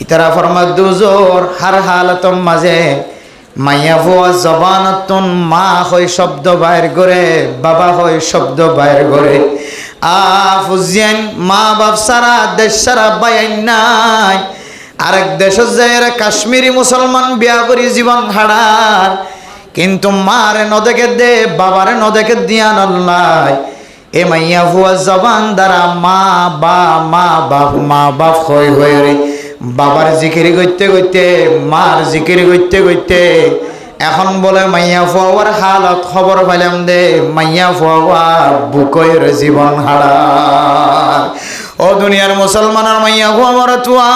ইতারা ফরমাদ দুজোর হার হালতম মাঝে মাইয়া ফুয়া জবানতন মা হয় শব্দ বাইর করে, বাবা হয় শব্দ বাইর করে। ফুজিয়ান মা বাপ সারা দেশ সারা বাইন নাই, আরেক দেশ যায় কাশ্মীরি মুসলমান বিয়া করি জীবন হারার, কিন্তু মারে নদেকে দে বাবারে নদেকে দিয়া নল্লাই। এ মাইয়া ফুয়া জবান দ্বারা মা বাপ হয়ে হয়ে রে বাবার জিকিরি করতে করতে মার জিকিরি করতে করতে এখন বলে মাইয়া ফুয়ার হালত খবর পাইলাম দে মাইয়া ফুয়া বুকয়ের জীবন হারা। ও দুনিয়ার মুসলমানের মাইয়া ফুয়া মরা তুয়া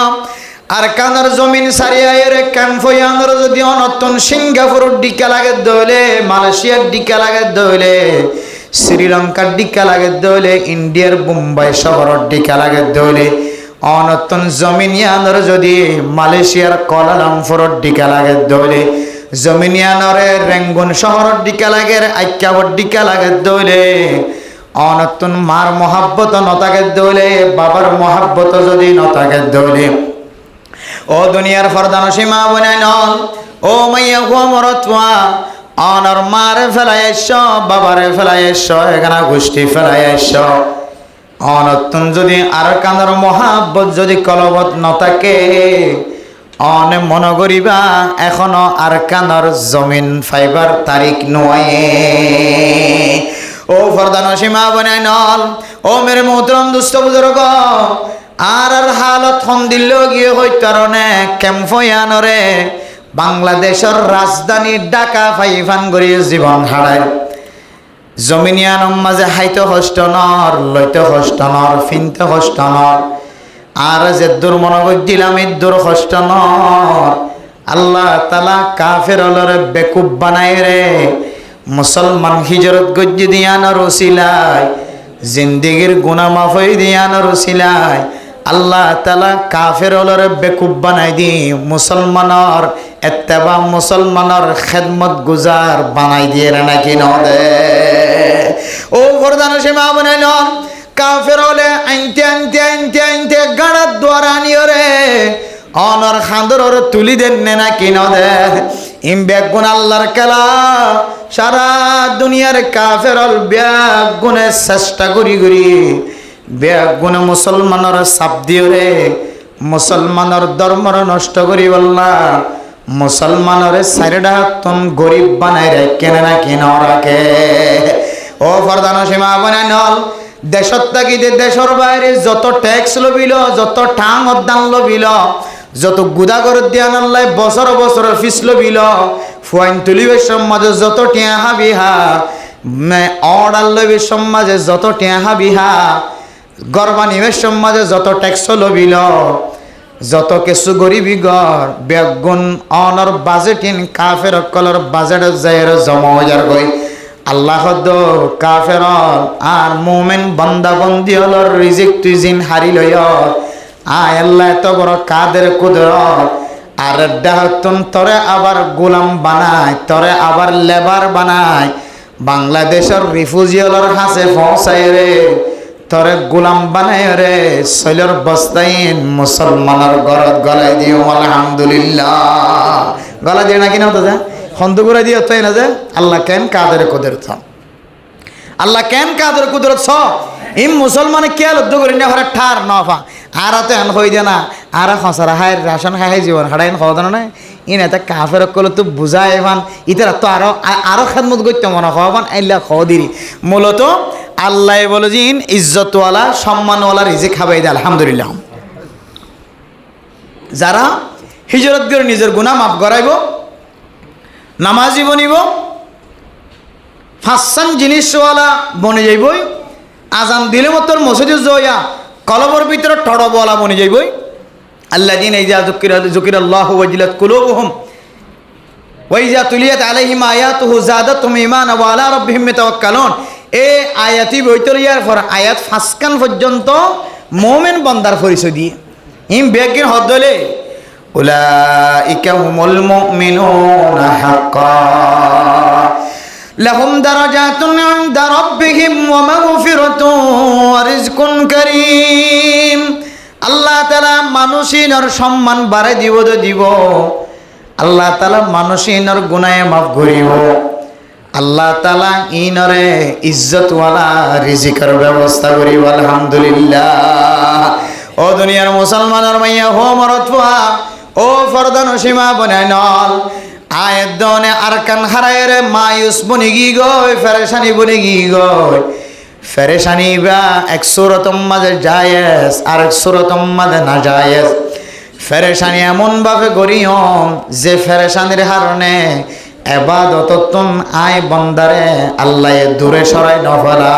আর কানার জমিন সারিয়ায়ের ক্যাম্পয়ানোর যদি অনতন সিঙ্গাপুর ডিকা লাগে দইলে, মালয়েশিয়ার ডিকা লাগে দইলে, শ্রীলঙ্কার ডিকা লাগে দইলে, ইন্ডিয়ার মুম্বাই শহরের ডিকা লাগে দইলে, অনতন জমিনিয়ানোর যদি মালয়েশিয়ার কুয়ালালামপুরের ডিকা লাগে দইলে, জমিনিয়ানরে রেঙ্গুন শহরের ডিকা লাগে, আইক্যাবর ডিকা লাগে দইলে, অনতন মার মহাব্বত নতাকে দইলে, বাবার মহাব্বত যদি নতাকে দইলে, ও দুনিয়ার ফরদান সীমা বনে নল ও মাইয়া হুয়া মরতুয়া অনর মারে ফেলাই এস, বাবারে ফেলাই এস, এখানে গোষ্ঠী ফেলাই এস, অনতুন যদি আর কান্দর মহাব্বত যদি কলবত নথাকে অনে মন করিবা এখনো আর কান্দর জমিন ফাইবার তারিখ নয়। ও ফরদান সীমা বনে নল ও মেরে মোহতরম দুস্থ বুজুর্গ আর হালত খন দিল গিয়ে হইতারণে ক্যাম্পয়ানরে বাংলাদেশের রাজধানী ঢাকা ফাইফান করিয়ে জীবন হারায়। জমিনিয়ানম মাঝে হাইতে হষ্ট নর, লইতে হষ্ট নর, ফিনতে হষ্ট নর, আর যে দূর মনোযোগ দিলাম এই দূর হষ্ট নর। আল্লাহ তালা কাফের অলরে বেকুব বানায় রে মুসলমান হিজরত গজ্জি দিয়ানোর ওসিলায়, জিন্দিগির গুনাহ মাফ হই দিয়ানোর ওসিলায় আল্লাহ তালা কাফের অলরে বেকুব বানাই দি মুসলমানর এত্তেবা মুসলমানর খেদমত গুজার বানাই দিয়ে নাকি নদে। ও ফরদান সীমা বানাইল কাফের হলে আইনতে আইনতে আইনতে আইনতে গাড়ার দ্বার আনিও রে অনর খান্দর তুলি দেন নাকি নদে। ইম বেগুন আল্লাহর খেলা সারা দুনিয়ার কাফের হল বেগুনে চেষ্টা করি করি বেগুনে মুসলমানের চাপ দিও রে মুসলমানের ধর্মর নষ্ট করি বললা মুসলমানের সাইডা তুম গরিব বানাই রাখে না কিনা রাখে। ও ফরদান সীমা বানাই নল দেশত থাকিতে দেশের বাইরে যত ট্যাক্স লবিল, যত ঠাং অদান লবিল, যত গুদাগর দিয়ান আল্লাহ বছর বছর ফিস লবিল, ফুয়াইন তুলিবের সমাজে যত টিয়া হাবিহা অর্ডার লবির সমাজে যত টিয়া হাবিহা গর্বা নিবেশ সমাজে যত ট্যাক্স লবিল, যত কিছু গরিবী গড় বেগুন অনর বাজেটিন কাফের কলর বাজেট যায় জমা হাজার গই আল্লাহ কাফের আর মোমেন বন্দা বন্দি হলর রিজিক তুই জিন হারি লয় আয় আল্লাহ এত বড় কাদের কুদরত আর ডাহতুন তরে আবার গোলাম বানায়, তরে আবার লেবার বানায়, বাংলাদেশের রিফিউজি হলর হাসে পৌঁছায় রে তরে গোলাম বানায় রে শৈলর বস্তাইন মুসলমানের গরত গলায় দিও আলহামদুলিল্লাহ গলা দিয়ে নাকি না তো যা খন্দুগুড়া দিয়ে তাই না যে আল্লাহ কেন কাদের কুদরত, আল্লাহ কেন কাদের কুদরত ছ ইম মুসলমানে কে লদ্দ করি না হরে ঠার নফা আর তো এন হই দে না আর খসরা হায় রাশন খাই জীবন হারাইন খাওয়া দানো না ইন এত কাফের কল তো বুঝায় এভান ইতারা তো আরো খেদমত করতে মনে হবান আল্লাহ খাওয়া দিরি মূলত আল্লাহ বলো যে ইন ইজ্জতওয়ালা সম্মানওয়ালা রিজিক খাবাই দে আলহামদুলিল্লাহ। যারা হিজরত করে নিজের গুনাহ মাফ করাইব, নামাজি বনিব, ফাঁসান জিনিসওয়ালা বনে যাইবই, আজান দিলে মতোর মসজিদে জয়া কলবর ভিতরে টড়বওয়ালা বনে যাইবই। আল্লাহ দিন এই যা যুকিরাল্লাহ ওয়াজিলাত কুলুবুহুম ওয়াইজা তুলিয়াত আলাইহিম আয়াতুহু যাদাতুহুম ঈমানা ওয়া আলা রাব্বিহিম ইয়াতাওয়াক্কালুন। এই আয়াতি বইতরিয়ার পর আয়াত ফাঁসকান পর্যন্ত মুমিন বান্দার পরিচয় দিয়ে ইম বেগিন হদলে উলাইকা হুমুল মুমিনুনা হাক্কা লাহুম দারাজাতুন ইনদা রাব্বিহিম ওয়া মাগফিরাতুন ওয়া রিজকুন কারীম। আল্লাহ তাআলা মানুষিনর সম্মান বাড়াই দিব তো দিব, আল্লাহ তাআলা মানুষিনর গুনাহে মাফ করিব, আল্লাহ তাআলা ইনরে ইজ্জতওয়ালা রিজিকের ব্যবস্থা করিব। আলহামদুলিল্লাহ। ও দুনিয়ার মুসলমানের মাইয়া হো মরতফা, ও ফরদান সীমা বনাই নল আয়ের দনে আরকান হারায়ের মায়ুস বনি গি গয়, ফেরেশানি বনি গি গয়। ফেরেশানি বা এক সুরতম মাঝে জায়েজ আর এক সুরতম মাঝে না জায়েজ। ফেরেশানি এমন ভাবে গরিয়ম যে ফেরেশানির কারণে এবাদতন আয় বন্দারে আল্লাহ দূরে সরাই নফলা।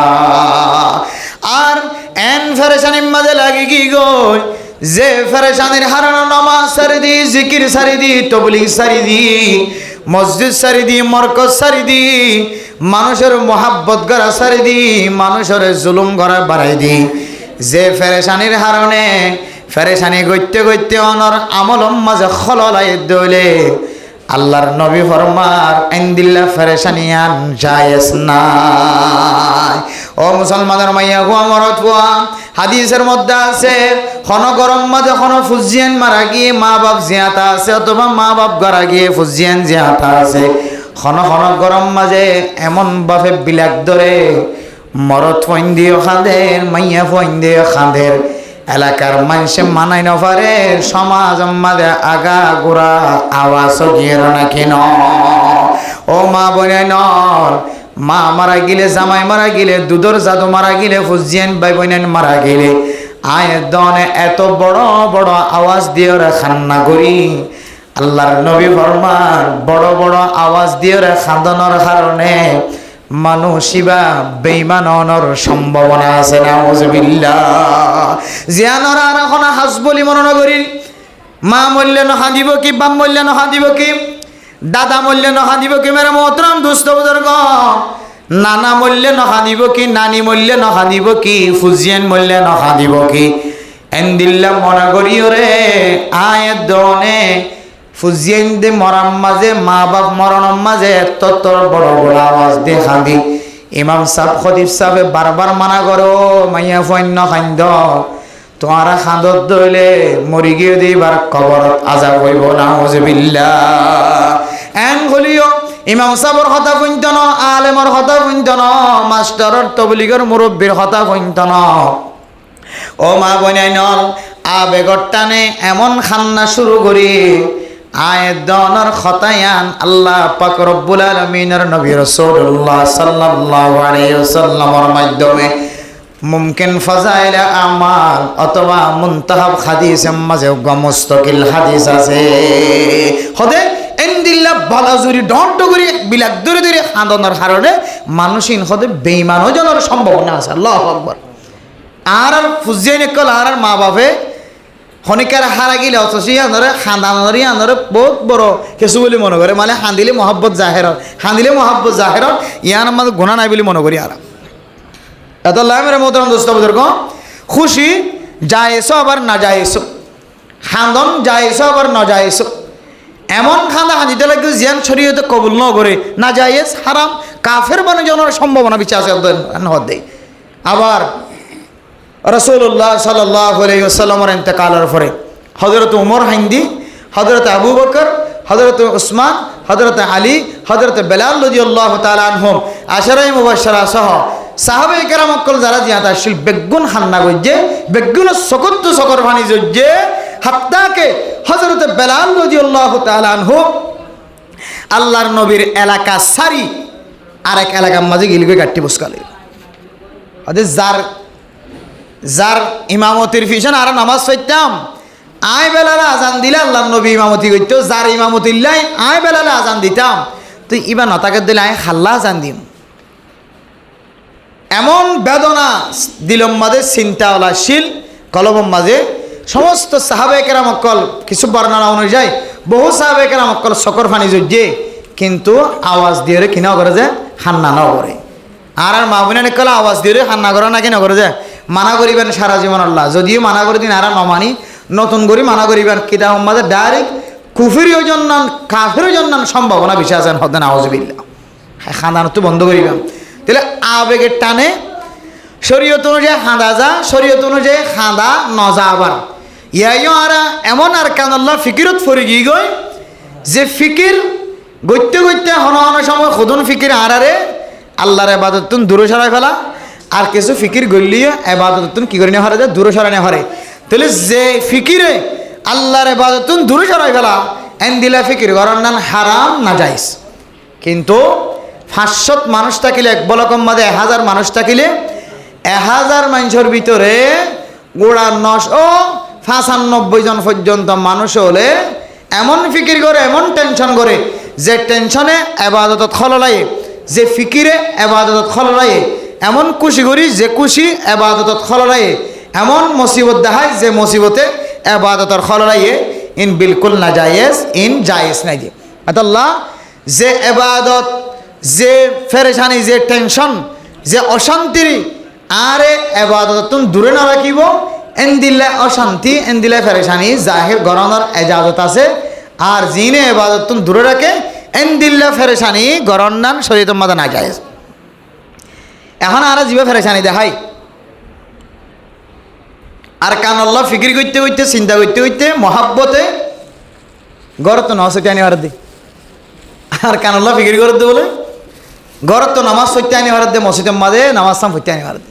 আর এন ফেরেশানির মাঝে লাগি কি গই যে ফেরেশানির হারানো নামাজ সারি দি, জিকির সারি দি, তবলিগ সারি দি, মসজিদ সারি দি, মরকজ সারি দি, মানুষের মোহাব্বত করা সারি দি, মানুষের জুলুম করা বাড়াই দি। যে ফেরেশানির হারণে ফেরেশানি গইতে গইতে অনর আমলম মাঝে খললাই দইলে আল্লাহর নবী ফরমার ইনদিল্লা ফেরেশানিয়ান জায়েজ নাই। ও মুসলমানের মাইয়া গো মরত হুয়া, হাদিসের মধ্যে আছে খন গরম মাঝে খন ফুজিয়ান মারা গিয়ে মা বাপ জিয়াতা আছে, অথবা মা বাপ গড়া গিয়ে ফুজিয়ান জিয়াতা আছে। খন গরম মাঝে এমন ভাবে বিলাক ধরে মরত ফইন দিয়ে খাঁদের, মাইয়া ফইন দিয়ে খাঁদের। এলাকার মানুষে মানাই নপারে, সমাজ মাঝে আগা গোড়া আওয়াজ গিয়ে না কেন। ও মা বোনাই নল, মা মারা গেলে, জামাই মারা গেলে, দুধর জাদু মারা গেলে, ফুজিয়ান ভাই বোনেন মারা গেলে আয়ের দনে এত বড় বড় আওয়াজ দিয়ে ওরা খান্না করি। আল্লাহর নবী ফরমান বড় বড় আওয়াজ দিয়ে ওরা খান্দনের কারণে মানুষিবা বেঈমান হওয়ার সম্ভাবনা আছে। নাউযুবিল্লাহ। জিয়ানর আর এখন হাসবলি মনন করি, মা মূল্য নহা দিব কি, বাপ মূল্য নহা দিব কি, দাদা মূল্য নহা দিব কি, মেরে মোহতরম দুস্থ বুজুর্গ, নানা মূল্য নহা দিব কি, নানি মূল্য নহা দিব কি, ফুজিয়ান মূল্য নহা দিব কি। এন্দিল্লা মনে করি ওরে আয়ের দনে ফুজিয়ান দে মরাম মাঝে, মা বাপ মরণের মাঝে এত বড় বড় আওয়াজ দিয়ে খাঁদি। ইমাম সাহেব খতিব সাহেবে বারবার মানা করো, মাইয়া ফন্য খান্দ তোমারা খাঁদত ধরলে মরি গিয়ে দিবার কবরত আজাব হইব। নাউযুবিল্লাহ। এন হলিও ইমাম সাহেবর কথা শুনত ন, আলেমর কথা শুনত ন, মাস্টারর তবলিগর মুরব্বীর কথা শুনত ন। ও মা বনাই নল আবেগর টানে এমন খান্না শুরু করি আয়ের দনের খতায়ান আল্লাহ পাক রব্বুল আলামিনের নবী রাসূলুল্লাহ সাল্লাল্লাহু আলাইহি ওয়াসাল্লামের মাধ্যমে মুমকিন ফাজাইল আমাল অথবা মুনতাহাব হাদিসের মাঝে মুস্তাকিল হাদিস আছে। হদে এন্দিল্লা বালাজুরি ডন্ট করি বিলাক দূরে দূরে আন্দোলনের কারণে মানুষিন হদে বেঈমান হয়ে যাওয়ার সম্ভাবনা আছে। আল্লাহু আকবার। আর ফুজিয়ান কল আর মা বাপে খনিকার হারা গিলে অথচ আনরে খান্দানরি আনরে বহুত বড় কিছু বলে মনে করে, মানে হান্দিলে মহব্বত জাহের, হান্দিলে মহব্বত জাহের ইয়ান আমাদের গুণা নাই বলে মনে করি। আর এত মেরে মোহতরম দোস্ত বুজুর্গ, খুশি জায়েজ আবার না জায়েজ, খান্দন জায়েজ আবার না জায়েজ। এমন খান্দা হাঁদিতে লাগবে জিয়ান শরীয়তে কবুল ন করে, না জায়েজ হারাম কাফের বানে যাওয়ার সম্ভাবনা বেশি আছে। হদে আবার রাসূলুল্লাহ সাল্লাল্লাহু আলাইহি ওয়াসাল্লামের ইন্তেকালের পরে হযরত ওমর হাইন্দি, হযরত আবু বকর, হযরত উসমান, হযরত আলী, হযরত বেলাল রাদিয়াল্লাহু তাআলা আনহুম আশারায়ে মুবাশশারা সহ সাহাবায়ে কেরাম সকল যারা জিয়াত আসিল বেগুন হান্না গজ্জে, বেগুন সকত সকর ভানি জজ্জে, হাত্তাকে হযরত বেলাল রাদিয়াল্লাহু তাআলা আনহু আল্লাহর নবীর এলাকা সারি আরেক এলাকার মাঝে গিলগে গাট্টি বসকালে। আদে যার ইমামতির ফিশন আর নামাজ পড়তাম আয় বেলালে আজান দিলে আল্লাহর নবী ইমামতি করত, যার ইমামতিল্লাই আয় বেলালে আজান দিতাম তুই ইবা নতাকে দিলে আয় খাল্লা আজান দিম। এমন বেদনা দিলম মাঝে চিন্তাওয়ালা শিল কলম মাঝে সমস্ত সাহাবে কেরাম অকল কিছু বর্ণনা অনুযায়ী বহু সাহাবে কেরাম অকল চকর ফানি যজ্ঞে কিন্তু আওয়াজ দিয়ে কিনা করে যে হান্না ন করে। আর মা বোনে কলে আওয়াজ দিয়ে হান্না করে না কিনা করে যে মানা করিবেন সারা জীবন আল্লাহ, যদিও মানা করে দিন আর নমানি নতুন করে মানা করিবেন কিতাব মাঝে ডাইরেক্ট কুফিরও জন্য কাফেরও জন্য সম্ভাবনা বেশি আছেন। হতেন আউযুবিল্লাহ। খান্দানো তো বন্ধ করিবেন। তাহলে আবেগের টানে শরীয়ত অনুযায়ী খাঁদা যা, শরীয়ত অনুযায়ী খাঁদা নজা আবার ইয়াইও আরা এমন আর কান আল্লাহ ফিকিরত ফরি গিয়ে গই যে ফিকির গইতে গইতে হন হন সময় খুদুন ফিকির আরারে আল্লাহর ইবাদত তুন দূরে সরাই ফেলা আর কিছু ফিকির গইলিয়ে ইবাদত তুন কি করে না হরে দূরে সরাই না হরে তাহলে যে ফিকিরে আল্লাহর ইবাদত তুন দূরে সরাই ফেলা এন দিলা ফিকির করার নাম হারাম না জায়েজ কিন্তু 500 মানুষ থাকিলে এক বলকম মাঝে 1000 মানুষ থাকিলে 1000 মানুষের ভিতরে গোড়া 995 জন পর্যন্ত মানুষ হলে এমন ফিকির করে এমন টেনশন করে যে টেনশনে ইবাদতত খললায়ে যে ফিকিরে ইবাদতত খললায়ে এমন খুশি করি যে খুশি ইবাদতত খললায়ে এমন মুসিবত দেখায় যে মুসিবতে ইবাদতর খললায়ে ইন বিলকুল না জায়েজ ইন জায়েজ নাই যে আল্লাহ যে ইবাদত যে ফেরেশানি যে টেনশন যে অশান্তির আরে ইবাদত দূরে না রাখিব এন দিলে অশান্তি এন দিলে ফেরেশানি জাহির গরানোর ইজাজত আছে আর জিনে ইবাদত দূরে রাখে এন দিলে ফেরেশানি গরান্নান শরীয়তের মধ্যে না জায়েজ এখন আর জীবে ফেরেশানি দেখাই আর কান আল্লাহ ফিকির করতে করতে চিন্তা করতে করতে মহাব্বতে গরত নসতে আনিবার দি আর কান আল্লাহ ফিকির করতে বলে গরত নামাজ সত্যি আনিবার দে মসজিদের মাঝে নামাজ সাম সত্যি আনিবার দে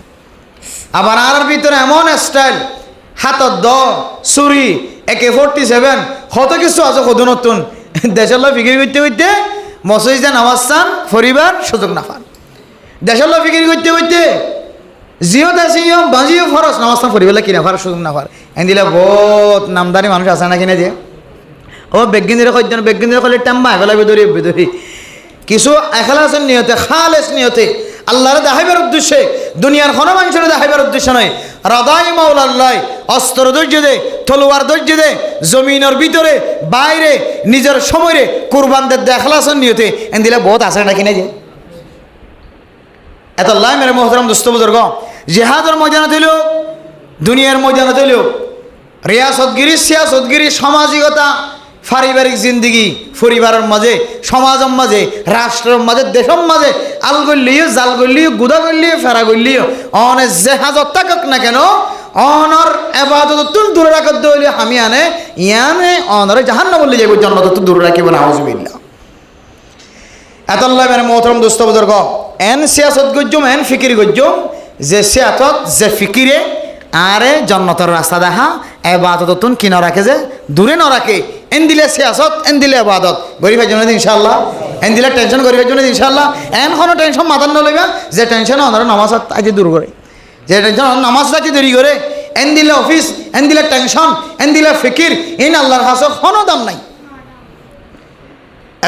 আবার আর ভিতরে এমন স্টাইল হাতত দ ছুরি AK-47 কত কিছু আছে কত নতুন দেশের লোক ফিকির করতে করতে মসজিদে নামাজ চান পরিবার সুযোগ না পান দেশের লোক ফিকির করতে করতে জিও দাসিও বাজিও ফরস নামাজ চান পরিবার কিনা ফার সুযোগ না পার এন দিলে বহুত নামদারি মানুষ আছে না কিনে যে ও বেগিন্দিরে কইতেন বেগিন্দিরে কইলে টাম্মা এগুলা বেদরি বেদরি কিছু এখলাসের নিয়তে খালেস নিয়তে আল্লাহর দেখাইবার উদ্দেশ্যে দুনিয়ার কোনো মানুষের দেখাইবার উদ্দেশ্য নয় রাদাই মাওলাল্লাহ অস্ত্র ধৈর্য দে তলোয়ার ধৈর্য দে জমিনের ভিতরে বাইরে নিজের সময়ে কুরবানদের দেখালাসের নিয়তে এন দিলে বহুত আছে না কিনে যে এত আল্লাহ মেরে মোহতরম দোস্ত বুজুর্গ জিহাদের ময়দানে হইল দুনিয়ার ময়দানে হইল রিয়াসতগিরি সিয়াসতগিরি সামাজিকতা পারিবারিক জিন্দগি পরিবারের মাঝে সমাজের মাঝে রাষ্ট্রের মাঝে দেশের মাঝে আল গল্লিও জাল গল্লিও গুদা গল্লিও ফেরা গল্লিও অনে জেহাজত থাকক না কেন অনর এবাদত তুন দূরে রাখতে হইলে আমি আনে ইয়ানে অনরে জাহান্নাম বললে যাইব জান্নাত তুন দূরে রাখিব না আউযুবিল্লাহ এতাল্লাহ মেরে মোহতরম দোস্ত বুজুর্গ এন সিয়াসত গজ্জম এন ফিকির গজ্জম যে সিয়াসত যে ফিকিরে আরে জান্নাতের রাস্তা দেখা এবাদত তুন কি না রাখে যে দূরে না রাখে এন দিলে সিয়াসত এন দিলে ইবাদত গরিবের জন্য ইনশাআল্লাহ এন দিলে টেনশন গরিবের জন্য ইনশাআল্লাহ এন কোনো টেনশন মাথার ন লইবা যে টেনশন ওনারা নামাজ আজ দূর করে যে টেনশন নামাজটাকে দেরি করে এন দিলে অফিস এন দিলে টেনশন এন দিলে ফিকির ইন আল্লাহর কাছে কোনো দাম নাই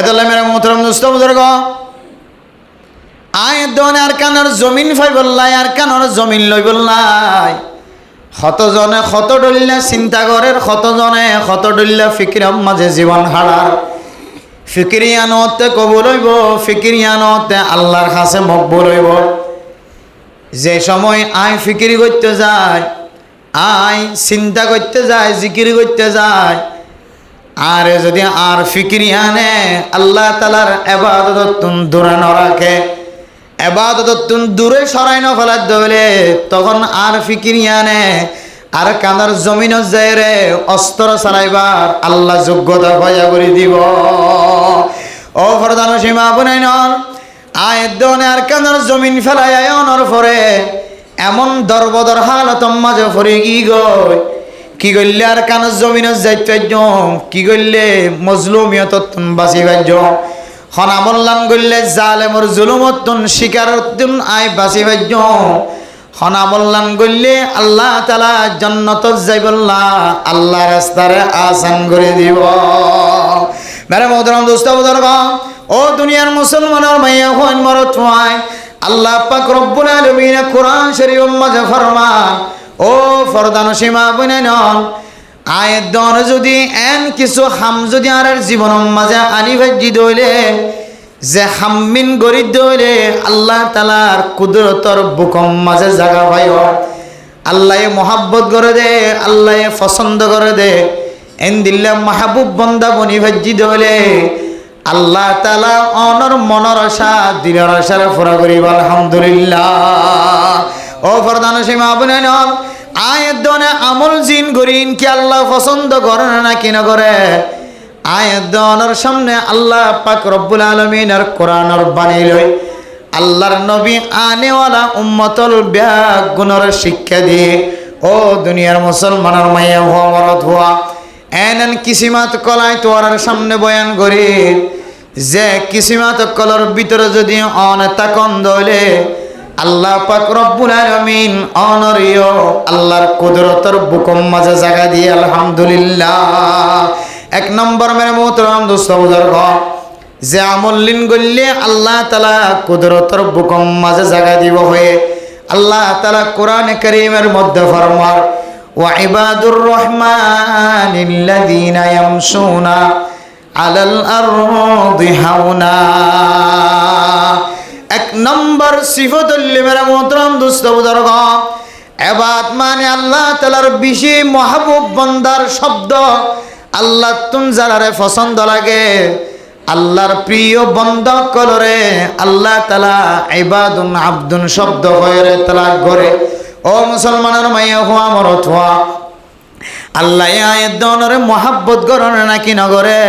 এতলা মেরা মোহতরম দোস্ত বুজুর্গ আয় দনে আর কানার জমিন ফাইবল্লাই আর কানার জমিন লইবল্লাই কতজনে কত ডলিলে চিন্তা করে কতজনে কত ডলিলে ফিকিরের মাঝে জীবন হারার ফিকিরিয়ানতে কবুল হইব ফিকিরিয়ানতে আল্লাহর কাছে মকবুল হইব যে সময় আয় ফিকিরি করতে যায় আয় চিন্তা করতে যায় জিকির করতে যায় আর যদি আর ফিকিরিয়ানে আল্লাহ তাআলার ইবাদত তুন দূরে ন রাখে ইবাদত দূরে সরাই না ফেলার দলে তখন আর ফিকিরিয়ানে আর কানার জমিন যায় রে অস্ত্র চালাইবার আল্লাহ যোগ্যতা ভয়া করে দিব ও প্রধান সীমা বনাই নন আয়ের দনে আর কানার জমিন ফেলাই আয়নর পরে এমন দরবদর হালত মাঝে পড়ে গই কি করলে আর কানার জমিন যাইতে কি করলে মজলুমিয়ত বাঁচি বাজ্য হনামল্লান গল্লে জালেমর জুলুমতন শিকারতন আয় বাঁচি বাজ্য হনামল্লান গল্লে আল্লাহ তাআলা জান্নাতত যাইবল্লা আল্লাহ রাস্তারে আসান করে দিব মেরে মোহতরম দোস্ত বুজুর্গ ও দুনিয়ার মুসলমানের মাইয়া হন মরত হয় আল্লাহ পাক রব্বুল আলামিন কোরআন শরীফের মাঝে ফরমান ও ফরদান সীমা বনেন আয়ের দন যদি এন কিছু হাম যদি আর জীবনের মাঝে আনি ভাজি দইলে যে হাম্মিন গরিব দইলে আল্লাহ তাআলার কুদরতর বুকম মাঝে জায়গা পাইব আল্লাহ মোহাব্বত করে দে আল্লাহ পছন্দ করে দে এন দিল্লা মাহবুব বন্দা বনি ভাজি দইলে আল্লাহ তাআলা অনর মনের আশা দিনের আশার পুরা করিব আলহামদুলিল্লাহ ও ফরদান সীমা বনেন আয়াত দনে আমল জিন করিন কি আল্লাহ পছন্দ করে না কি না করে আয়াত দনের সামনে আল্লাহ পাক রব্বুল আলামিনের কোরআনের বাণী লই আল্লাহর নবী আনেওয়ালা উম্মতল ব্যাগ গুণর শিক্ষা দিয়ে ও দুনিয়ার মুসলমানের মাইয়া হওয়া মরদ হওয়া এনন কিসিমাত কলাই তোয়ার সামনে বয়ান করি যে কিসিমাত কলার ভিতরে যদি অনেতাকন দলে আল্লাহ পাক রব্বুল আলামিন অনরিয় আল্লাহর কুদরতের বুকম মাঝে জায়গা দিয়ে আলহামদুলিল্লাহ। এক নম্বর মেরে মোহতরম দোস্ত বুজুর্গ যে আমল লিন গল্লে আল্লাহ তাআলা কুদরতের বুকম মাঝে জায়গা দিব হয়ে আল্লাহ তাআলা কোরআনে কারীমের মধ্যে ফরমার ওয়া ইবাদুর রহমানিল্লাযীনা ইয়ামশুনা আলাল আরদি হাওনা। এক নম্বর সিফত হইল মেরা মোহতরম দোস্ত বুজুর্গ ইবাদ মানে আল্লাহ তাআলার বেশি মাহবুব বান্দার শব্দ আল্লাহ তুন যারারে পছন্দ লাগে আল্লাহর প্রিয় বান্দা কলরে আল্লাহ তাআলা ইবাদুন আব্দুন শব্দ হয়ে তালাক করে। ও মুসলমানের মাইয়া হওয়া মরত হওয়া আল্লাহ আয়াত দনরে মহাব্বত করনে নাকি নগরে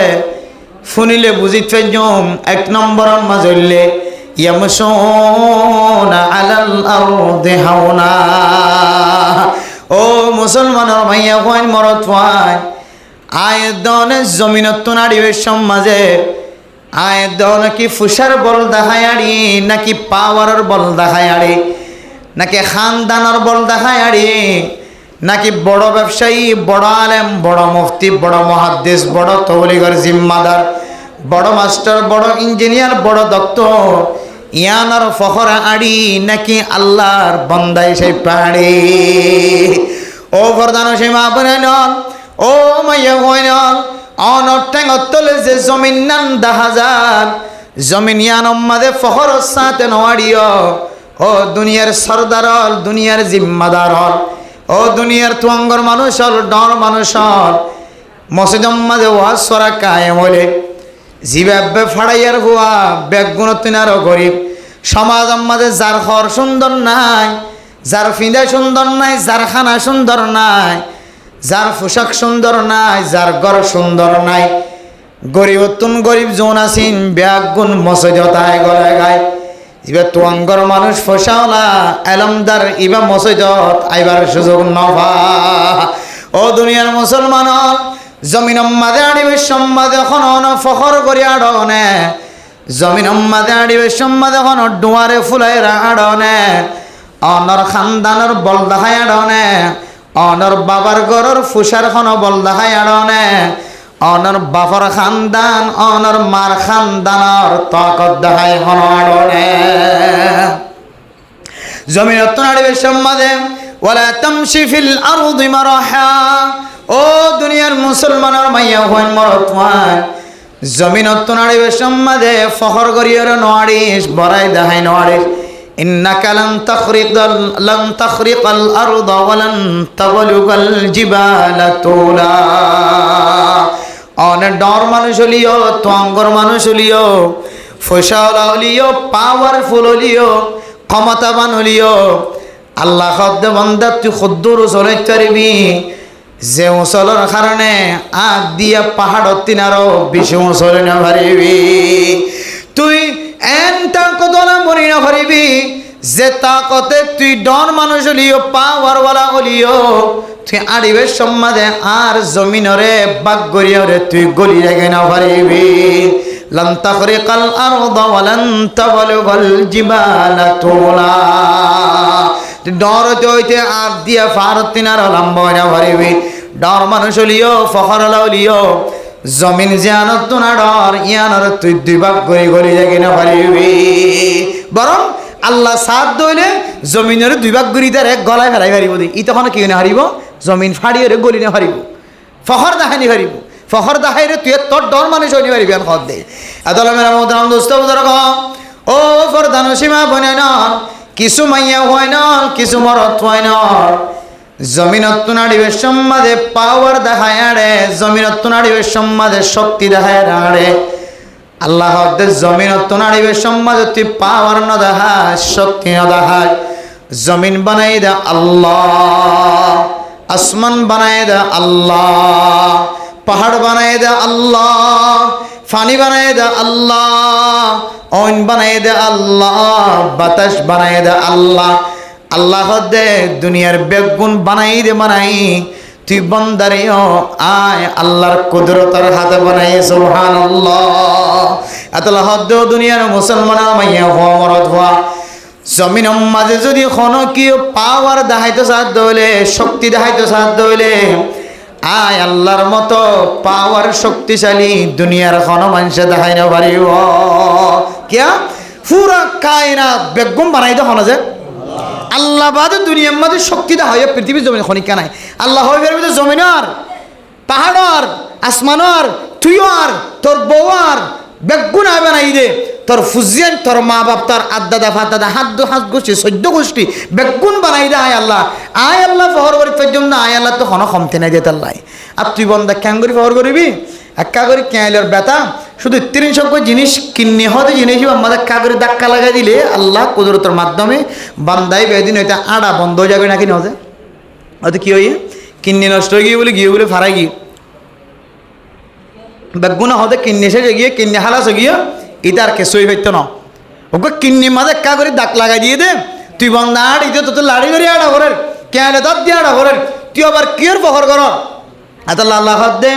শুনিলে বুঝিত ফেজম এক নম্বর মাজলে ইয়ামশুনা আলাল আরদি হাওনা। ও মুসলমানের মাইয়া হওয়া মরত হওয়া আয়াত দনে জমিনত নাড়িবে সমাজে আয়াত দন কি ফুসার বল দেখায় আড়ি নাকি পাওয়ারের বল দেখায় আড়ি নাকি খানদানের বল দেখায় আড়ি নাকি বড় ব্যবসায়ী বড় আলেম বড় মুফতি বড় মুহাদ্দিস বড় তবলিগের জিম্মাদার বড় মাস্টার বড় ইঞ্জিনিয়ার বড় ডক্টর ইয়ানার ফখর আড়ি নাকি আল্লাহর বান্দাই সেই পাড়ি। ও বরদান সীমা বনেন ও মাইয়া হইনল অনর ঠেঙতলে যে জমিন নান দাহাজার জমিন ইয়ানম্মাদে ফখর সাথে নওয়াড়িও ও দুনিয়ার সরদার হল দুনিয়ার জিম্মাদার হল ও দুনিয়ার তুয়াঙ্গর মানুষ হল ডর মানুষ হল মসজিদম্মাদে ওয়াজ সরা কায়েম হলে জিবাবে ফাড়াইয়ার হুয়া বেগুন তিনারও গরিব সমাজ আমাদের যার ঘর সুন্দর নাই যার ফিদা সুন্দর নাই যার খানা সুন্দর নাই যার পোশাক সুন্দর নাই যার ঘর সুন্দর নাই গরিব তুন গরিব জোন আসিন ব্যাগ গুণ মসজিদতায় গলে গায় ইবা তুয়াঙ্গর মানুষ ফসাওলা এলমদার ইবা মসজিদত আইবার সুযোগ নভা। ও দুনিয়ার মুসলমান জমিন মাদে আড়িবে সম্মাদে এখন ফখর করি আড়নে জমিন মাদে আড়িবে সম্মাদে এখন ডুয়ারে ফুলাইরা আড়নে অনর খানদানের বল দেখায় আড়নে অনর বাবার গরর ফুসার খন বল দেখায় আড়নে অনর বাবার খানদান অনর মার খানদানর তাকত দেখায় খন আড়নে জমিন নাড়িবে সম্মাদে ওয়ালা তামশি ফিল আরদি মারাহা। ও দুনিয়ার মুসলমানের মাইয়া হইন মরত হওয়ান জমিনত নাড়িবে সম্মাদে ফখর করিয়ার নোয়ারিস বড়াই দেখায় নোয়ারিস ইন্নাকা লান তাখরিকাল আরদা ওয়ালান তাবলুগাল জিবালা তুলা। অনেক ডর মানুষ হলিও তোয়াঙ্গর মানুষ হলিও ফসাওয়ালা হলিও পাওয়ারফুল হলিও ক্ষমতাবান হলিও আল্লাহ খদ্দ বান্দা তুই খদ্দুর চলাইতে পারবি যে উঁচলের কারণে আগ দিয়া পাহাড়ত তিনারও বেশি উঁচলে না পারিবি তুই এন তাকতলা মরি না পারিবি যে তাকতে তুই ডন মানুষ হলিও পাওয়ারওয়ালা হলিও তুই আড়িবের সম্মাদে আর জমিনরে বাগ গড়িয়রে তুই গলি রেগে না পারিবি। লান তাখরিকাল আরদা ওয়ালান তাবলুগাল জিবালা তুলা। ডর হইতে আর দিয়া ফারত তিনার লম্বা না পারিবি ডর মানুষ হলিও ফখর হলিও জমিন জিয়ানত না ডর ইয়ানর তুই দুই ভাগ গড়ি গড়ি রেগে না পারিবি বরং আল্লাহ সাথ দইলে জমিনের দুই ভাগ গড়ি তার এক গলায় ফেলাই পারিব দি ই তখন কি না হারিব জমিন ফাড়িয়ে গলি না হারিব ফখর দেখানি হারিব ফখর দেখাই রে তুই তোর ডর মানুষ হইনি পারিবি আমি খদ দে এতলা মেরা মোহতারাম দোস্ত বুজুর্গ ও ফরদান সীমা বনে না কিছু মাইয়া হয় না কিছু মরত হয় না জমিনত নাড়িবে সম্মাদে পাওয়ার দেখায় আড়ে জমিনত নাড়িবে সম্মাদে শক্তি দেখায় আড়ে আল্লাহ জমিনত নাড়িবে সম্মাদে তুই পাওয়ার ন দেখায় শক্তি ন দেখায় জমিন বানাই দে আল্লাহ, আসমান বানাই দে আল্লাহ, পাহাড় বানাই দে আল্লাহ, পানি বানাই দে আল্লাহ, অইন বানাই দে আল্লাহ, বাতাস বানাই দে আল্লাহ। আল্লাহ দে দুনিয়ার বেগুন বানাই দে বানাই, তুই বন্দারেও আয় আল্লাহর কুদরতের হাতে বানাই। সুবহানাল্লাহ। এতলা হদ্দ দুনিয়ার মুসলমান মাইয়া হওয়া মরদ হওয়া জমিনের মাঝে যদি কোনো কি পাওয়ার দেখাইতে সাধ্য হইলে, শক্তি দেখাইতে সাধ্য হইলে, আয় আল্লাহর মতো পাওয়ার শক্তিশালী দুনিয়ার কোনো মানুষে দেখাই না পারিব। কিয়া পুরা কায়নাত বেগম বানাই দে হন যে আল্লাহ বাদে দুনিয়ার মাঝে শক্তি দেখা হয় পৃথিবীর জমিন খনিকা নাই। আল্লাহ হয়ে বেরবে জমিনার, পাহাড়র, আসমানর, তুইয়ার, তোর বউয়ার বেগুন আইবে নাই দে, তোর ফুজিয়ান, তোর মা বাপ, তোর আদাদা ফাদাদা হাত গোষ্ঠী 14 গোষ্ঠী বেগুন বানাই দে। আয় আল্লাহ, আয় আল্লাহ ফহর করি পর্যন্ত আয় আল্লাহ তো হন কমতে নাই যেতে আল্লাহ। আর তুই বন্দা ক্যাং করি ফহর করবি একা করে ক্যাঁলের বেতা শুধু 300 জিনিস কিনে হতে জিনিস আমাদের একা করে ধাক্কা লাগাই দিলে আল্লাহ কুদরতের মাধ্যমে বান্দাই বেদিন হইতে আড়া বন্ধ হয়ে যাবে নাকি নজে হয়তো কি হইয়ে কিন্নি নষ্ট হয়ে গিয়ে বলে ফারাই গিয়ে বেগুনা হতে কিন্নি শেষে গিয়ে কিন্নি হালাস গিয়ে ইতার কেসই হইতো না ওকে কিন্নি মাঝে একা করে দাগ লাগাই দিয়ে দে তুই বন্দা আড় ইতে তো লাড়ি ধরে আড়া করেন ক্যাঁলে দাঁত দিয়ে আড়া করেন তুই আবার কিয়র ফখর কর এত আল্লাহ দে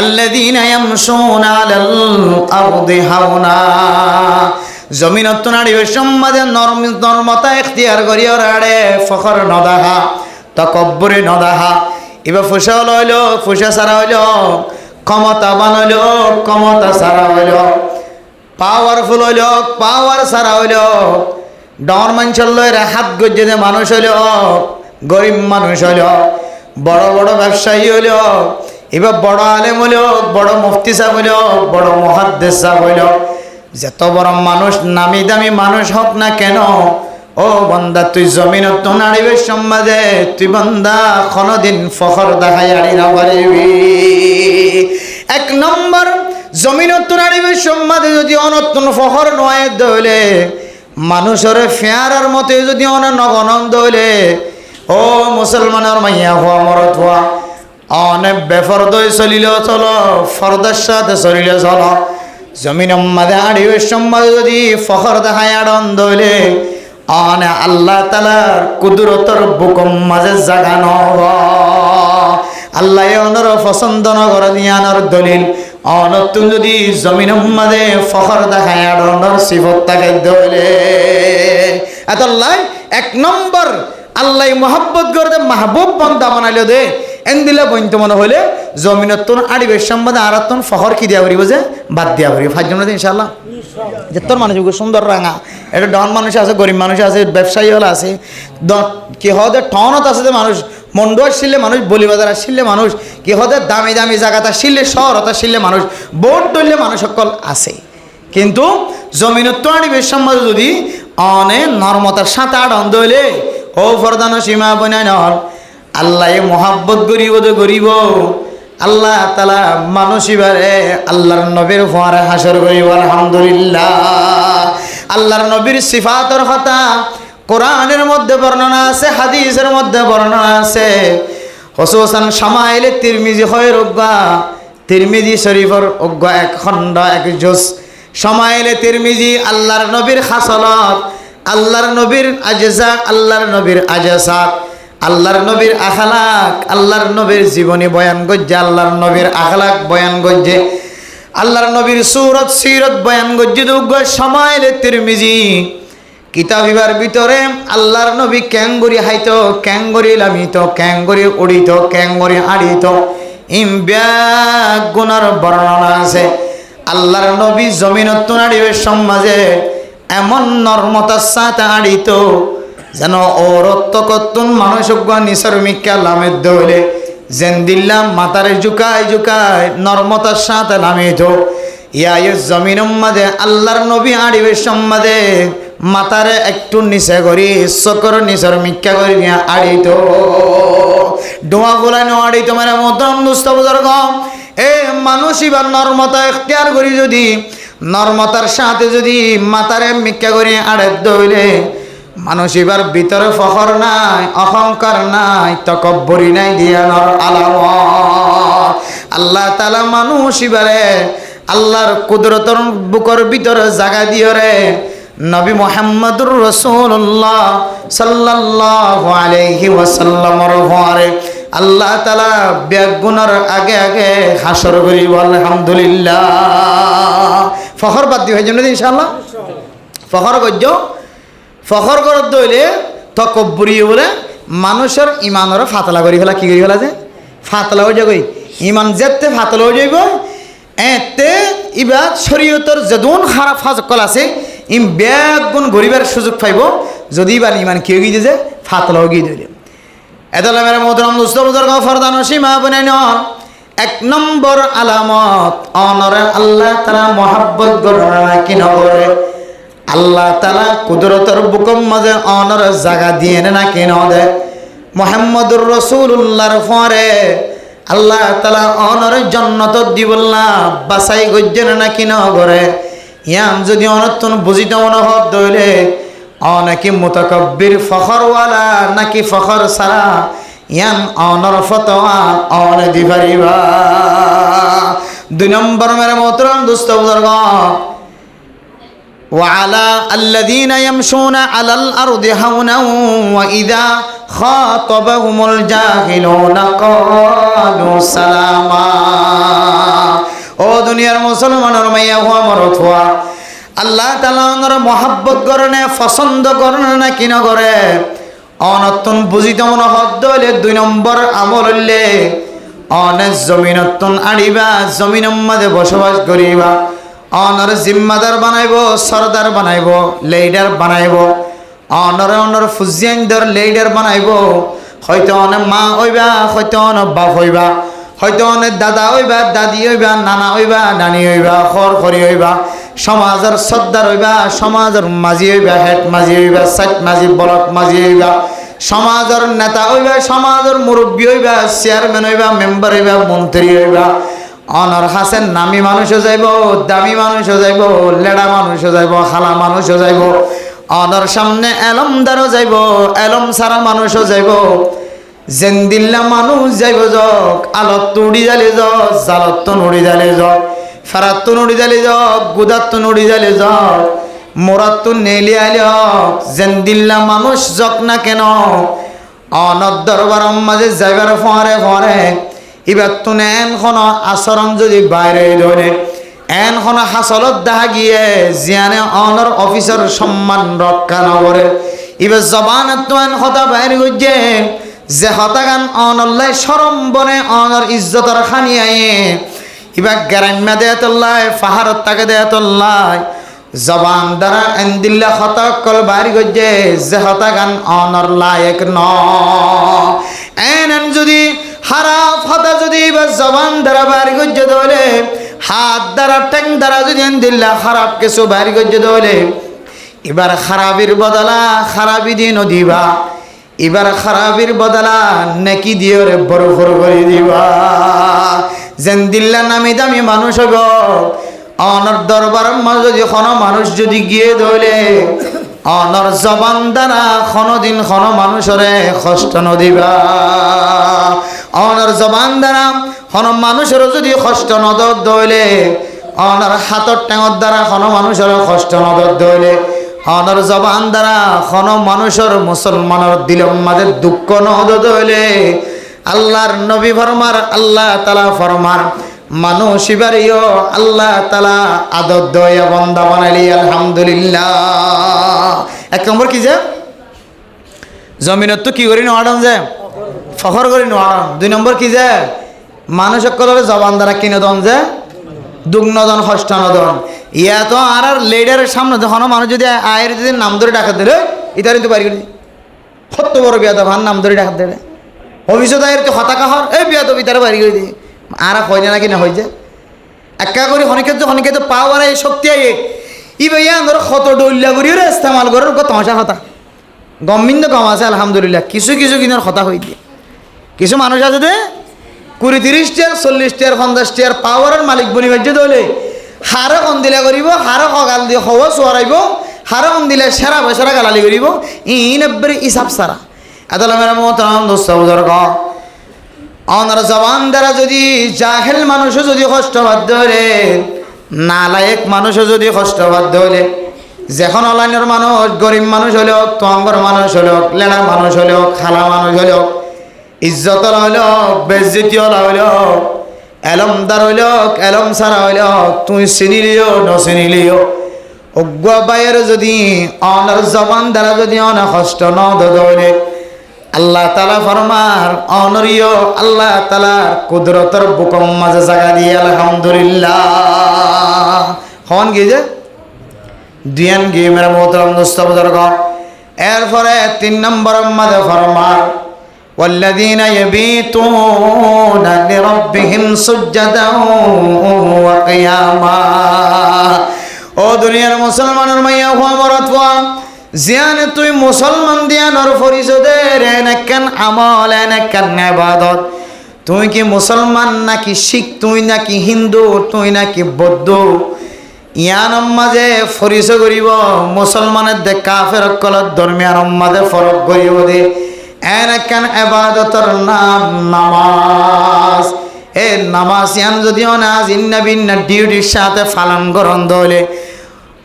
الذين يمشون على الأرض هونا জমিনত নাড়ি সম্মাদে নরমতা ইখতিয়ার করি ওরাড়ে ফখর নদাহা তকব্বুরে নদাহা এবার ফুসা লইল ফুসা সারা হইল ক্ষমতা বানাইল ক্ষমতা সারা হইল পাওয়ারফুল হইল পাওয়ার সারা হইল ডর মানুষের লইরে হাত গজ্জে যে মানুষ হইল গরিব মানুষ হইল বড় বড় ব্যবসায়ী হইল এবার বড় আলেম হইল বড় মুফতি সাহেব হইল বড় মুহাদ্দিস সাহেব হইল যত বড় মানুষ নামি দামি মানুষ হোক না কেন ও বান্দা তুই জমিনত তো নাড়িবে সম্মাদে তুই বান্দা কোনদিন ফখর দেখাই আড়ি না পারিবি এক নম্বর জমিনত তো নাড়িবে সম্মাদে যদি অনতন ফখর নয় দইলে মানুষের ফেয়ারার মতে যদি অনগনন্দ হইলে ও মুসলমানের মাইয়া হওয়া মরত হওয়া অনেক বেফরদই চলিলেও চলো ফরদার সাথে চলিলে চলো জমিন মাঝে আড়িবে সম্মাদে যদি ফখর দেখায় আনন্দ হইলে অনে আল্লাহ তালার কুদরতর বুকম মাঝে জাগানো আল্লাহ অনর পছন্দ নগর দিয়ানোর দলিল অনতুন যদি জমিন মাঝে ফখর দেখায় আনন্দর সিফত তাকে দইলে এত আল্লাহ এক নম্বর আল্লাহ মোহাব্বত করে মাহবুব বান্দা বানাইল দে এন্দিলা বইন্ত মনে হইলে জমিনত তোর আড়িবে সম্বাদে আর তোর ফখর কি দিয়া করিব যে বাদ দিয়া করিব ফাইজ জন্য ইনশাআল্লাহ যে তোর মানুষ সুন্দর রাঙা এটা ডন মানুষ আছে গরিব মানুষ আছে ব্যবসায়ী হলে আছে কি হতে টনত আছে যে মানুষ মন্ডু আসলে মানুষ বলিবাজার আসলে মানুষ কি হতে দামি দামি জায়গাতে আসলে শহরত আসলে মানুষ বোট ধরলে মানুষ সকল আছে কিন্তু জমিনত তো আড়িবে সম্বাদে যদি অনে নর্মতার সাথে আনন্দ হইলে ও ফরদান সীমা বনাই নল আল্লাহ মোহাব্বত গরিব তো গরিব আল্লাহ তালা মানুষ এবারে আল্লাহর নবীর ফোয়ারে হাসর করিব আলহামদুলিল্লাহ আল্লাহর নবীর সিফাতের কথা কোরআনের মধ্যে বর্ণনা আছে হাদিসের মধ্যে বর্ণনা আছে হুসুসান শামাইলে তিরমিজি হয় রোগা তিরমিজি শরীফর অজ্ঞা এক খণ্ড এক জুজ শামাইলে তিরমিজি আল্লাহর নবীর খাসলত আল্লাহর নবীর আজজা আল্লাহর নবীর আজাসাত আল্লাহর নবীর আখলাক আল্লাহর নবীর জীবনী বয়ান গজ্জে আল্লাহর নবীর আখলাক বয়ান গজ্জে আল্লাহর নবীর সুরত সিরত বয়ান গজ্জে দুগ্গ শামাইলে তিরমিজি কিতাবিবার ভিতরে আল্লাহর নবী ক্যাঙ্গুরি হাইতো ক্যাঙ্গুরি লামিতো ক্যাঙ্গুরি উড়িত ক্যাঙ্গুরি আড়িত গুনার বর্ণনা আছে আল্লাহর নবী জমিনত নাড়িবে সমাজে এমন নর্মতার সাথে আড়িত যেন ওরত্ব কত্তুন মানুষ নিসর মিকা লামের দৌলে যেন দিল্লাম মাতারে জুকায় জুকায় নর্মতার সাথে নামিত ইয়া জমিন মাঝে আল্লাহর নবী আড়িবে সম্মাদে মাতারে একটু নিচে করি চকর নিচর মিকা করি নিয়ে আড়িত ডোয়া গোলাই আড়িত মানে মতন দুস্থ বুজুর্গ এ মানুষ এবার নর্মতা এখতিয়ার করি যদি নর্মতার সাথে যদি মাতারে মিকা করি আড়ে দইলে মানুষ এবার ভিতরে ফখর নাই, অহংকার নাই, তকব্বরি নাই দিয়ানোর আলামত। আল্লাহ তাআলা মানুষ এবারে আল্লাহর কুদরতর বুকর ভিতরে জায়গা দিও রে। নবী মুহাম্মদুর রাসূলুল্লাহ সাল্লাল্লাহু আলাইহি ওয়াসাল্লামর ঘরে আল্লাহ তাআলা বেগুনার আগে আগে হাসর করিব। আলহামদুলিল্লাহ। ফখর বাদ দিও জন্য ইনশাআল্লাহ ফখর গজ্জ ফখর করত দইলে তকব্বুরি বলে মানুষের ইমানের ফাতলা করি ফেলা। কি করি ফেলা যে ফাতলা হয়ে যাবে ইমান যেতে ফাতলা হয়ে যাইব। এতে ইবা শরীয়তর যেদুন খারাপ ফাজকল আছে ইম বেগুন গরিবের সুযোগ পাইব যদি এবার ইমান কি হয়ে গিয়ে যে ফাতলা হয়ে গিয়ে দিলে। এতলা মেরে মোহতরম দোস্ত বুজুর্গ ফরদান সীমা বনে নন এক নম্বর আলামত অনরে আল্লাহ তাআলা মহব্বত গড়া কি নগরে আল্লাহ তাআলা কুদরতের বুকম মাঝে অনর জায়গা দিয়ে না কেন দে মুহাম্মদুর রাসূলুল্লাহর পরে আল্লাহ তাআলা অনর জান্নাত দিবল্লা বাসাই গজ্জেন না কিন করে ইয়াম যদি অনতন বুঝিতে মনে হত দইলে অনেকে মুতাকাব্বির ফখরওয়ালা নাকি ফখর সারা ইয়াম অনর ফতোয়া অন দিবারিবা। 2 নম্বর মেরে মোহতরম দোস্ত বুজুর্গ وعلى الذين يمشون على الأرض هونا وإذا خاطبهم الجاهلون قالوا سلاما। ও দুনিয়ার মুসলমানের মাইয়া হওয়া মরত হওয়া আল্লাহ তাআলা ওনার মহব্বত করে পছন্দ করে না কিনা করে অনতন বুঝিতে মনে হদ হইলে 2 নম্বর আমল হইলে অনেক জমিনতন আড়িবা জমিনের মাঝে বসবাস করিবা অনর জিম্মাদার বানাইব সরদার বানাইব লিডার বানাইব অনর অনর ফুজিয়ানদার লিডার বানাইব। হয়তো অনেক মা হইবা হয়তো অনেক বাপ হইবা হয়তো অনেক দাদা হইবা দাদি হইবা নানা হইবা নানি হইবা খর খরি হইবা সমাজের সর্দার হইবা সমাজের মাঝি হইবা হেড মাঝি হইবা সাইট মাঝি ব্লক মাঝি হইবা সমাজের নেতা হইবা সমাজের মুরব্বী হইবা চেয়ারম্যান হইবা মেম্বার হইবা মন্ত্রী হইবা অনর হাসেন নামি মানুষও যাইব দামি মানুষও যাইব লেডা মানুষও যাইব খালা মানুষও যাইব অনর সামনে এলমদারও যাইব এলম সারা মানুষও যাইব জেন্দিল্লা মানুষ যাইব যক আলত তুড়ি জালে যক জালত তো নুড়ি জালে যক ফেরাত তো নুড়ি জালে যক গুদাত তো নুড়ি জালে যক মোরাত তো নেলি আলে হক জেন্দিল্লা মানুষ যক না কেন অনর দরবার মাঝে যাইবার ফরে ফরে এবার তো এনখন আচরণ যদি বাইরে ধরে এনখন হাসলত দেখা গিয়ে জিয়ানে অনর অফিসার সম্মান রক্ষা নগরে এবার জবানত তো এন হতা বাইরে গিয়ে যে হতাগান অনল্লাই সরম বনে অনর ইজ্জতর খানি আয়ে এবার গ্রাম্যা দেয়াতল্লাই পাহাড়ত তাকে দেয়াতল্লাই জবান দ্বারা এন্দিল্লা হতাকল বাইরে গিয়ে যে হতাগান অনর লায়ক ন এন যদি খারাপ হতা যদি বা জবান দ্বারা বাড়ি গজ্জে দলে হাত দ্বারা ঠ্যাং দ্বারা যদি দিল্লা খারাপ কিছু বাড়ি গজ্জে দলে এবার খারাপির বদলা খারাপি দিন দিবা এবার খারাপির বদলা নেকি দিয়ে রে বড় বড় করে দিবা যেন দিল্লা নামি দামি মানুষ হইব অনর দরবার মাঝে যদি কোনো মানুষ যদি গিয়ে দলে অনর জবান দ্বারা কোনদিন কোনো মানুষরে কষ্ট নদিবা অনর জবান দ্বারা কোনো মানুষের যদি কষ্ট নদর দইলে অনর হাতর টেঙর দ্বারা কোনো মানুষের কষ্ট নদর দইলে অনর জবান দ্বারা কোনো মানুষের মুসলমানের দিলের মাঝে দুঃখ নদর দইলে আল্লাহর নবী ফরমার আল্লাহ তাআলা ফরমার মানুষ ইবারিও আল্লাহ তাআলা আদর দয়া বান্দা বানাইলি আলহামদুলিল্লাহ। 1 নম্বর কি যে জমিনত তো কি করি নোয়াডন যে ফখর করি নোয়াডন। 2 নম্বর কি যে মানুষ সকলের জবান দ্বারা কিনে দন যে দুগ্নদন হস্তানদন ইয়া তো আর লিডারের সামনে যখন মানুষ যদি আয়ের যদি নাম ধরে ডাকা দিলে ইতার কিন্তু বাড়ি করি কত বড় বিয়াদব ভান নাম ধরে ডাকা দিলে ভবিষ্যৎ আয়ের তো হতাকা হর এই বিয়াদব ইতারে বাড়ি করে দিই আর হয় না কিনা হয়ে যায় একা করি হনিকে তো পাওয়ার এই শক্তি আয়ে ই ভাইয়া ধরো কত ডল্লা করি রে ইস্তেমাল করার কত মশা কথা গমিন্দ কম আছে আলহামদুলিল্লাহ কিছু কিনার কথা হয়ে দিয়ে কিছু মানুষ আছে যে 20-30 টিয়ার 40 টিয়ার 50 টিয়ার পাওয়ারের মালিক বনি বাজ্য দলে হারে কন্দিলা করিব হারে সকাল দিয়ে হওয়া চোয়ারাইব হারাম দিলে সেরা বৈসারা গালালি করিব ইনব্বর ইসাব সারা এতলা মেরা মোহতারাম দোস্ত বুজুর্গ অনার জবান দ্বারা যদি জাহেল মানুষও যদি কষ্টবাদ ধরে নালায়েক মানুষও যদি কষ্টবাদ ধরে যখন অনলাইনের মানুষ গরিব মানুষ হলেও তঙ্গর মানুষ হলেও লেনা মানুষ হলেও খালা মানুষ হলেও ইজ্জত হলেও বেজ্জতি হলেও এলমদার হইলেও এলম সারা হইলেও তুই চিনিলিও নচিনিলিও অজ্ঞ বাইয়ের যদি অনার জবান দ্বারা যদি অনা কষ্ট ন ধরে আল্লাহ তালা ফরমার অনরীয় আল্লাহ তালার কুদরতর বুকম মাঝে জায়গা দিয়ে আলহামদুলিল্লাহ হন গিয়ে যে দুয়ান গিয়ে মেরা মোহতারাম দোস্ত বুজুর্গ এরপরে 3 নম্বর মাঝে ফরমার والذين يبيتون لربهم سجدا وقياما ও দুনিয়ার মুসলমানের মাইয়া হওয়া মরত হওয়া জিয়ানে তুই মুসলমান দিয়ানোর পরিচয়ের এনেকেন আমল এনেকেন ইবাদত তুই কি মুসলমান নাকি শিখ তুই নাকি হিন্দু তুই নাকি বৌদ্ধ ইয়ান মাঝে পরিচয় করিব মুসলমানের দে কাফের কলত ধর্মীয় মাঝে ফরক করিব দে এনেকেন ইবাদতর নাম নামাজ এ নামাজ ইয়ান যদি আজিন্না বিন্না ডিউটির সাথে পালন করন দলে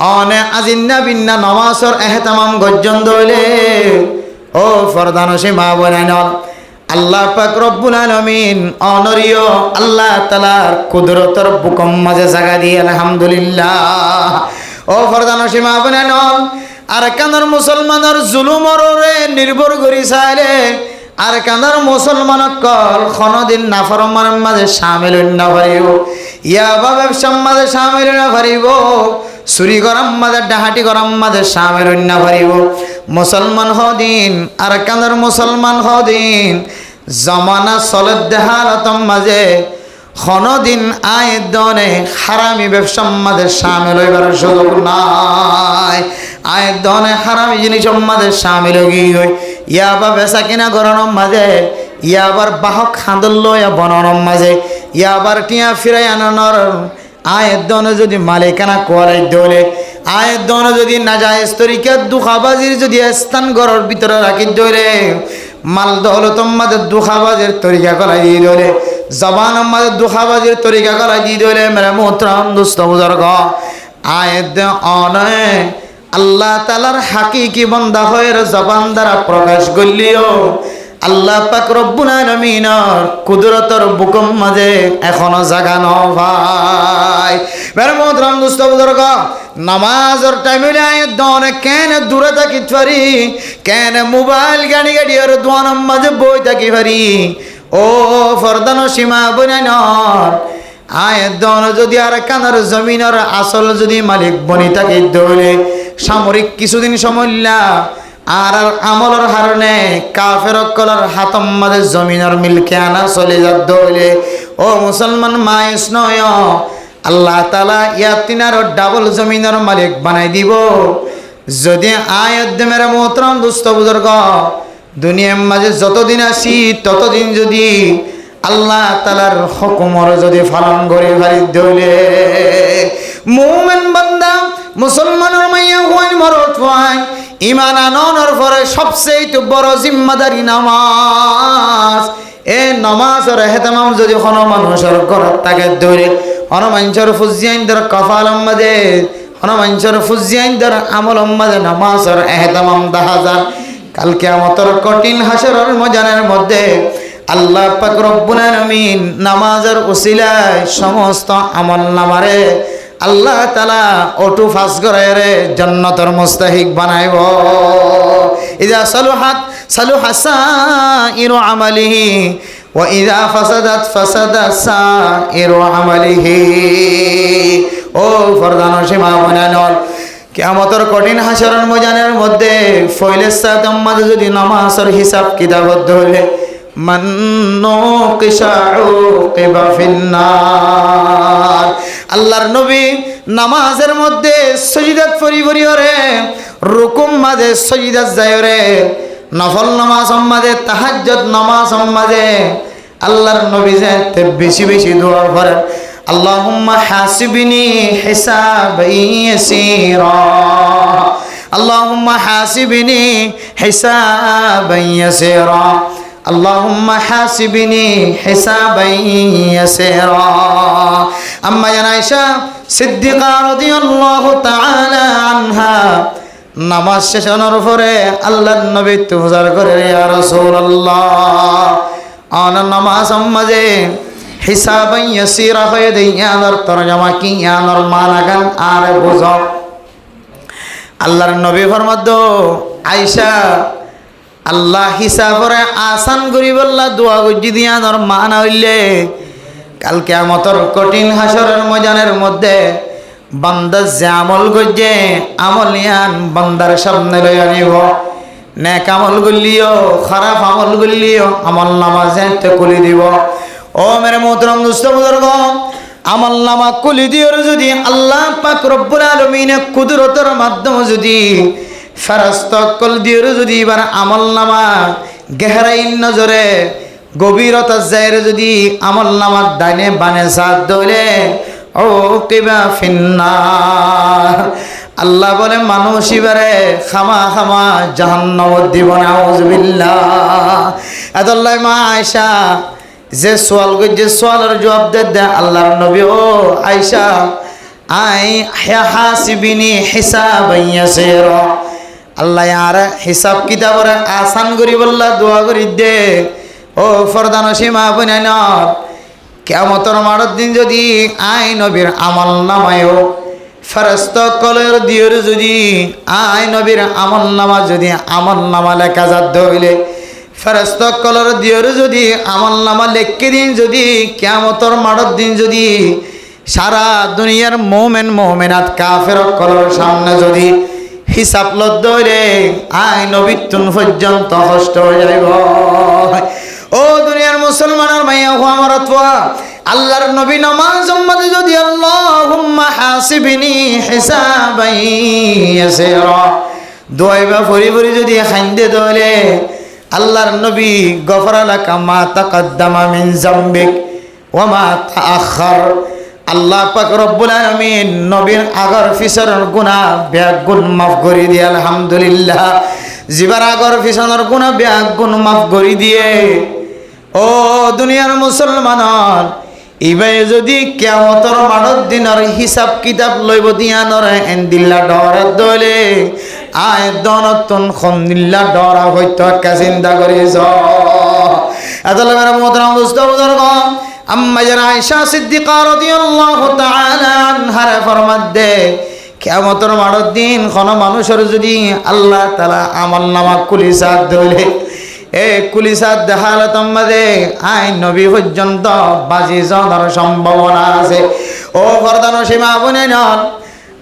অনে আজিন্না বিন্না নামাজর এহতামাম গজ্জন দলে ও ফরদানসি মা বোনেন আল্লাহ পাক রব্বুল আলামিন অনরীয় আল্লাহ তাআলার কুদরতর বুকম মাঝে জায়গা দিয়ে আলহামদুলিল্লাহ ও ফরদানসি মা বোনেন আর কানার মুসলমানের জুলুমরে নির্ভর করি চাইলে আর কানার মুসলমান কল কোনদিন নাফরমানের মাঝে শামিল না পারিব ইয়াবা ব্যবসার মাঝে শামিল না পারিব চুরি করার মাঝে ডাহাটি করার মাঝে শামিল না পারিব মুসলমান হদিন আর কানার মুসলমান হদিন জমানা চলত দেহালতম মাঝে কোনদিন আয়দনে হারামি ব্যবসার মাঝে শামিল হইবার সুযোগ নাই আয়দনে হারামি জিনিসের মাঝে শামিল হই ইয়াবা বেচা কিনা গরণের মাঝে ইয়াবার বাহক খাঁদল লইয়া বনানোর মাঝে ইয়াবার টিয়া ফিরাই আনানোর আয়দনে যদি মালিকানা কোয়ালাই দলে আয়দনে যদি নাজায়েজ তরিকা দুখাবাজির যদি স্থান ঘরের ভিতরে রাখি দলে মাল দৌলতর মাঝে দুখাবাজির তরিকা কলাই দিয়ে দলে জবান মাঝে দুখাবাজির তরিকা কলাই দিয়ে দলে মেরা মোহতারাম দোস্ত বুজুর্গ আয়াত অনে আল্লাহ তাআলার হাকিকি বান্দা হয়ের জবান দ্বারা প্রকাশ করলিও আল্লাহ পাক রব্বুল আলামিনের কুদরতর বুকম মাঝে এখনো জাগা ন ভাই মেরা মোহতারাম দোস্ত বুজুর্গ নামাজের টাইমে আয়াত দনে কেন দূরে থাকি পারি কেন মোবাইল গাড়ি আর দোয়ানোর মাঝে বই থাকি পারি ও ফরদান সীমা বনান আয়াত দনে যদি আর কানার জমিনের আসল যদি মালিক বনি থাকে দলে সামরিক কিছুদিন সময়লা আর আমলের হারণে কাফের কলার হাতম মাঝে জমিনের মিলকে আনা চলে যা দলে ও মুসলমান মায়েস নয় আল্লাহ তাআলা ইয়াতিনার ডাবল জমিনের মালিক বানাই দিব যদি আয়াত মেরা মোহতারাম দোস্ত বুজুর্গ দুনিয়ার মাঝে যতদিন আসি ততদিন যদি আল্লাহ তাআলার হুকুমর যদি পালন করে ভারি দলে মুমিন বান্দা মুসলমানের মাইয়া হই মরত হয় ঈমান আনানোর পরে সবচেয়ে বড় জিম্মাদারি নামাজ এ নামাজের ইহতিমাম যদি কোনো মানুষের ঘরত থাকে ধরে কোনো মানুষের ফুজিয়াইনদের কপালম মাঝে কোনো মানুষের ফুজিয়াইনদের আমলম মাঝে নামাজের ইহতিমাম দেখা যায় কাল কিয়ামতের কঠিন হাসরের ময়দানের মধ্যে আল্লাহ পাক রব্বুল আলামিন নামাজের উসিলায় সমস্ত আমল নামারে আল্লাহ তাআলা অটো ফাস করে রে জান্নাতের মুস্তাহিক বানাইব ইযা সালুহাত সালুহা সাইরু আমালিহি ওয়া ইযা ফাসাদাত ফাসাদা সাইরু আমালিহি ও ফরদান সীমা বানানোর কিয়ামতের কঠিন হাসরের ময়দানের মধ্যে ফয়লের সাথে মাঝে যদি নামাজের হিসাব কিতাবত হলে আল্লাহর নবী নামাজের মধ্যে সজিদাত পরি রে রুকুম মাঝে সজিদাত যায় রে নফল নামাজ মাঝে তাহাজ্জুদ নামাজ মাঝে আল্লাহর নবী যে বেশি বেশি দোয়া করেন আল্লাহুম্মা হাসিবনি হিসাবান ইয়াসীরা আল্লাহুম্মা হাসিবনি হিসাবান ইয়াসিরা আল্লাহুম্মা হাসিবনি হিসাবান ইয়াসিরা। আম্মা জান আয়েশা সিদ্দিকা রাদিয়াল্লাহু তাআলা আনহা নামাজ শেষ হওয়ার পরে আল্লাহর নবী তুজার করে, ইয়া রাসূলুল্লাহ আনা নামাজ মাঝে হিসাবান ইয়াসিরা হয়ে দেই। ইয়ার তরজমা কি, ইয়ার মানা গান আর বুঝো। আল্লাহর নবী ফরমাদ, আয়েশা আল্লাহ হিসাবরে আসান করি বললা দোয়া গজ্জি দিয়া নর মানা হইলে কাল কিয়ামতের কঠিন হাসরের ময়দানের মধ্যে বান্দা যে আমল গজ্জে আমল ইয়ান বান্দার সামনে লই আনিব। নেক আমল গলিও খারাপ আমল গলিও আমল নামা যেতে খুলি দিব। ও মেরে মোহতরম দোস্ত বুজুর্গ, আমল নামা খুলি দিওর যদি আল্লাহ পাক রব্বুল আলামিনের কুদরতের মাধ্যমে যদি ফেরেশতা কল দিওর যদি এবার আমল নামা গহরাইন নজরে গভীরতা যায়রে যদি আমল নামার ডাইনে বানে সাথ দইলে ও কিবা ফিন্নার, আল্লাহ বলে মানুষ এবারে খামা খামা জাহান্নামত দিব না, আউযুবিল্লাহ। আদাল্লাহ মা আয়েশা যে সোয়াল যে সোয়ালের জবাব দে আল্লাহর নবী, ও আয়েশা আই হাসিবিনি হিসাবান ইয়াসিরা, আল্লাহ আর হিসাব কিতাবরে আসান করি বললা দোয়া করি দে। ও ফরদান সীমা বনাইন কিয়ামতের মাঠের দিন যদি আই নবীর আমল নামায়ও ফেরেশতা কলের দিওর যদি আই নবীর আমল নামা যদি আমল নামা লেখা যাত হইলে ফেরেশতা কলের দিওর যদি আমল নামা লেখকে দিন যদি কিয়ামতের মাঠের দিন যদি সারা দুনিয়ার মুমিন মুমিনাত কাফের কলের সামনে যদি হিসাব লদ হইলে আই নবী তুন পর্যন্ত কষ্ট হয়ে যাইব। ও দুনিয়ার মুসলমানের মাইয়া হো আমার অথবা আল্লাহর নবী নামাজ উম্মতে যদি আল্লাহুম্মা হাসিবনি হিসাবান ইয়াসিরা দোয়াইবা ফরি ফরি যদি খাইন্দে দলে আল্লাহর নবী গফরা লাকা মা তাকদ্দামা মিন যামবিক ওয়া মা তাআখার, আল্লাহ পাক রব্বুল আলামিন নবীর আগর পিছনের গুনাহ ব্যাগ গুণ মাফ করে দিয়ে আলহামদুলিল্লাহ। জিবার আগর পিছনের গুনাহ ব্যাগ গুণ মাফ করে দিয়ে। ও দুনিয়ার মুসলমানর ইবাই যদি কিয়ামতের মাঠের দিনের হিসাব কিতাব লইব দিয়ানর এন্দিল্লা ডর দলে আয় দনতন খন্দিল্লা ডরা হইতো কা চিন্তা করিস। আদাল্লাহ মেরা মোহতারাম দোস্ত বুজুর্গ, আম্মা জান আয়েশা সিদ্দিকা রাদিয়াল্লাহু তাআলা আনহা ফরমাত দে কিয়ামতের মাঠের দিন কোন মানুষের যদি আল্লাহ তাআলা আমল নামা কুলিসাত দলে এ কুলিসাত দেখালত মাঝে আই নবী পর্যন্ত বাজি যাওয়ার সম্ভাবনা আছে। ও ফরদান সীমা বনে নন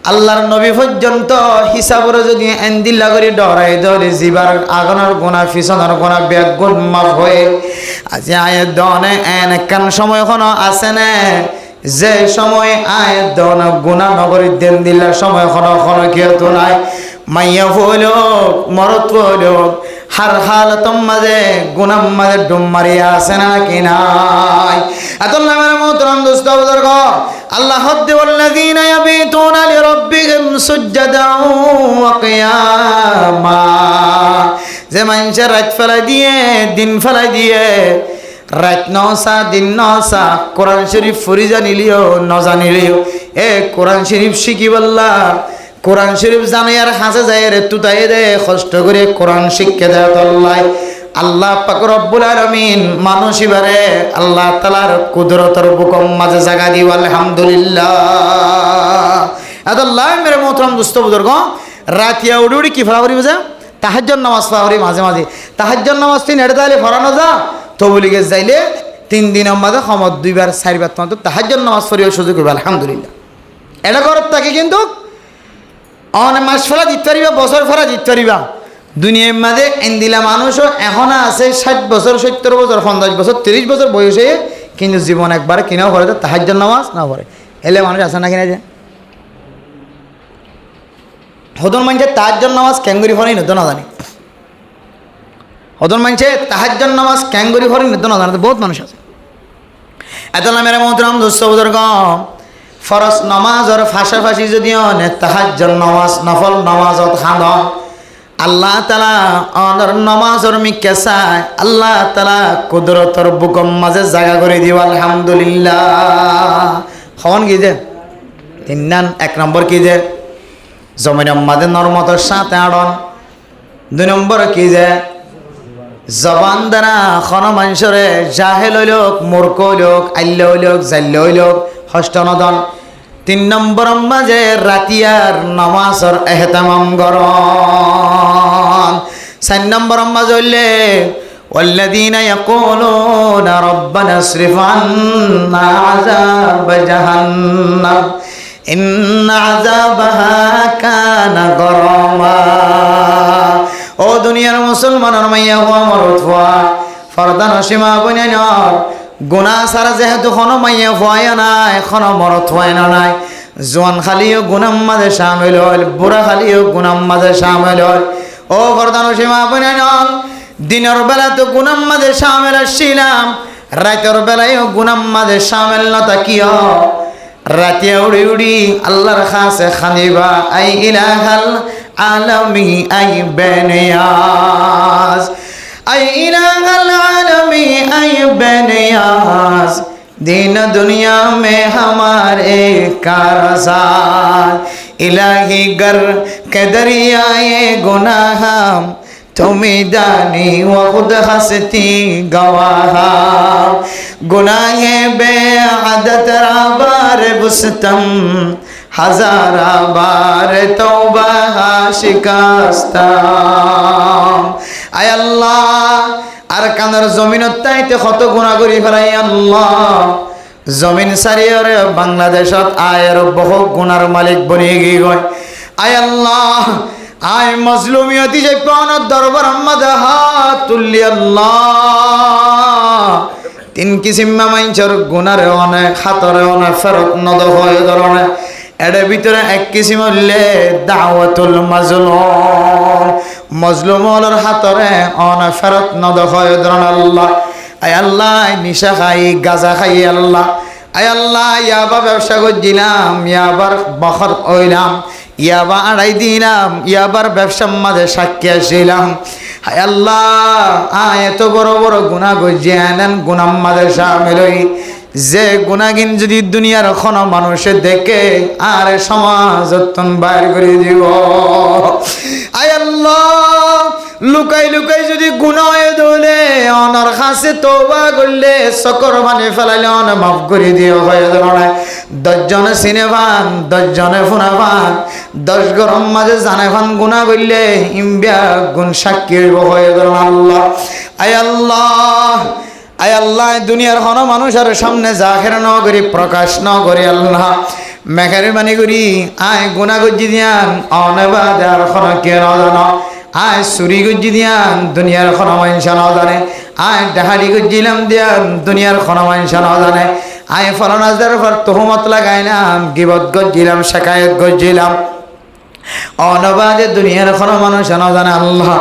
আল্লাহর নবী পর্যন্ত হিসাবরে যদি এন্দিল্লা করে ডরাই ধরে জিবার আগনের গোনা পিছনের গোনা ব্যাগ গুণ মাফ হয়ে আজি আয়ের দনে এন কান সময় এখনো আছে না যে সময় আয়ের দন গুণা নগরী দেন দিল্লার সময় এখনো কেউ নাই। মাইয়া হলো মরত হলো হার হালতম মাঝে গুনাম মাঝে ডুম মারিয়া আছে না কি নাই। আল্লাহ মেরা মোহতারাম দোস্ত বুজুর্গ, আল্লাহ হদ্দে ওয়াল্লাযীনা ইয়াবিতুনা লিরাব্বিহিম সুজদান ওয়া কিয়ামা, যে মানুষের রাত ফেলাই দিয়ে দিন ফেলাই দিয়ে রাত নসা দিন নসা কোরআন শরীফ ফুরি জানিলিও ন জানিলিও এ কোরআন শরীফ শিখি বললা কোরআন শরীফ জানে আর হাসে যায় রে তুতাই দে কষ্ট করে কোরআন শিক্ষা দেয় তল্লাই। আল্লাহ পাক রব্বুল আলামিন মানুষ এবারে আল্লাহ তাআলার কুদরতের বুকম মাঝে জায়গা দিব আলহামদুলিল্লাহ। আল্লাহ মেরে মোহতারাম দোস্ত বুজুর্গ, রাতিয়া উড়ি উড়ি কি ফরাবরি বুঝা তাহাজ্জুদ নামাজ পড়ি মাঝে মাঝে তাহাজ্জুদ নামাজ তিন হেঁটে তাইলে ফরানো যা তো বলি গে যাইলে 3 দিনের মাঝে ক্ষমত 2 বার 4 বার তো তাহাজ্জুদ নামাজ পড়িও সুযোগ হবে আলহামদুলিল্লাহ। এটা করত থাকে কিন্তু অনেক মাস ফেলা দিতে পারিবা বছর ফেলা দিতে পারিবা। দুনিয়ার মাঝে এন্দিলা মানুষও এখনো আছে 60 বছর 70 বছর 50 বছর 30 বছর বয়সে কিন্তু জীবন একবার কিনাও করে তো তাহাজ্জুদ নামাজ না পড়ে এলে মানুষ আছে না কিনা যে হদন মানুষের তাহাজ্জুদ নামাজ ক্যাঙ্গুরি ফরেই নতো না জানি হদন মানুষের তাহাজ্জুদ নামাজ ক্যাঙ্গুরি ফরেই নতো না জানি বহুত মানুষ আছে। এত না মেরে মোহতারাম দোস্ত বুজুর্গ, ফরজ নামাজর পাশাপাশি যদি অনেক তাহাজ্জুদ নামাজ নফল নামাজত খান আল্লাহ তাআলা অনর নামাজর মিকে চায় আল্লাহ তাআলা কুদরতর বুকম মাঝে জায়গা করে দিব আলহামদুলিল্লাহ। হন কি যে তিন এক নম্বর কি যে জমিনের মাঝে নরমতর সাথে আড়ন। 2 নম্বর কি যে জবান দ্বারা খন মানুষরে জাহেল হইলক মূর্খ হইলক আল্য হইলক জাল্য হইলক হষ্ট নদন। 3 নম্বর মাঝে রাতিয়ার নামাজর এহতামাম গরন। 4 নম্বর মাঝে হইলে والذين يقولون ربنا اصرف عنا عذاب جهنم إن عذابها كان غراما। ও দুনিয়ার মুসলমানের মাইয়া হওয়া মরত হওয়া ফরদা নসীমা বইনার গুনাহ সারা যেহেতু কোনো মাইয়া হওয়াই নাই এখনো মরত হয় না নাই জোয়ান খালিও গুনাহ মাঝে শামিল হল বুড়া খালিও গুনাহ মাঝে শামিল হল। ও ফরদা নসীমা বইনার দিনের বেলা তো গুনাহ মাঝে শামিল আসছিলাম রাতের বেলায়ও গুনাহ মাঝে শামিল না তাকিও রাতে উড়ি উড়ি আল্লাহর কাছে খানিবা আই ইলাহাল আলামি আই বেনিয়াজ আই ইলাহাল আলামি আই বেনিয়াজ दिन दुनिया में हमारे कारसाज इलाही गर के दरियाए गुनाह তুমি দানি ও খুদ হসতি গওয়াহ গুনাহে বে আদত রাবার বুস্তম হাজার বার তওবা শিকাস্তাম। আয় আল্লাহ আর কানার জমিনত তাইতে কত গুনাহ করি ফেলাই আল্লাহ জমিন সারিয়রে বাংলাদেশত আয়ের বহু গুনার মালিক বনিয়ে গই। আয় আল্লাহ আয় মজলুমিয়তি যে পাওয়ার দরবার আমাদের হাত তুললি আল্লাহ 3 কিসিম মাইনচর গুনারে অনেক হাতরে অনেক ফেরত নদ হয়ে ধরনে এর ভিতরে 1 কিসিম হইলে দাওয়াতুল মাজলুম মজলুমর হাতরে অনেক ফেরত নদ হয়ে ধরন আল্লাহ। আয় আল্লাহ নিশা খাই গাঁজা খাই আল্লাহ আয় আল্লাহ ইয়াবা ব্যবসা করছিলাম ইয়াবার বখর হইলাম ইয়াবা আড়াই দিলাম ইয়াবার ব্যবসার মাঝে সাক্ষী আসছিলাম। হায় আল্লাহ এত বড় বড় গুণা গজিয়ানেন গুনার মাঝে শামিল হই যে গুণাগিন যদি দুনিয়ার কোনো মানুষে দেখে আর সমাজত বাইর করে দিব। আয় আল্লাহ লুকাই লুকাই যদি গুনাহ হয়ে ধরে অনার কাছে তওবা করলে সকর মানে ফেলাইলে অনে মাফ করে দিও হয়ে ধরে 10 জনে সিনেভান 10 জনে ফুনাভান 10 গরম মাঝে জানে খান গুনাহ করলে ইমবিয়া গুণ সাক্ষী হয়ে ধরে আল্লাহ। আয় আল্লাহ আয় আল্লাহ দুনিয়ার কোনো মানুষের সামনে জাহের ন করি প্রকাশ ন করি আল্লাহ মেহরবানি করি আয় গুনাহ গজি দিয়ান অনবাদ আর কোন কে ন জানো আয় চুরি গজি দিয়ান দুনিয়ার কোনো মানুষ ন জানে আয় ডাহারি গজিলাম দিয়ান দুনিয়ার কোনো মানুষ ন জানে আয় ফলনাজদের পর তোহমত লাগাইলাম গিবত গজিলাম শেকায়ত গজিলাম অনবাদে দুনিয়ার কোনো মানুষ ন জানে আল্লাহ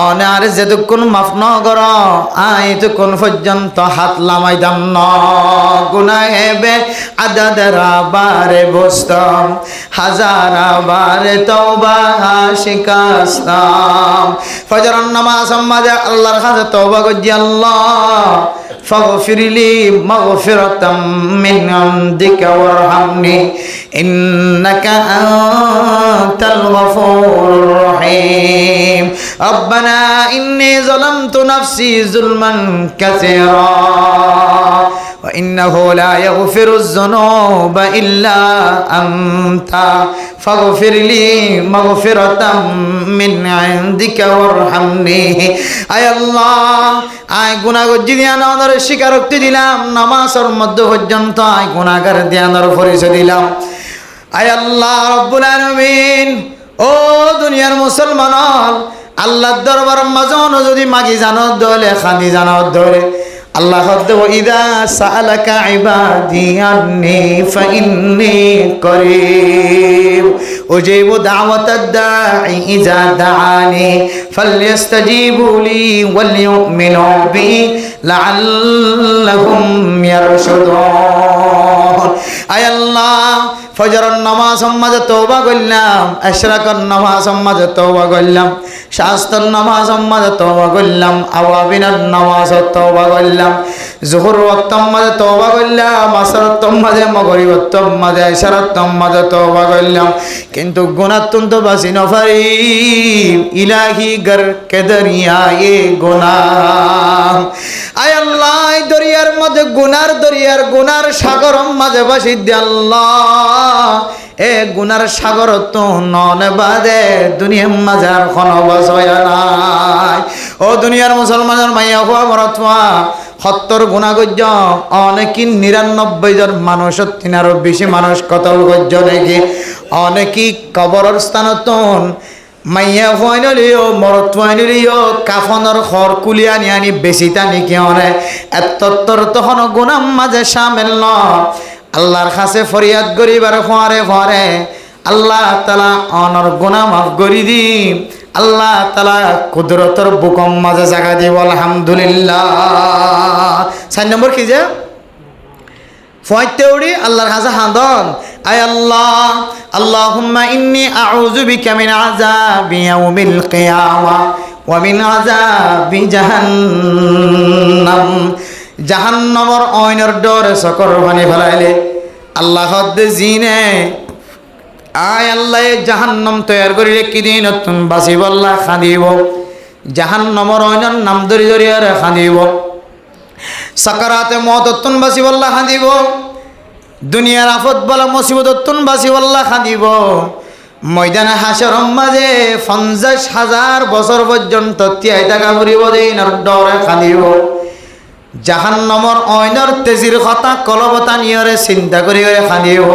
অনার যেতক্ষণ মাফ ন কর আয় এতক্ষণ পর্যন্ত হাত লামাইতাম ন গুনাহে বে আদাদের বারে বসতাম হাজার বারে তওবা শিকাস্তাম। ফজরের নামাজ মাঝে আল্লাহর কাছে তওবা করছি আল্লাহ فاغفر لي مغفرة من عندك وارحمني إنك أنت الغفور الرحيم ربنا إني ظلمت نفسي ظلما كثيرا وإنه لا يغفر الذنوب إلا أنت فاغفر لي مغفرة من عندك وارحمني أي الله আয় গুনাহ গজি দিয়ানোর স্বীকারোক্তি দিলাম নামাজের মধ্যে পর্যন্ত আয় গুনাহগার দিয়ানোর পরিচয় দিলাম। আয় আল্লাহ রব্বুল আলামিন ও দুনিয়ার মুসলমান আল্লাহর দরবার মাঝন যদি মাগি জানো দলে খানি জানো দলে আল্লাহ হদ্দ ইদা সালাকা ইবাদি আন্নি ফাইন্নি করিব উজিবু দাওয়াতাদ দাঈ ইযা দাআনি ফালইস্তাজিবু লি ওয়াল ইউমিনু বি লাআল্লাহুম ইয়ারশুদুন। আয় আল্লাহ, ফজরের নামাজ মাঝে তওবা করলাম, ইশরাকের নামাজ মাঝে তওবা করলাম, শাস্ত্র নামাজ মাঝে তওবা করলাম, আওয়াবিনের নামাজ তওবা করলাম, জোহর ওয়াক্ত মাঝে তওবা করলাম, আসর ওয়াক্ত মাঝে, মাগরিব ওয়াক্ত মাঝে, ইশার ওয়াক্ত মাঝে তওবা করলাম, কিন্তু গুনাহ তো বাঁচি না পারি। ইলাহি গর কে দরিয়ায়ে গুনাহ, আয় আল্লাহ, এই দরিয়ার মধ্যে গুনার সাগর মাঝে বাসি দিয়ে আল্লাহ, এ গুনার সাগর তো ননে বাদে দুনিয়ার মাঝে আর কোনো বাসয় নাই। ও দুনিয়ার মুসলমানের মাইয়া হওয়া মরতমা 70 গুণা গজ্য, অনেকই 99 জন মানুষ, তিনারও বেশি মানুষ কতল গজ্য নাকি, অনেকই কবরের স্থানতন মাইয়া হইনলিও মরত হইনলিও কাফনের খর কুলি আনি আনি বেশিটা নাকি অনে এত্তর তখন গুনাম মাঝে সামিল ন। আল্লাহর কাছে ফরিয়াদ করিবার ফরে আল্লাহ তাআলা অনর গুনাহ মাফ করি দিম, আল্লাহ তাআলা কুদরতের বুকম মাঝে জায়গা দিব। আলহামদুলিল্লাহ। 4 নম্বর কি যে ফয়তেউড়ি আল্লাহর কাছে হাঁদন, আয় আল্লাহ, আল্লাহুম্মা ইন্নী আউযু বিকা মিন আযাবি ইয়াউমিল কিয়ামা ওয়া মিন আযাবি জাহান্নাম। জাহান্নামর অইনের ডরে সকর পানি ফেলাইলে আল্লাহ হদ্দে জিনে, আয় আল্লাহ জাহান্নাম তৈয়ার করি রেখে দিন, নতুন বাসি বল্লা খাঁদিব, জাহান্নামর অইনের নাম ধরি ধরি আর খাঁদিব, সাকারাতে মত অত্যন বাসি বল্লা খাঁদিব, দুনিয়ার আফত বলা মুসিবত অত্যন বাসি বল্লা খাঁদিব, ময়দানে হাসরের মাঝে 50,000 বছর পর্যন্ত তিয়াই থাকা পড়িব, দিনের ডরে খাঁদিব, জাহান্নামর অইনের তেজির কথা কলবতা নিয়রে চিন্তা করি করে খাঁদিব।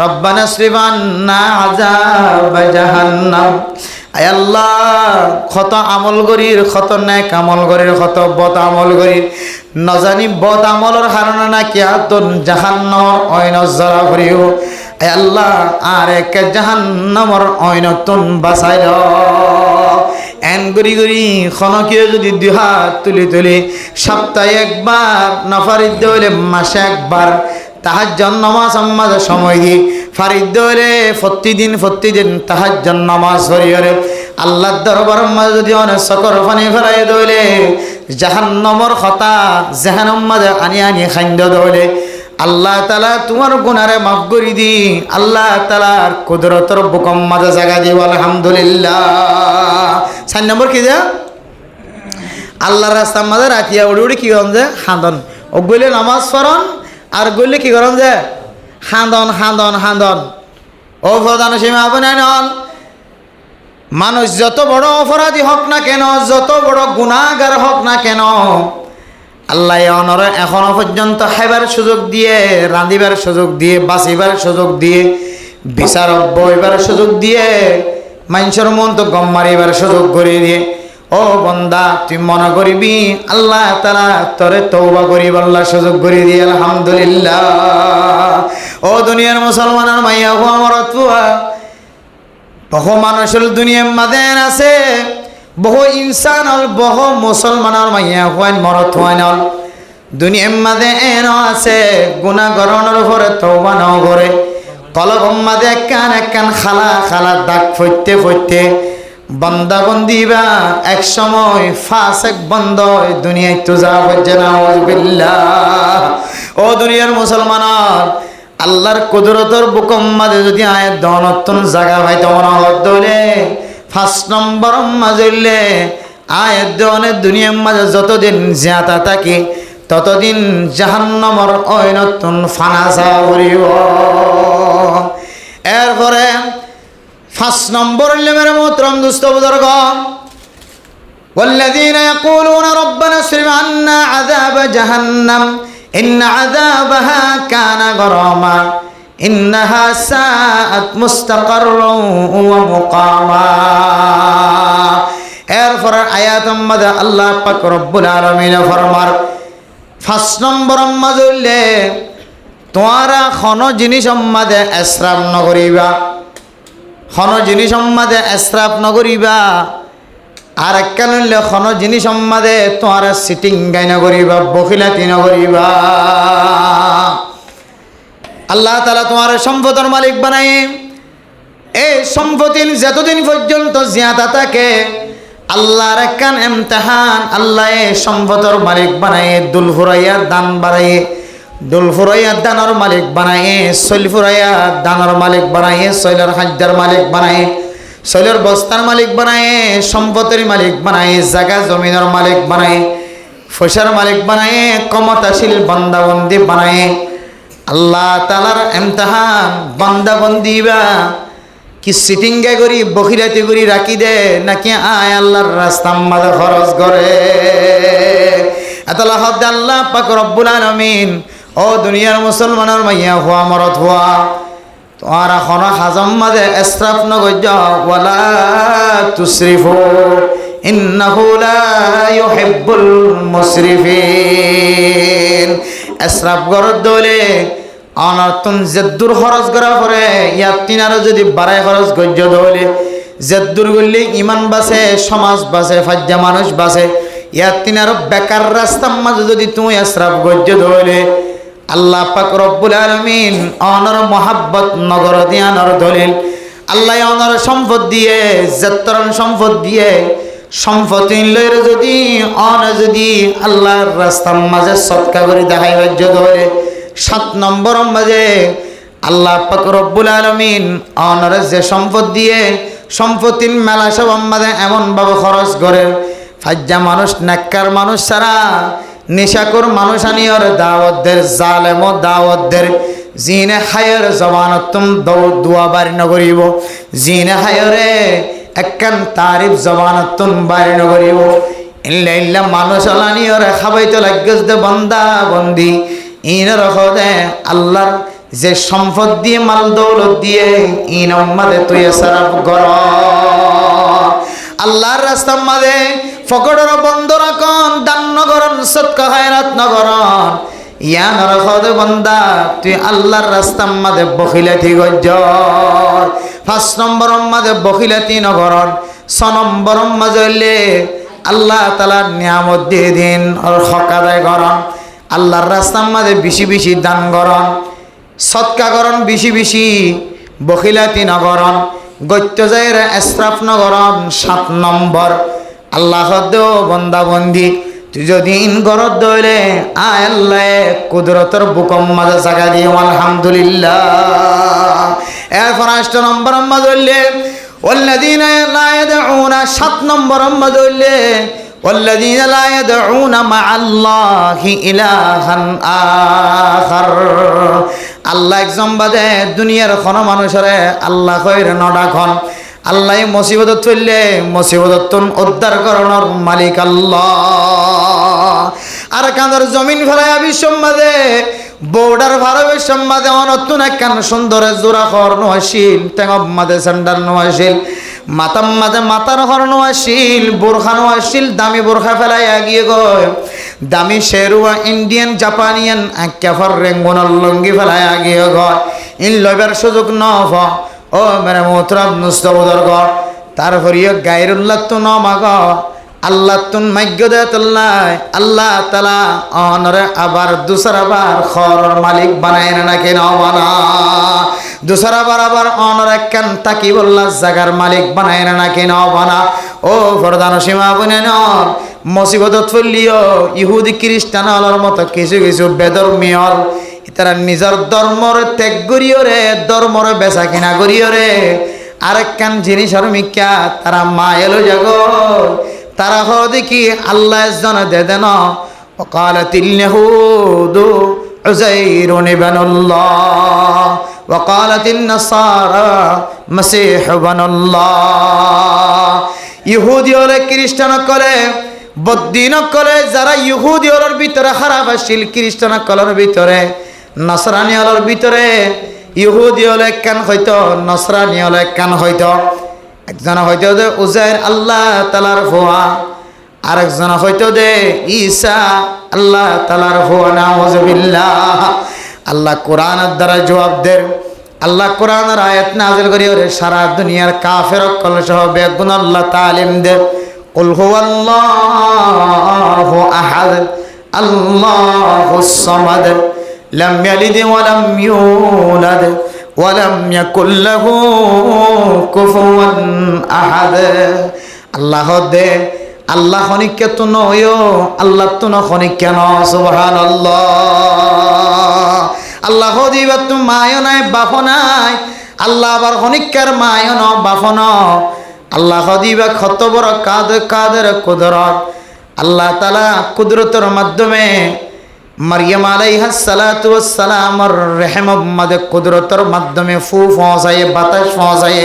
রব্বানা শ্রীবান্না আযাব জাহান্নাম। আয় আল্লাহ, কত আমল করির, কত নেক আমল করির, কত বদ আমল করির, নজানি বদ আমলের কারণে নাকি আতন জাহান্নামর অইন জরা করিও। আয় আল্লাহ, আর এক জাহান্নামর অইনতুন বাঁচাইল। এন গরি গরি খনকিয়ে যদি 2 হাত তুলি সপ্তাহে একবার, নফারিদ্দ হইলে মাসে একবার তাহাজ্জুদ নামাজ মাঝে সময় দি, ফারিদ্দ হইলে প্রতিদিন তাহাজ্জুদ নামাজ পড়িরে আল্লাহর দরবার মাঝে যদি অনেক সকর পানি ফেলাই দইলে জাহান্নামর কথা জাহান্নাম মাঝে আনি আনি খাইন্দ দইলে আল্লাহ তাআলা তোমার গুনারে মাফ করি দি, আল্লাহ তাআলার কুদরতের বুকম মাঝে জায়গা দিব। আলহামদুলিল্লাহ। 4 নম্বর কি যে আল্লাহর রাস্তার মাঝে রাখিয়া উড়ি কি করেন যে হাঁদন, ও গইলে নামাজ পড়ন, আর গইলে কি করেন যে হাঁদন। ও প্রধান সীমা আপনার নন, মানুষ যত বড় অপরাধী হোক না কেন, যত বড় গুনাহগার হোক না কেন, আল্লাহ অনরে এখনো পর্যন্ত খাইবার সুযোগ দিয়ে, রাঁধিবার সুযোগ দিয়ে, বাঁচিবার সুযোগ দিয়ে, বিচার বইবার সুযোগ দিয়ে, মানুষের মন তো গম মারিবার সুযোগ করে দিয়ে। ও বন্দা, তুই মনে করবি আল্লাহ তাআলা তোরে তওবা করিবার সুযোগ করে দিয়ে। আলহামদুলিল্লাহ। ও দুনিয়ার মুসলমানের মাইয়া হো আমার তুয়া, বহু মানুষের দুনিয়ার মাঝে আছে, বহু ইনসান হল, বহু মুসলমানের মাইয়া হওয়ান মরত হওয়ান হল, দুনিয়ার মাঝে এন আছে গুনাহ করণের উপরে তওবা না করে, কলব মাঝে একখান খালা দাগ ফইতে বন্দা বন্দিবা এক সময় ফাসেক বন্ধ দুনিয়ায় তো যা হচ্ছে না। নাউযুবিল্লাহ। ও দুনিয়ার মুসলমানের আল্লাহর কুদরতের বুকম মাঝে যদি আয় দনতন জায়গা ভাই তোমার হলে 5 নম্বর মাঝে আয় দনে দুনিয়ার মাঝে যতদিন জিয়াতা থাকে ততদিন জাহান্নামর অইনতন ফানাসা করিব। এরপরে 5 নম্বর লেমের মোহতরম দুস্থ বুজুর্গ, والذين يقولون ربنا اصرف عنا عذاب جهنم إن عذابها كان غراما إنها ساءت مستقرا ومقاما। এরপর আয়াত মধ্যে আল্লাহ পাক রব্বুল আলামিন ফরমার 5 নম্বর মাঝে তোমরা কোন জিনিস মধ্যে ইসরাফ নকরিবা। খন জিনিস সম্মাদে এসরাফ নগরিবা আর একখান হইলে খন জিনিস সম্মাদে তোমার সিটিং গাই নগরিবা বখিলাতি নগরিবা আল্লাহ তাআলা তোমার সম্পদের মালিক বানায় এই সম্পত্তি যতদিন পর্যন্ত জিয়াদা থাকে আল্লাহর একখান ইমতিহান আল্লাহ এই সম্পদের মালিক বানায় দুল ফুরাইয়া দান বাড়ায় দুল ফুরাইয়া দানের মালিক বানায় সৈল ফুরাইয়া দানের মালিক বানায় সৈলের খাদ্যের মালিক বানায় সৈলের বস্তার মালিক বানায় সম্পত্তির মালিক বানায় জায়গা জমিনের মালিক বানায় পয়সার মালিক বানায় ক্ষমতাশীল বান্দাবন্দি বানায় আল্লাহ তাআলার ইমতিহান বান্দাবন্দি বা কি সিটিংগে করি বখিরাতি করি রাখি দে নাকি আয় আল্লাহর রাস্তা মাঝে খরচ করে এতলা হদ আল্লাহ পাক রব্বুল আলামিন ও দুনিয়ার মুসলমানের মাইয়া হুয়া মরত হুয়া তোমার এখন হাজম মাঝে ইসরাফ নগজ ওয়ালা তুসরিফু ইন্নাহু লা ইউহিব্বুল মুসরিফিন ইসরাফ গরদ দলে অনর্তন জেদ্দুর খরচ করা পরে ইয়ার তিনারও যদি বাড়ায় খরচ গজ্য দলে জেদ্দুর করলে ইমান বাসে সমাজ বাসে ফাজ্জা মানুষ বাসে ইয়ার তিনারও বেকার রাস্তার মাঝে যদি তুমি ইসরাফ গজ্য দলে আল্লাহ পাক রব্বুল আলামিন অনর মহাব্বত নগর দিয়ানর দলিল আল্লাহ অনর সম্পদ দিয়ে জেত্তরণ সম্পদ দিয়ে সম্পত্তি লইর যদি অন যদি আল্লাহর রাস্তার মাঝে সৎকা করে দেখাই গজ্য দলে 7 নম্বর মাঝে আল্লাহ পাক রব্বুল আলামিন অনর যে সম্পদ দিয়ে সম্পত্তির মেলা সব মাঝে এমনভাবে খরচ করে ফাজ্জা মানুষ নেককার মানুষ ছাড়া নেশাকর মানুষ আনিয়র দাওয়াতদের জালেম দাওয়াতদের জিনে হায়ের জবানতুম দোয়া বাড়ি নগরিব জিনে হায়রে একখান তারিফ জবানতুম বাড়ি নগরিব ইল্লা ইল্লা মানুষ আনিয়র খাবাইতে লাগগজ দে বান্দা বন্দি ইনর হদে আল্লাহর যে সম্পদ দিয়ে মাল দৌলত দিয়ে ইন উম্মাদে তুই সারাফ কর আল্লাহর রাস্তার মাঝে ফকড়র বন্ধ রাখন দান নগরণ সৎকা খায়রাত নগরণ ইয়ানর হদে বান্দা তুই আল্লাহর রাস্তার মাঝে বখিলাতি গজ্জর 5 নম্বর মাঝে বখিলাতি নগরণ 6 নম্বর মাঝে হইলে আল্লাহ তাআলার নিয়ামত দিয়ে দিন আর হক আদায় করন আল্লাহর রাস্তার মাঝে বেশি বেশি দান করন সৎকা করন বেশি বেশি বখিলাতি নগরণ গত্য যায় ইসরাফ নগরণ 7 নম্বর আল্লাহ দেও বন্দা বন্দি তুই যদি ইন গরত দইলে আয় আল্লাহ কুদরতের বুকম মাঝে জায়গা দিও আলহামদুলিল্লাহ এরপর 8 নম্বর মাঝে হইলে والذين لا يدعون 7 নম্বর মাঝে হইলে والذين لا يدعون مع الله إلها آخر আল্লাহ একজন বাদে দুনিয়ার কোন মানুষরে আল্লাহ কইরে নডাখন আল্লাহ মুসিবত ফেললে মুসিবত উদ্ধার করানোর মালিক আল্লাহ আর কাঁদর জমিন ফেলায় বিশ্বমাদে বর্ডার ভারবের সম্মাদে অনতুন একখান সুন্দর জোড়া খর নহাসিল টেঙব মাদে সেন্ডার নহাসিল মাতাম মাঝে মাতার হর নহাসিল বোরখা নহাসিল দামি বোরখা ফেলায় আগিয়ে গয় দামি শেরুয়া ইন্ডিয়ান জাপানিয়ান ক্যাফার রেঙ্গুনার লঙ্গি ফেলায় আগিয়ে গয় ইন লইবার সুযোগ ন ও মেরে মোহতরম নুস্তবদর গ তারপরিও গায়রুল্লাহ তো ন মাগ আল্লাহ তুন মাগ্য দেতুল্লাহ আল্লাহ তাআলা অনরে আবার দুসরাবার খরর মালিক বানায় না নাকি না বানা দুসরাবার আবার অনর একখান তাকি বললা জাগার মালিক বানায় না নাকি না বানা ও প্রধান সীমা বনে ন মুসিবতত ফলিও ইহুদি খ্রিস্টান হলর মতো কিছু কিছু বেধর্মীয় তারা নিজের ধর্মর ত্যাগ করিও রে ধর্মর বেচা কিনা করিও রে আরেকখান জিনিসের মিক্কা তারা মায়েলো জাগো তারা হ দেখি আল্লাহ জন দে দেন وقالت اليهود عزير بن الله وقالت النصارى مسيح بن الله ইহুদি হলে খ্রিস্টান করে বদ্দিন করে যারা ইহুদি হলের ভিতরে খারাপ আসিল খ্রিস্টান কলের ভিতরে নসরানি হলের ভিতরে ইহুদি হলে কান হইতো নসরানি হলে কান হইতো একজন হইতো যে উজাইর আল্লাহ তাআলার ফুয়া আরেকজন হইতো দে ঈসা আল্লাহ তাআলার ফুয়া নাউযুবিল্লাহ আল্লাহ কোরআনের দ্বারা জবাব দেন আল্লাহ কোরআনের আয়াত নাযিল করি ওরে সারা দুনিয়ার কাফের অকল সহ বেগুন আল্লাহ তালিম দে কুল হুয়াল্লাহু আহাদ আল্লাহুস সামাদ লাম ইয়ালিদ ওয়া লাম ইউলাদ ওয়া লাম ইয়াকুল লাহু কুফুয়ান আহাদ। আল্লাহ দে আল্লাহ খনিকে তো নয়, আল্লাহ তো ন খনিকে ন, সুবহানাল্লাহ। আল্লাহ দিবা তো মায় নাই বাপ নাই, আল্লাহ আবার খনিকার মায় ন বাপ ন। আল্লাহ দিবা কত বড় কাদের কুদরত। আল্লাহ তাআলা কুদরতের মাধ্যমে মারিয়াম আলাইহিস সালাতু ওয়াস সালামের রহমত মধ্যে কুদরতের মাধ্যমে ফু পৌঁছায়, বাতাস পৌঁছায়।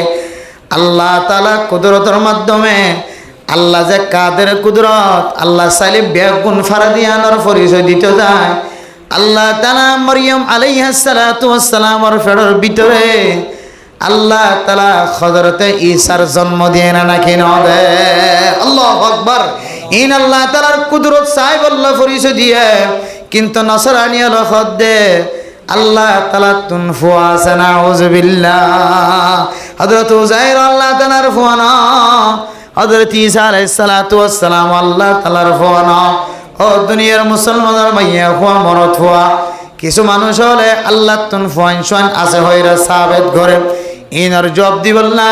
আল্লাহ তাআলা কুদরতের মাধ্যমে আল্লাহ যে কাদের কুদরত, আল্লাহ চাইলে বেগুন ফারাদিয়ানোর পরিচয় দিতে যায়। আল্লাহ তাআলা মারিয়াম আলাইহিস সালাতু ওয়াস সালামের ফেডের ভিতরে আল্লাহ তাআলা হযরতে ঈসার জন্ম দিয়ে না নাকি নবে। আল্লাহু আকবার। ইন আল্লাহ তাআলার কুদরত চাই বল্লা পরিচয় দিয়ে, কিন্তু নসরানি হলো খদ্দে আল্লাহ তাআলা তুন ফুয়া সানা আউযুবিল্লাহ। হযরত উযাইর আল্লাহ তাআলার ফুয়া না, হযরত ঈসা আলাইহিস সালাতু ওয়াস সালাম আল্লাহ তাআলার ফুয়া না। ও দুনিয়ার মুসলমানের মাইয়া ফুয়া মরদ ফুয়া। কিছু মানুষ হলে আল্লাহ তুন ফুয়ান শুয়ান আছে হইরা সাবেত করে ইনার জবাব দিবল না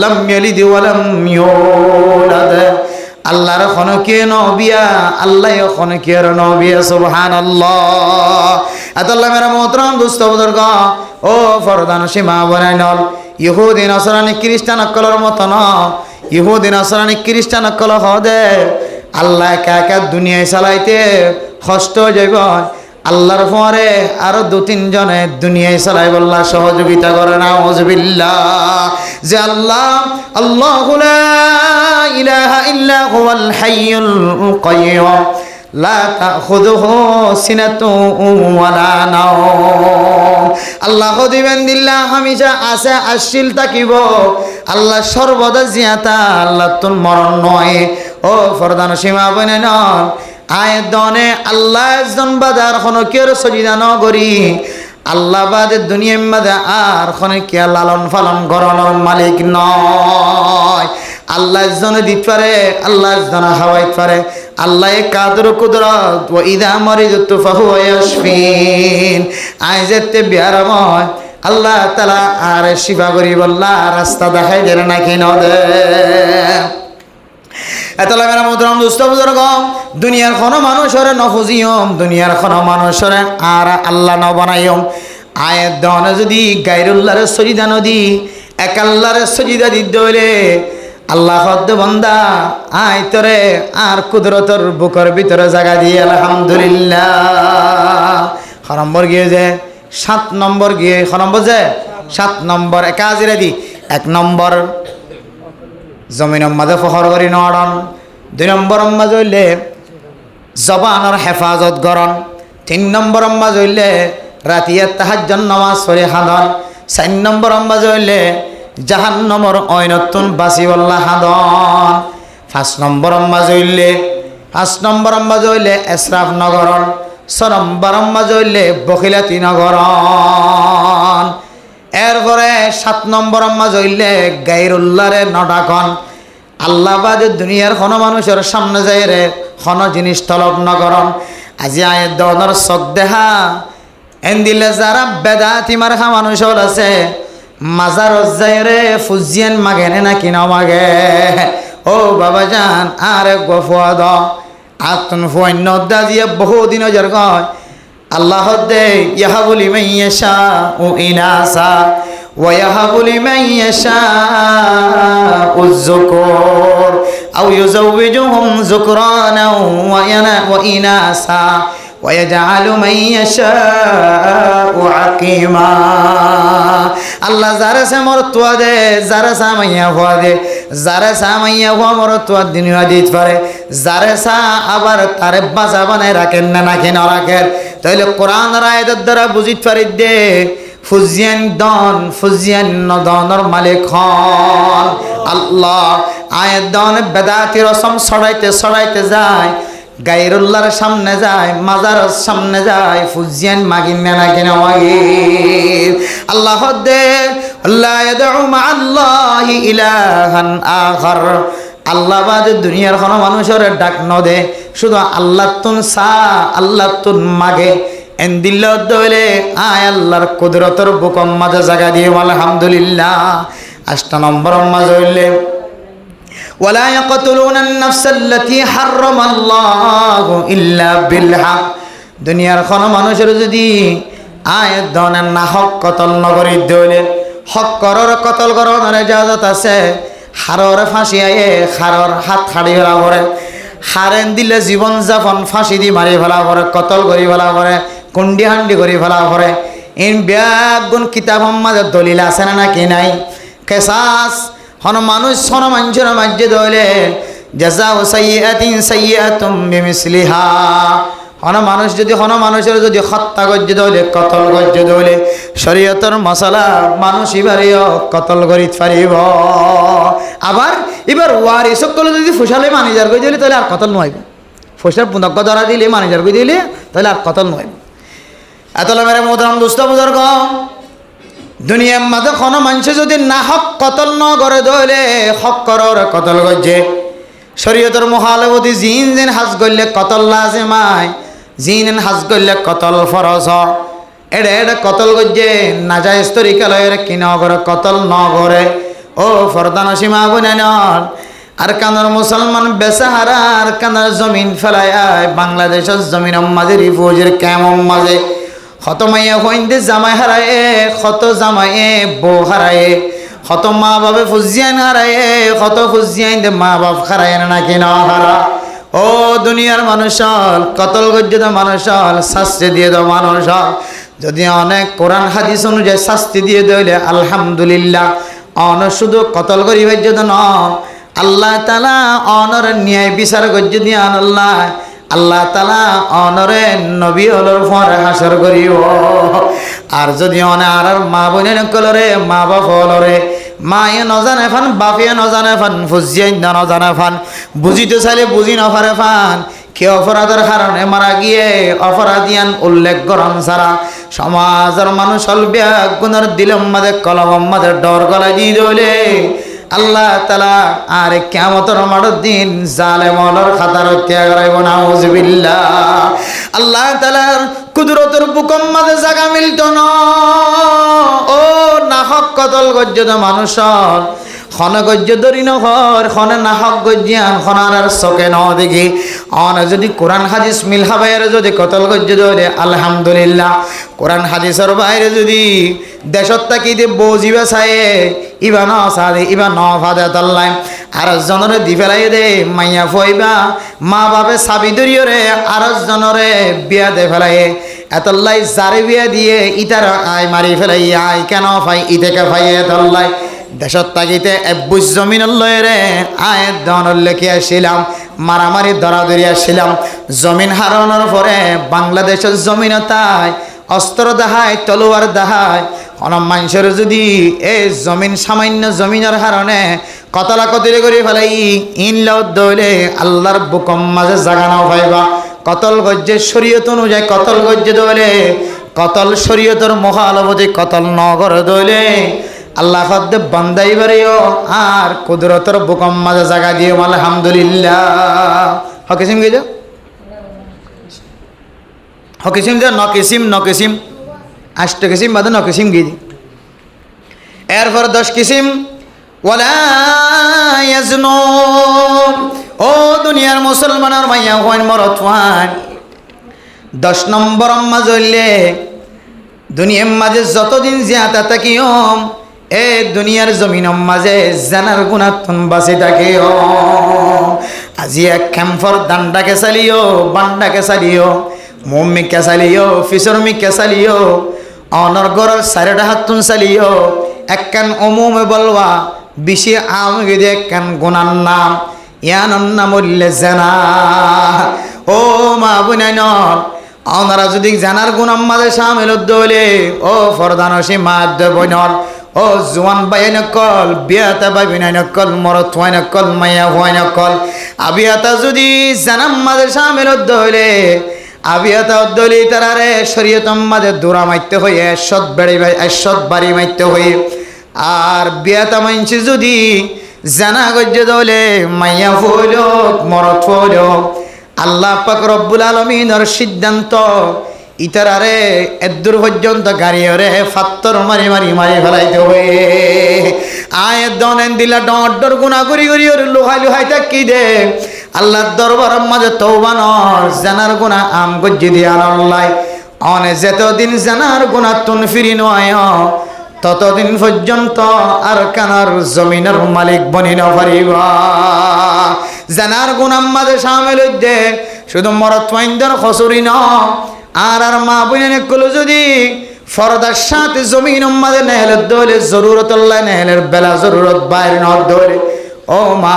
লাম ইয়ালিদ ওয়া লাম ইউলাদ। আল্লাহর খনকে নবিয়া, আল্লাহ খনকে নবিয়া, সুবহানাল্লাহ। আল্লাহ মেরা মোহতরম দোস্ত বুজুর্গ ও ফরদান সীমা বনাই নল ইহুদি নসরানি খ্রিস্টান অকলের মতো ন। ইহুদি নসরানি খ্রিস্টান অকল হদে আল্লাহ একা একা দুনিয়ায় চালাইতে কষ্ট যাইব। আল্লাহর পরে আরো দু তিনজনে দুনিয়ায় চালাই বল্লা সহযোগিতা করে না আউযুবিল্লাহ। যে আল্লাহ আল্লাহু লা ইলাহা ইল্লা হুয়াল হাইয়ুল কাইয়্যুম লা তাখুযুহু সিনাতুন ওয়ালা নাওম। আল্লাহ দিবেন দিল্লাহ হামিজা আছে আসিল তাকিব। আল্লাহ সর্বদা জিয়াতা, আল্লাহ তুন মরণ নয়। ও ফরদান সীমা বনে নন আয় দনে আল্লাহ একজন বাজার খনকের সজিদা নগরী। আল্লাহ বাদে দুনিয়ার মাঝে আর খনকে লালন পালন গরনের মালিক নয়। আল্লাহ একজনে দিতে পারে, আল্লাহ একজনে হাওয়াইতে পারে। আল্লাহ কাদের কুদরত ও ইদা মারিদতু ফাহুয়া ইয়াশফিন। আয় যেতে বিয়ারময় আল্লাহ তাআলা আর শিফা করি বল্লা রাস্তা দেখাই দেন নাকি নদে। এতলা মেরা মোহতরম দোস্ত বুজুর্গ দুনিয়ার কোনো মানুষের নফুজিয়ম, দুনিয়ার কোনো মানুষের আর আল্লাহ ন বানাইম। আয়ের দনে যদি গায়রুল্লাহর সজিদা নদী এক আল্লাহর সজিদা দিতে হইলে আল্লাহ হদ্দ বন্দা আয় তোরে আর কুদরতর বুকের ভিতরে জায়গা দিয়ে আলহামদুলিল্লাহ। খ নম্বর গিয়ে যে 7 নম্বর গিয়ে খ নম্বর যে 7 নম্বর একা হাজিরা দি 1 নম্বর জমিনের মাঝে ফখর করি নড়ন। 2 নম্বর মাঝে হইলে জবানের হেফাজত করন। 3 নম্বর মাঝে হইলে রাতিয়া তাহাজ্জুদ নামাজ পড়ে হাদন। 4 নম্বর মাঝে হইলে জাহান্নামের অইনতুন বাসি বল্লা হাদন। 5 নম্বর মাঝে হইলে ইসরাফ নগরন। 6 নম্বর মাঝে হইলে বখিলাতি নগরন। এরপরে 7 নম্বর মাঝে হইলে গায়রুল্লাহরে নডাকন। আল্লাহ বাদে দুনিয়ার কোনো মানুষের সামনে যাই রে কোনো জিনিস তলব নগরন। আজি আয় দনের চোখ দেহা এন দিলে যারা বেদাতি মার্খা মানুষ আছে মাজার যাই রে ফুজিয়ান মাগেনে নাকি না মাগে। ও বাবা জান আরে গফুয়া দ আতুন ফুয়ান্য দাজিয়া বহুদিন জর গয় আল্লাহ দে ইয়াহাবু লিমান ইয়াশাউ ইনাসা ওয়া ইয়াহাবু লিমান ইয়াশাউ যুকুর আও ইউযাওবিজুহুম যুকরানা ওয়া ইনাসা ওয়া ইয়াজআলু মান ইয়াশাউ আকীমা। আল্লাহ যারা সে মরতুয়া দে, যারা সা মাইয়া হওয়া দে, যারা সা মাইয়া হওয়া মরতুয়া দিনিয়া দিতে পারে, যারা সা আবার তারে বাজা বানায় রাখেন না নাকি না রাখেন। তাইলে কোরআন আয়াতের দ্বারা বুঝিতে পারি দে ফুজিয়ান দন ফুজিয়ান নদনের মালিক হন আল্লাহ। আয়াত দন বেদাতি রসম ছড়াইতে ছড়াইতে যায় গায়রুল্লাহর সামনে যায়, মাজারের সামনে যায়, ফুজিয়ান মাগিন না কিনা মাগি। আল্লাহ দে আল্লাহ ইয়াদউ মা আল্লাহি ইলাহান আখার। আল্লাহ বাদে দুনিয়ার কোনো মানুষের ডাক ন দে, শুধু আল্লাহ তুন সা, আল্লাহ তুন মাগে। এন দিল দলে আয় আল্লাহর কুদরতের বুকম মাঝে জায়গা দিয়ে আলহামদুলিল্লাহ। 8 নম্বর মাঝে হইলে ওয়ালা ইয়াকতুলুনান নাফসাল্লাতী হারামাল্লাহু ইল্লা বিল হক। দুনিয়ার কোনো মানুষের যদি আয় দনের না হক কতল নগরী দলে হক করর কতল করার ইজাজত আছে। হারর ফাঁসি আয়ে হারর হাত হাড়ি ফেলা পড়ে, হারেন দিলে জীবন যাপন ফাঁসি দি মারি ফেলা পড়ে, কতল করি ফেলা পড়ে, কুন্ডি হান্ডি করি ফেলা পড়ে। ইন ব্যাগুন কিতাব মাঝে দলিল আছে না নাকি নাই? কেসাস হন মানুষ হন মানুষের মাঝে দলে জাযাউ সাইয়্যাতিন সাইয়্যাতুম বিমিসলিহা। হন মানুষ যদি হন মানুষের যদি হত্যা গজ্জে দলে কতল গজ্জে দলে শরীয়তের মশলা মানুষ এবারেও কতল করি পারিব। আবার এবার ওয়ারি সকল যদি ফুসালে মানিজার করে দিলে তাহলে আর কতল নয়। ফুসার পুনক্য ধরা দিলে মানিজার করে দিলে তাহলে আর কতল নয়। এতলা মেরে মোহতারাম দোস্ত বুজুর্গ, দুনিয়ার মাঝে কোনো মানুষ যদি না হক কতল ন করে দলে হক করর কতল গজ্জে। শরীয়তের মুখালেবতী জিন জিন হাজ করলে কতল লাজিমায়, জিন হাজ করলে কতল ফরজ। এডে এডে কতল গজ্জে নাজায়েজ তরিকালয়ের কি ন করে কতল ন করে। ও ফরদান সীমা বনে নর আর কানার মুসলমান বেসাহারা আর কানার জমিন ফেলায় বাংলাদেশের জমিন মাঝে রিফুজের কেমন মাঝে কত মাইয়া হইন্দে জামাই হারায়, কত জামাইয়ে বউ হারায়, কত মা বাপে ফুজিয়ান হারায়, কত ফুজিয়ান দে মা বাপ হারায় নাকি না হারা। ও দুনিয়ার মানুষ কতল গজ্জে তো মানুষ শাস্তি দিয়ে দাও মানুষ। যদি অনেক কোরআন হাদিস অনুযায়ী শাস্তি দিয়ে দিলে আলহামদুলিল্লাহ। অন শুধু কতল করি ভাজ্য ন, আল্লাহ তাআলা অনর ন্যায় বিচার গজ্জে দিয়ে আল্লাহ আল্লাহ তাআলা অনরে নবী হলর পরে হাসর করিব। আর যদি অনে আর মা বোনের কলরে মা বাপ হলরে মায়ে নজানে ফান বাপে নজানে ফান ফুজিয়াই নজানে ফান বুঝিতে চাইলে বুঝি নফারে ফান কে অপরাধের কারণে মারা গিয়ে অপরাধিয়ান উল্লেখ করন ছাড়া সমাজের মানুষ অল্প গুণের দিলম মাঝে কলম মাঝে ডর গলায় দিয়ে দলে আল্লাহ তাআলা আর কিয়ামতের মাঠের দিন জালেমর খাতার ত্যাগ রাইব নাউজুবিল্লাহ। আল্লাহ তাআলার কুদরতের বুকম মাঝে জায়গা মিলত না। ও না হক কতল গজ্জে তো মানুষর খন গজ্জে ধরি নহর খনে না হক গজ্জিয়ান খনার চকে ন দেখি অন যদি কোরআন হাদিস মিল হাবাইরে যদি কতল গজ্জে ধরে আলহামদুলিল্লাহ। কোরআন হাদিসের বাইরে যদি দেশত থাকি দে বজিবা চায়ে ইবা ন সাদে ইবা ন ফাদে তাল্লাই আর জনরে দি ফেলাই দে মাইয়া ফইবা মা বাপে চাবি ধরিয়রে আর জনরে বিয়া দে ফেলাই এতল্লাই যারে বিয়া দিয়ে ইটার আয় মারি ফেলাই আয় কেন ফাই ইতেকে ফাই এতল্লাই দেশত তাগিতে বুঝ জমিন লয়রে আয়ের দনের লেখে আসছিলাম মারামারি ধরাধরি আসছিলাম জমিন হারানোর পরে বাংলাদেশের জমিন তাই অস্ত্র দেখায় তলোয়ার দেখায় অন মানুষের যদি এই জমিন সামান্য জমিনের কারণে কতলা কতলে করে ফেলাই ইনলাও দইলে আল্লাহর বুকম মাঝে জাগানো পাইবা। কতল গজ্জে শরীয়ত অনুযায়ী কতল গজ্জে দইলে কতল শরীয়তের মুখালবতী কতল নগর দইলে আল্লাহ খদ্দে বান্দাই বাড়িও আর কুদরতের বুকম মাঝে জায়গা দিয়ে আলহামদুলিল্লাহ। হকিসিম গেছ হকিসিম যে নকিসিম নকিসিম 8 কিসিম বাদে নকিসিম গিয়ে এরপর 10 কিসিম ওয়ালা ইয়াজনুন। ও দুনিয়ার মুসলমানের মাইয়া হইন মরত হইন 10 নম্বর মাঝে হইলে দুনিয়ার মাঝে যতদিন জিয়াতা থাকিও এ দুনিয়ার জমিন মাঝে জানার গুণাতুন বাঁচি থাকিও। আজি এক খেমফর দান্ডাকে চালিও বান্ডাকে চালিও মুমিকে চালিও ফিসরমিকে চালিও অনর গরর সাইডা হাতুন চালিও একখান অমুমে বলবা বেশি আম গিয়ে একখান গুণার নাম ইয়ানর নাম উল্লে জানা। ও মা বুনাইনর ওনারা যদি জানার গুণ আমাদের সামিল হলে ও ফরদানসী মাদ্য বইনর ও জোয়ান বাই নকল বিয়াতা বাই বিনাই নকল মরত হয় নকল মাইয়া হয় নকল আবিয়াতা যদি জানাম মাদের সামিল হলে আবিয়াতা উদ্দলি তারারে শরীয়ত আমাদের দূরা মাইতে হয়ে এরশদ বাড়ি মাইতে হয়ে আর বিয়াতা মাইনছি যদি জানা গজ্য দলে মাইয়া হইল মরত হইল আল্লাহ পাক রব্বুল আলামিনের সিদ্ধান্ত ইতারারে এদূর পর্যন্ত গাড়িওরে ফাত্তর মারি মারি মারি ফেলাইতে হবে আয়ের দনেন দিলা ডর গুণা করি করি ওর লোহাই লোহাই থাকি দে আল্লাহর দরবার মাঝে তওবানর জানার গুণা আম গজ্জি দিয়ে আল্লাহ অনে যতদিন জানার গুণা তুন ফিরি নয় ততদিন পর্যন্ত আর কানার জমিনের মালিক বনি না পারিবা জানার গুণ আমাদের সামিল হইতে শুধু মরত মাইন্দার খসুরি ন আর মা বোনের কল যদি ফরদার সাথে জমিন আমাদের নেহেলের দলে জরুরত আল্লাহ নেহেলের বেলা জরুরত বাইরে নর দলে ও মা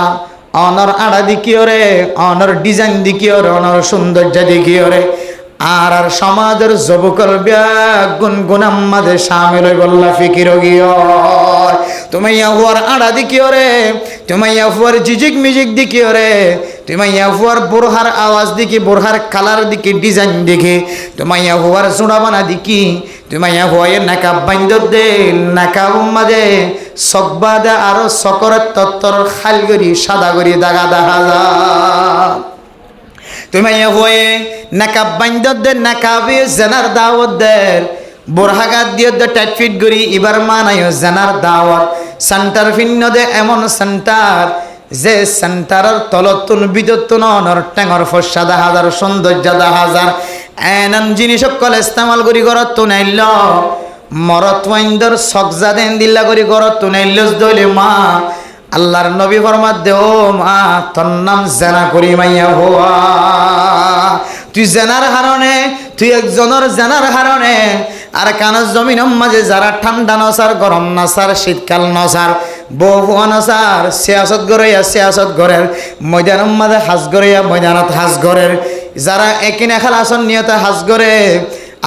অনর আড়া দিকিও রে অনর ডিজাইন দিকিও রে অনর সৌন্দর্য দিকিও রে আর সমাজের যুবকল গুনগুন আমাদের সামিল হই বল্লা ফিকির গিয়ে তুমি ইয়াহুয়ার আড়া দিকিও রে তুমি ইয়াহুয়ার জিজিক মিজিক দিকিও রে তুমি ইয়াহুয়ার বোরহার আওয়াজ দিকি বোরহার কালার দিকি ডিজাইন দেখি তুমি ইয়াহুয়ার জোড়াবানা দিকি তুমি ইয়াহুয়ার নাকাব বাইন্দ দে নাকাব মাদে সকবা দে আর সকরের তত্তর খাল করি সাদা করি দাগা দেখা যা তুমি হয়ে নাকাব বাইন্দর দে নাকাবে জানার দাওয়াত দে বোরহাগাত দিয়ে দে টাইট ফিট করি এবার মানায় জানার দাওয়াত সেন্টার ভিন্ন দে এমন সেন্টার যে সেন্টারের তলতুন বিদ্যুৎ নর টেঙর ফসা দা হাজার সৌন্দর্য দা হাজার এনান জিনিস সকল ইস্তেমাল করি ঘরত তো নাইল মরত ওয়াইন্দর সকজা দেন দিল্লা করি ঘরত তো নাইল দইলে মা আল্লাহর নবী ফরমাত দে ও মা তোর নাম জানা করি মাইয়া হওয়া তুই জানার হারণে তুই একজনের জানার হারণে আর কানর জমিন মাঝে যারা ঠান্ডা নসার গরম নসার শীতকাল নসার বহু নসার সিয়াসত গড়াইয়া সিয়াসত গড়ের ময়দান মাঝে হাজ গড়াইয়া ময়দানত হাজ গড়ের যারা একিনে খেলাসন নিয়তে হাজ গড়ে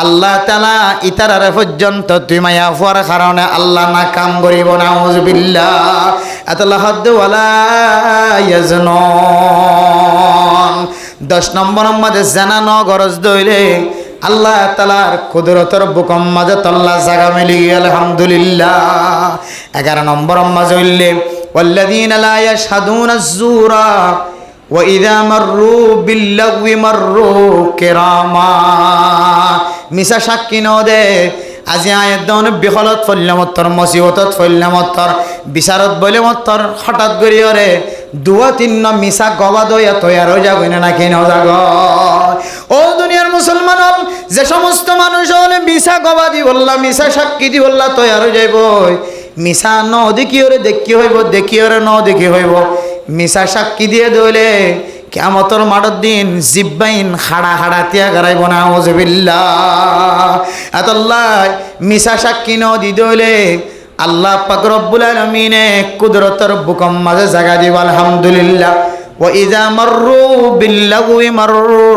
আল্লাহ তাআলা ইতারারে পর্যন্ত তুই মায়া হওয়ার কারণে আল্লাহ না কাম করিব নাউযুবিল্লাহ আতাল্লাহ ওয়ালা ইয়াজনুন 10 নম্বর মাঝে জানা ন গরজ দইলে আল্লাহ তাআলার কুদরতের বুকম মাঝে তল্লা জায়গা মিলি আলহামদুলিল্লাহ 11 নম্বর মাঝে হইলে ওয়াল্লাযীনা লা ইয়াশহাদুনা আয-যুরা وإذا مروا باللغو مروا كراما মিসা সাক্ষী নদে আজি আয়ের দন বিহলত ফল্যামত্তর মসিবতত ফল্যামত্তর বিচারত বলে মত্তর হঠাৎ গড়িয়রে দুয়া তিন্ন মিসা গবা দয়া তৈয়ার হয়ে যাবে না কেন জাগ ও দুনিয়ার মুসলমান যে সমস্ত মানুষ হলে মিসা গবা দি বললা মিসা সাক্ষী দি বললা তৈয়ার হয়ে যাইব মিসা ন দেখিওরে দেখি হইব দেখিওরে ন দেখি হইব মিসা সাক্ষী দিয়ে দইলে কিয়ামতের মাঠের দিন জিব্বাইন হাড়া হাড়া তিয়া গড়াইব না নাউযুবিল্লাহ আতাল্লাহ মিসা সাক্ষী ন দি দইলে আল্লাহ পাক রব্বুল আলামিনে কুদরতের বুকম মাঝে জায়গা দিব আলহামদুলিল্লাহ ওয়া ইযা মাররু বিল্লাগwi মাররু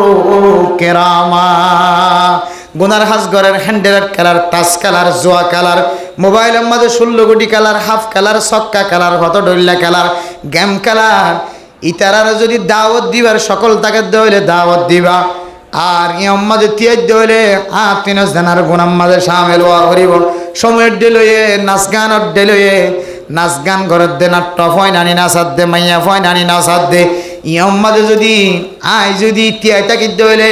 কিরামা গুনার হাজ গরের হ্যান্ডেলের কালার টাচ কালার জোয়া কালার মোবাইলের মাঝে 16 কোটি কালার হাফ কালার সক্কা কালার হত ডল্লা কালার গেম কালার ইতারার যদি দাওয়াত দিবার সকল তাকে দইলে দাওয়াত দিবা আর ইয়ম মাঝে তিয়াজ দইলে তিন জানার গুনাম মাঝে শামিল হওয়া করিব সময়ের ডেলয়ে নাচ গানের ডেলয়ে নাচ গান ঘরের দে নাট্য ফয় নানি নাচাত দে মাইয়া ফয় নানি নাচাত দে ইয়ম মাঝে যদি যদি তিয়াই তাকি দইলে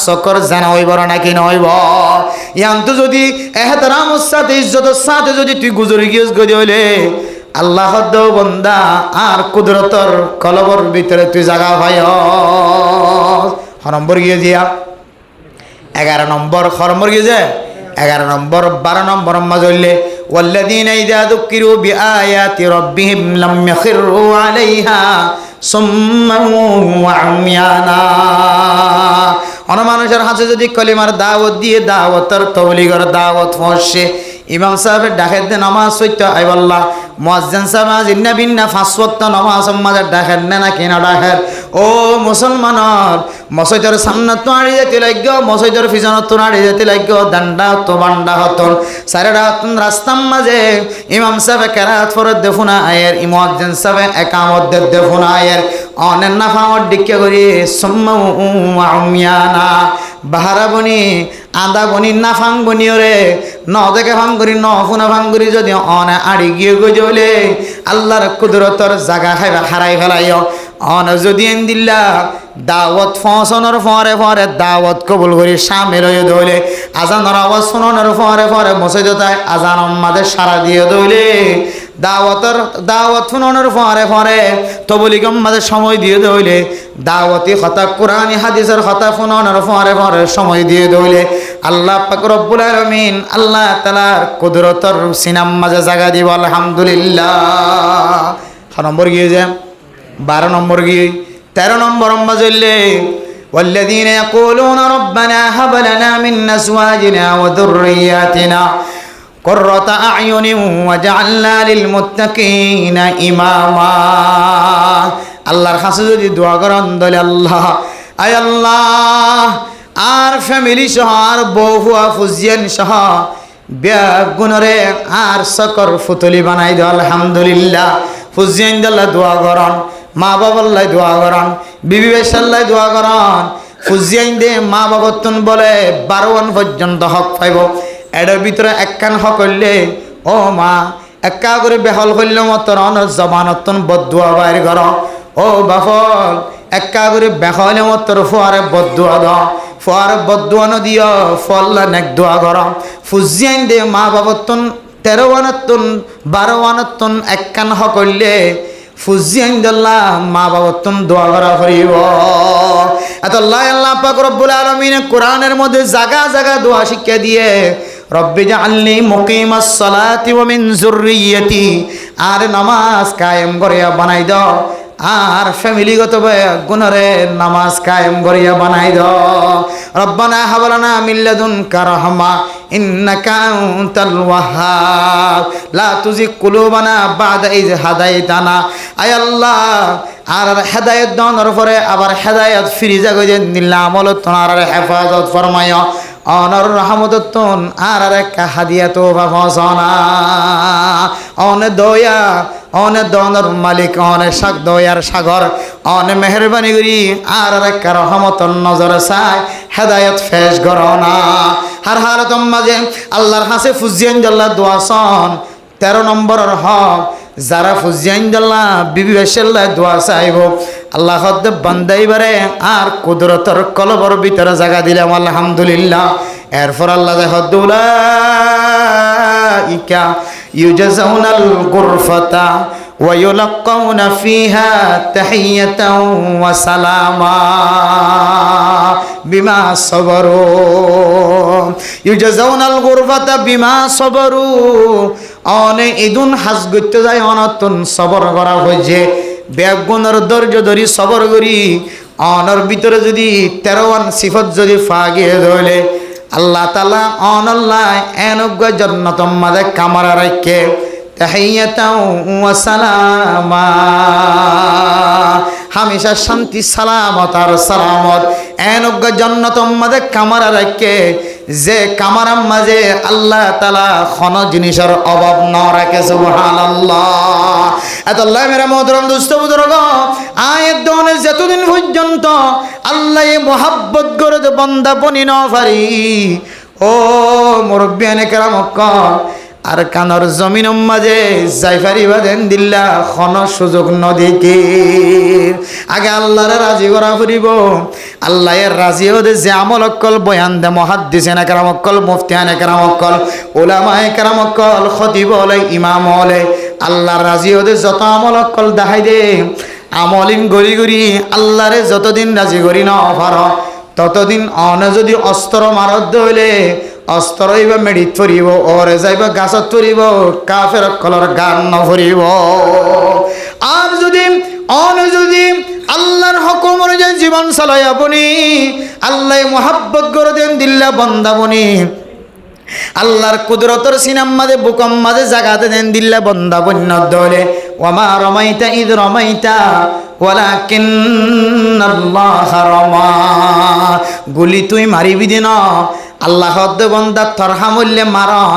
সকর জানা হইব নাকি নহইব ইয়ান্ত যদি এহতরামর সাথে ইজ্জতের সাথে যদি তুই গুজরি গিয়েছ গদি হইলে আল্লাহ দৌ বন্দা আর কুদরতর কলবর ভিতরে তুই জাগা ভাই নম্বর গিয়ে দিয়া 11 নম্বর খরম্বর গিয়ে যে 11 নম্বর 12 নম্বর মাজলে ওয়াল্লাযীনা ইযা যুকিরু বিআয়াতি রাব্বিহিম লাম ইয়াখিরু আলাইহা সুম্মান ওয়া আময়ানা মানুষের হাতে যদি কলিমার দাওয়াত দিয়ে দাওয়াতের তবলিগের দাওয়াত পৌঁছে ইমাম সাহেবের ডাকের দে নামাজ সইতে আইবাল্লাহ মুয়াজ্জিন সাহেব জিন্না বিন্না 5 ওয়াক্ত নামাজ আমাদের ডাকের না কিনা ডাকের ও মুসলমানর মসজিদের সামনে তো আড়ি যেতে লাগল মসজিদের পিছনে তো আড়ি যেতে লাগল দান্ডা তো বান্ডা হতন সারেরা হতন রাস্তার মাঝে ইমাম সাহেব কেরাত ফরত দেখুনা আয়ের ইমাজ্জিন সাহেব একামত দেখুনা আয়ের অনেন না ফাওয়ার ডিকে করি সুম্মা উমিয়ানা বাহারা বনি আদা বনি না ফাং বনি রে ন দেখে ফাং করি ন ফুনা ফাং করি যদি অনে আড়ি গিয়ে গজলে আল্লাহর কুদরতর জাগা খাইবা হারাই ফেলাইও অন যদি এন দিল্লা দাওয়াত ফসনের ফরে ফরে দাওয়াত কবুল করি সামের হয়ে দইলে আজানের আওয়াজ শোনানোর ফরে ফরে মসজিদে আজান আমাদের সারা দিয়ে দইলে দাওয়াত শুনানোর ফরে ফরে তবলিগম মাঝে সময় দিয়ে দইলে দাওয়াতি কথা কোরআনি হাদিসের কথা শুনানোর ফরে ফরে সময় দিয়ে দইলে আল্লাহ পাক রব্বুল আলামিন আল্লাহ তাআলার কুদরতর সিনাম মাঝে জায়গা দিব আলহামদুলিল্লাহ। 6 নম্বর গিয়ে যায় 12 নম্বর গিয়ে 13 নম্বর আম্মা জ্বললে والذين يقولون ربنا هب لنا من أزواجنا وذرياتنا قرة أعين وجعلنا للمتقين إماما আল্লাহর কাছে যদি দোয়া করেন দলে আল্লাহ আয় আল্লাহ আর ফ্যামিলি সহ আর বউ হুয়া ফুজিয়ান সহ বেগুনরে আর সকর ফুতলি বানাই দাও আলহামদুলিল্লাহ। ফুজিয়ান আল্লাহ দোয়া করেন মা বাবাল্লাই দোয়া করেন বিবি বেশাল্লাই দোয়া করেন ফুজিয়ান দে মা বাবতন বলে 12 পর্যন্ত হক পাইব এটার ভিতরে একখান হক হইলে ও মা একা করে বেহল করলে মতন জবানতন বদুয়া বাইর কর ও বাফল একা করে বেহলে মতর ফুয়ারে বদুয়া দ ফুয়ারে বদুয়া নদিও ফল্লা নেক দোয়া কর ফুজিয়ান দে মা বাবতন 13 আনতন 12 আনতন একখান হক হইলে ফুজিয়ান দল্লাহ মা বাবতন দোয়া করা করিব এত আল্লাহ পাক রব্বুল আলামিন কোরআনের মধ্যে জায়গা জায়গা দোয়া শিক্ষা দিয়ে রব্বি জাআলনি মুকিমাস সালাতি ওয়া মিন যুররিয়্যতি আর নামাজ কায়েম করিয়া বানাই দাও আর ফ্যামিলিগত গুণরে নামাজ কায়েম করিয়া বানাই দাও রব্বানা হাব লানা মিন লাদুনকা রাহমা ইন্নাকা আনতাল ওয়াহ্হাব লা তুজিগ কুলুবানা বা'দা ইয হাদাইতানা আয় আল্লাহ আর হেদায়েত দানের পরে আবার হেদায়েত ফিরিজা গজে দিল্লা আমল তোনার হেফাজত ফরমায় অনর রহমতন আর এক হাদিয়া তো বাফসনা অনে দয়া অনে দনর মালিক অনে সাগ দয়ার সাগর অনে মেহরবানি করি আর এক রহমতন নজর চাই হেদায়েত ফেস করনা হার হারতম মাঝে আল্লাহর হাসে ফুজিয়ান আল্লাহ দোয়া সন 13 নম্বরের হক যারা ফুজিয়ান আল্লাহ বিবি বেশাল্লাহ দোয়া চাইব আল্লাহ হদ্দে বান্দাইবারে আর কুদরতর কলবর ভিতরে জায়গা দিলাম আলহামদুলিল্লাহ। এরপর আল্লাহ উলাইকা ইউজাজাউনাল গুরফাতা ওয়া ইউলাক্কাউনা ফিহা তাহিয়াতাও ওয়া সালামা বিমা সাবারু ইউজাজাউনাল গুরফাতা বিমা সাবারু অনে ইদুন হাজ করতে যায় অনতন সবর করা হয়েছে বেগুনের ধৈর্য ধরি সবর করি অনর ভিতরে যদি 13 সিফত যদি ফাগিয়ে ধরলে আল্লাহ তাআলা অনল্লাহ এনগ্য জান্নাতম মাঝে কামরা রাখে তাহিয়াতাও ওয়া সালামা হামেশা শান্তি সালামত আর সালামত এনগ্য জান্নাতম মাঝে কামরা রাখে যে কামারাম মাঝে আল্লাহ তাআলা কোন জিনিসের অভাব না রাখে সুবহানাল্লাহ। এত আল্লাহ মেরা মোহতরম দোস্ত বুজুর্গ আয়াত দনে যতদিন পর্যন্ত আল্লাহ মোহাব্বত করে বান্দা বনি না পারি ও মুরব্বিয়ানে কেরাম আর কানর জমিন মাঝে যাইফারি বাদেন দিল্লা খন সুযোগ নদীকে আগে আল্লাহরে রাজি করা ফুরিব আল্লাহ এর রাজি হতে যে আমল অকল বয়ান দে মুহাদ্দিসিন কেরাম অকল মুফতিয়ান কেরাম অকল উলামায়ে কেরাম অকল খতিব হলে ইমাম হলে আল্লাহর রাজি হতে যত আমল অকল দেখাই দে আমলিন গড়ি গড়ি আল্লাহরে যতদিন রাজি করি না অফার ততদিন অনে যদি অস্ত্র মারদ হইলে অস্ত্র হইবা মেডিত ফুরিব ওরে যাইবা গাছত ফুরিব কাফের কলর গান নফরিব আর যদি অনে যদি আল্লাহর হুকুম অনুযায়ী জীবন চালাই আপনি আল্লাহ মোহাব্বত করে দেন দিল্লা বন্দাবনি আল্লাহর কুদরতর সিনাম মাঝে বুকম মাঝে জাগাতে দেন দিল্লা বন্দা বন্য দলে ওয়ামা রমাইতা ইদ রমাইতা ওয়ালাকিন্নাল্লাহা রামা। গুলি তুই মারিবি দিন আল্লাহ বন্দা থর হামুল্যে মারন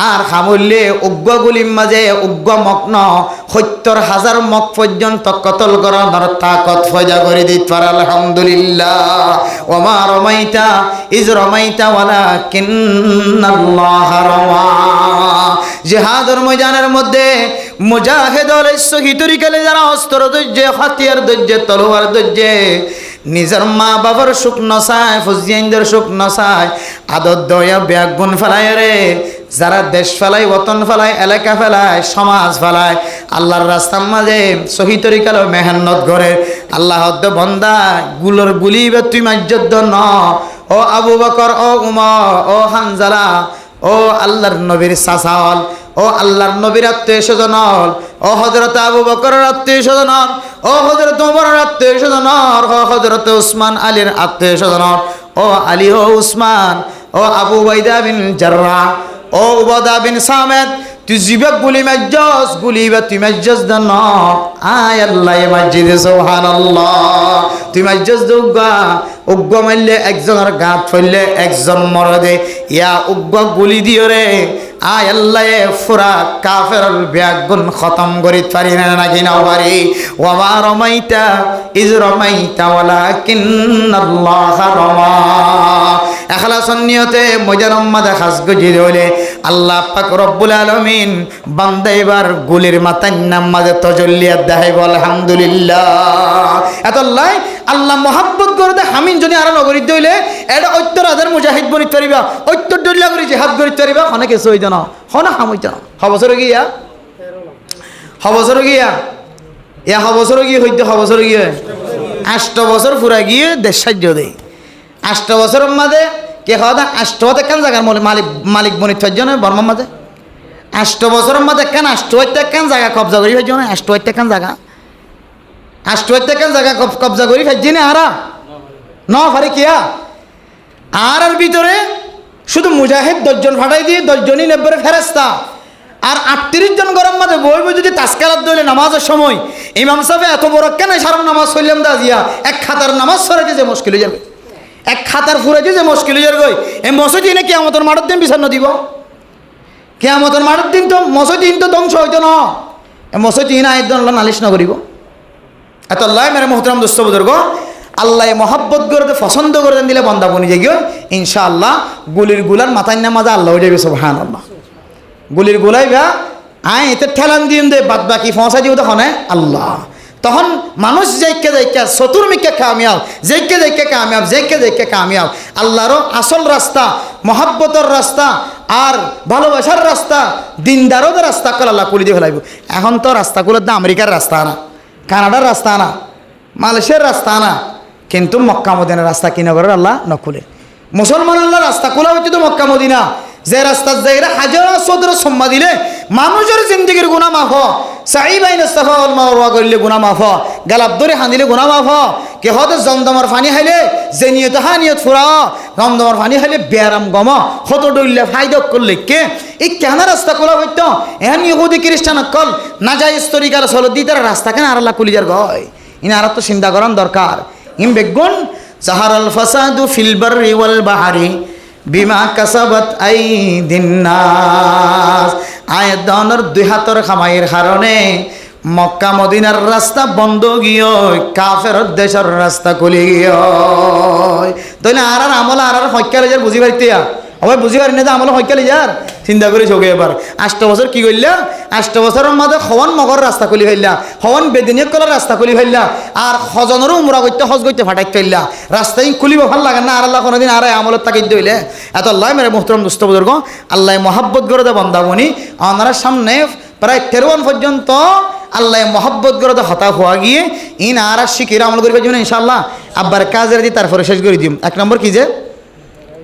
আর হামুল্যে উগ্র গুলির মাঝে উগ্র মগ্ন ৭০,০০০ মগ পর্যন্ত কতল করার তাকত ফয়দা করে দিত পারে। আলহামদুলিল্লাহ। ওয়ামা রমাইতা ইজ রমাইতা ওয়ালাকিন্নাল্লাহা রামা। জিহাদের ময়দানের মধ্যে মুজাহিদ শহীদরিকালে যারা অস্ত্র ধৈর্য হাতিয়ার ধৈর্য তলোয়ার ধৈর্য নিজের মা বাবার সুখ নসায় ফুজিয়ানদের সুখ নসায় আদর দয়া ব্যাগ গুণ ফেলায় রে যারা দেশ ফেলায় ওতন ফেলায় এলাকা ফেলায় সমাজ ফেলায় আল্লাহর রাস্তার মাঝে শহীদ তরিকালো মেহনত করে আল্লাহ বন্দা গুলোর গুলিবে তুই মাজ্জত ন ও আবু বকর ও উমর ও হানজালা ও আল্লাহর নবীর সাসাল ও আল্লাহর নবীর আত্মীয় স্বজন ও হযরত আবু বকরের আত্মীয় স্বজন ও হযরত ওমরের আত্মীয় স্বজন ও হযরত উসমান আলীর আত্মীয় স্বজন ও আলী ও উসমান ও আবু উবাইদা বিন জাররাহ ও উবাদা বিন সামিত তুই জিবে গুলি মাজ্জাস গুলিবা তুই মাজ্জাস দান আয় আল্লাহ মসজিদে সুবহানাল্লাহ তুই মাজ্জাস দুগা উগ্র মারলে একজনের গাত ফেললে একজন মরদে ইয়া উগ্র গুলি দিও রে আয় আল্লাহ ফুরা কাফের ব্যাগুন খতম করি পারি না নাকি না পারি। ওয়ামা রমাইতা ইজ রমাইতা ওয়ালাকিন্নাল্লাহা রামা। ইখলাসন নিয়তে মজারম মাদা খাস গজি হইলে আল্লাহ পাক রব্বুল আলামিন বান্দা এবার গুলির মাথায় নামাজে তজল্লিয়াত দেখাইব। আলহামদুলিল্লাহ। এতলাই আল্লাহ মহাব্বত করে দে হামিন যদি আর নগরী দইলে এটা ৭০,০০০ মুজাহিদ বনিত পারিবা ৭০ ডল্লা করে জিহাদ করিত পারিবা অনেকে সইত না হনা হামইত না হবছর গিয়া হবছর গিয়া ইয়া হবছর গিয়ে হইতে হবছর গিয়ে ৮ বছর পুরা গিয়ে দেশ সাহায্য দেয় ৮ বছরের মাঝে কে হওয়া ৮ কেন জায়গার মালিক বনিত পারজন বর্মার মাঝে ৮ বছরের মাঝে কেন ৮ কেন জায়গা কবজা করি পারজন ৮ কেন জায়গা ৮ কেন জায়গা কবজা করি পারছি না আরা ন পারে কিয়া আর ভিতরে শুধু মুজাহিদ ১০ জন ফাটাই দিয়ে ১০ জনই নেব্বরে ফেরেস্তা আর ৩৮ জন গরম মাঝে বই বই যদি তাসকারাত দইলে নামাজের সময় ইমাম সাহেব এত বড় কেন সারা নামাজ হইলাম দা জিয়া এক খাতার নামাজ সরাইতে যে মুশকিল হয়ে যাবে এক খাতার ফুরাইতে যে মুশকিল হয়ে যাবে এই মসজিদ এনে কিয়ামতের মাঠের দিন বিচার দিব কিয়ামতের মাঠের দিন তো মসজিদ তো ধ্বংস হইতো না মসজিদ ইনা একজন নালিশ না করিব এত আল্লাহ মেরে মোহতরম দোস্ত বুজুর্গ আল্লাহ মহাব্বত করে পছন্দ করে দিলে বন্দা বনি যাই গিয়ে ইনশাআল্লাহ গুলির গুলার মাথায় নামাজা আল্লাহ হয়ে যাবে সুবহানাল্লাহ গুলির গুলাই বা আয় এতে ঠেলান দিন দে বাদ বাকি ফসা দিও তখন আল্লাহ তখন মানুষ যাইকে যাইকে চতুর্মিকে কামিয়াব যাইকে কামিয়াব আল্লাহর আসল রাস্তা মহাব্বতর রাস্তা আর ভালোবাসার রাস্তা দিনদারদের রাস্তা করে আল্লাহ কুলি দিয়ে ফেলাইব এখন তো রাস্তাগুলোর দা আমেরিকার রাস্তা না কানাডার রাস্তা না মালয়েশিয়ার রাস্তা না কিন্তু মক্কা মদিনার রাস্তা কিনা করে আল্লাহ নকুলে মুসলমান আল্লাহ রাস্তা খোলা হচ্ছে তো মক্কা মদিনা যে রাস্তার জায়গা হাজার সদর সম্মা দিলে মানুষের জিন্দগির গুণা মাফ সাইবাইন ইস্তাফা ওয়াল মারওয়া করলে গুণা মাফ গালাব ধরে হাঁদিলে গুণা মাফ কে হতে জমদমার পানি খাইলে যে নিয়ত হানিয়ত ফুরা জমদমার পানি খাইলে বেয়ারাম গম হত ডইলে ফায়দা করলে কে এই কেন রাস্তা খোলা হইতো এখন ইহুদি খ্রিস্টান কল না যায় স্তরিকার চলো দি তারা রাস্তা কেন আর আল্লাহ কুলিজার গয় ইন আর তো চিন্তা করার দরকার ইম বেগুন জাহারাল ফাসাদু ফিল বাররি ওয়াল বাহরি বিমা কাসাবাত আইদিন নাস আয়াত দানের দুই হাতের কামাইয়ের কারণে মক্কা মদিনার রাস্তা বন্ধ গিয়ে কাফের দেশের রাস্তা খুলে গিয়ে তাইলে আর আমল আর হত্যা লেজার বুঝি পারিতিয়া আবার বুঝি পারি না যে আমল হত্যা লেজার চিন্তা করে চোখে এবার ৮ বছর কি করলা ৮ বছরের মধ্যে হওয়ান মগর রাস্তা খুলি ফেললা হওয়ান বেদিনিয়ক কলার রাস্তা খুলি ফেললা আর হজনেরও উমরা করতে হজ করতে ফাটাই ফেললা রাস্তায় খুলিব ভাল লাগে না আর আল্লাহ কোনোদিন আর আমলত তাকে দইলে এত আল্লাহ মেরে মোহতরম দুস্থ বুজুর্গ আল্লাহ মহাব্বত করে দে বন্দাবনি ওনার সামনে প্রায় 13 পর্যন্ত আল্লাহ মহাব্বত করে দে হতা হওয়া গিয়ে ইন আর শিখির আমল করিবার জন্য ইনশাআল্লাহ আব্বার কাজের দিয়ে তারপরে শেষ করে দিম ১ নম্বর কি যে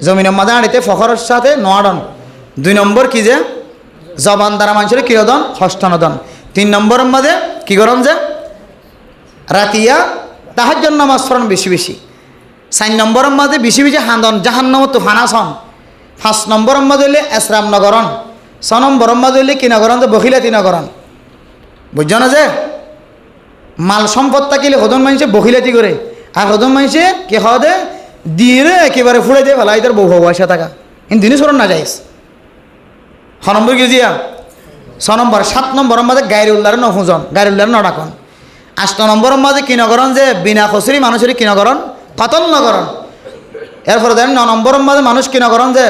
জমিনের মাঝে আড়িতে ফখরের সাথে নোয়াডন ২ নম্বর কি যে জবান দ্বারা মানুষের কিরদন হস্তানদন ৩ নম্বরের মাঝে কি করন যে রাতিয়া তাহাজ্জুদ নামাজ পড়ন বেশি বেশি ৪ নম্বরের মাঝে বেশি বেশি হান্দন জাহান্নাম তো ফানাসন ৫ নম্বরের মাঝে হইলে এসরাম নগরণ ৬ নম্বরের মাঝে হইলে কি নগরণ যে বখিলাতি নগরণ বুঝছো না যে মাল সম্পদ থাকিলে হদন মানুষে বখিলাতি করে আর হদন মানুষে কি খাওয়া দে দিয়ে রে একেবারে ফুড়ে দিয়ে ফেলা এটার বউ পয়সা থাকা ইন দিনই সরণ না যাইস 6 নম্বর কি জিয়া 6 নম্বর 7 নম্বরের মাঝে গায়ের উল্লার 9 জন গায়ের উল্লার 9 ডাকন 8 নম্বরের মাঝে কি নগরণ যে বিনা খসরি মানুষের কি নগরণ কতল নগরণ এরপরে দেন 9 নম্বরের মাঝে মানুষ কি নগরণ যে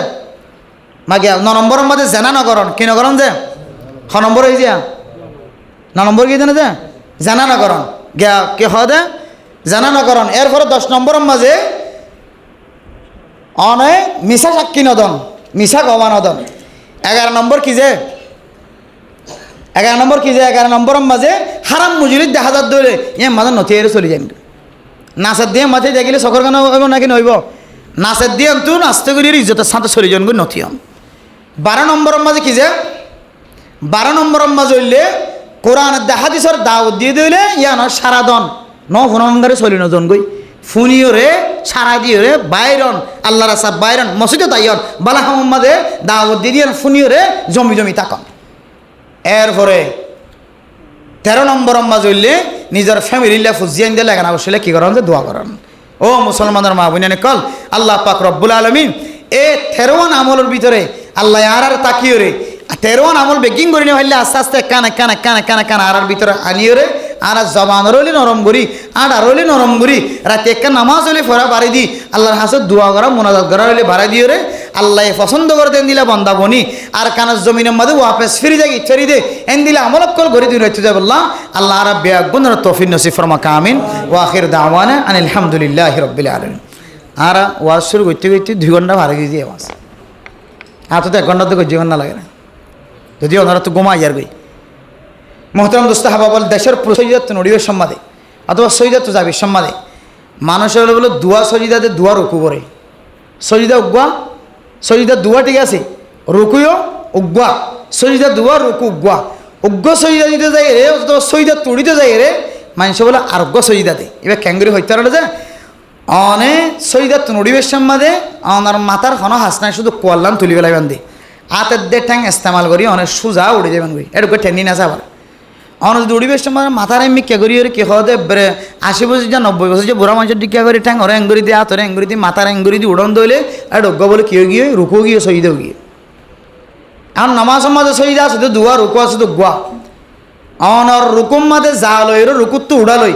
মাগে 9 নম্বরের মাঝে জেনা নগরণ কি নগরণ যে 6 নম্বর হয়ে জিয়া 9 নম্বর কি জানে যে জেনা নগরণ গিয়া কি হয় দে জেনা নগরণ এরপরে 10 নম্বরের মাঝে অনেক মিশা সাক্ষী নদন মিশা গবা নদন 11 নম্বর কি যে 11 নম্বর কি যে 11 নম্বরের মাঝে হারাম মুজুরির দেখা যাত দৌড়ে ইয়ে মাঝে নথিয়ে চলে যান নাচের দিয়ে মাথায় দেখিলে চকর কেন হইব নাকি নইব নাচের দিয়ে তো নাচতে করি ইজ্জতের সাথে চলে যান গই নথিয়ন 12 নম্বরের মাঝে কি যে 12 নম্বরের মাঝে হইলে কোরআন হাদিসের দাওয়াত দিয়ে দিলে ইয়ান সারা দন ফোনগারে চলি নজন গই ফুনিও রে সারা দিয়ে রে বাইরন আল্লাহ রাসা বাইরন মসজিদে তাইয়ন বালা মোহাম্মদে দাওয়াত দিয়ে দিয়ে ফুনিও রে জমি জমি তাকন এরপরে 13 নম্বর মাঝে হইলে নিজের ফ্যামিলিলে ফুজিয়ান দিলে এখানে বসলে কি করেন যে দোয়া করেন ও মুসলমানের মা বোনে কল আল্লাহ পাক রব্বুল আলমিন এ 13 আমলের ভিতরে আল্লাহ আর তাকিয়ে রে 13 আমল বেকিং করি না হইলে আস্তে আস্তে কানে কানে কানে কানে কানে আর ভিতরে আনিয়ে রে আর জবান রইলে নরম করি আর রইলে নরম করি রাতে একটা নামাজ হইলে ফরা বাড়ি দি আল্লাহর হাসে দোয়া করা মোনাজাত করা হইলে বাড়াই দিয়ে রে আল্লাহ পছন্দ করে দেন দিলা বন্দা বনি আর কানার জমিনের মাঝে ওয়াপেস ফিরে যাই ইচ্ছারি দে এন দিলে আমল কল করে দিন রইতে যাই বললাম আল্লাহ আর বেয়াগুন তৌফিক নসিব ফরমা কামিন ওয়া আখির দাওয়ানা আনিল হামদুলিল্লাহি রাব্বিল আলামিন আর ওয়াজ শুরু করতে করতে 2 ঘন্টা ভাড়া গিয়ে আওয়াজ আর তো 1 ঘন্টা তো জীবন না লাগে না যদি ওনারা তো ঘুমাই আর গই মোহতারাম দোস্ত হাবা বল দেশের সৈয়দাত নড়িবের সম্মাদে অথবা সৈয়দাত যাবির সম্মাদে মানুষের বলে দোয়া সজিদাতে দোয়া রুকু করে সজিদা উগুয়া সজিদা দোয়া ঠিক আছে রুকুও উগুয়া সজিদা দোয়া রুকু উগুয়া উগ্র সজিদা দিতে যাই রে অথবা সজিদা তুড়িতে যাই রে মানুষ বলে আরোগ্য সজিদাতে এবার ক্যাঙ্গুরি হইতে পারে যে অনেক সজিদাত নড়িবের সম্মাদে আমার মাথার কোনো হাস নাই শুধু কোয়াল্লাম তুলি বেলায় বান্ধি হাতের দিয়ে ঠ্যাং ইস্তেমাল করি অনেক সোজা উড়ে যাবেন গই এটুকু ঠ্যাং নিয়ে আসে আবার অনেক যদি উড়িবের সময় মাথার এমনি কে করি কি হতে 80 বছর যা 90 বছর যে বুড়া মানুষের দিকে করি ঠ্যাং ওরা এঙ্গুরি দিয়ে হাতরে এঙ্গুরি দিয়ে মাথার এঙ্গুরি দিয়ে উড়ন দইলে আর ডোগ্য বলে কেউ গিয়ে রুকু গিয়ে শহীদেও গিয়ে এখন নামাজ মাঝে শহীদ আছে তো দুয়া রুকু আছে তো গুয়া অনর রুকুম মাঝে যা লই রুকুত তো উড়ালই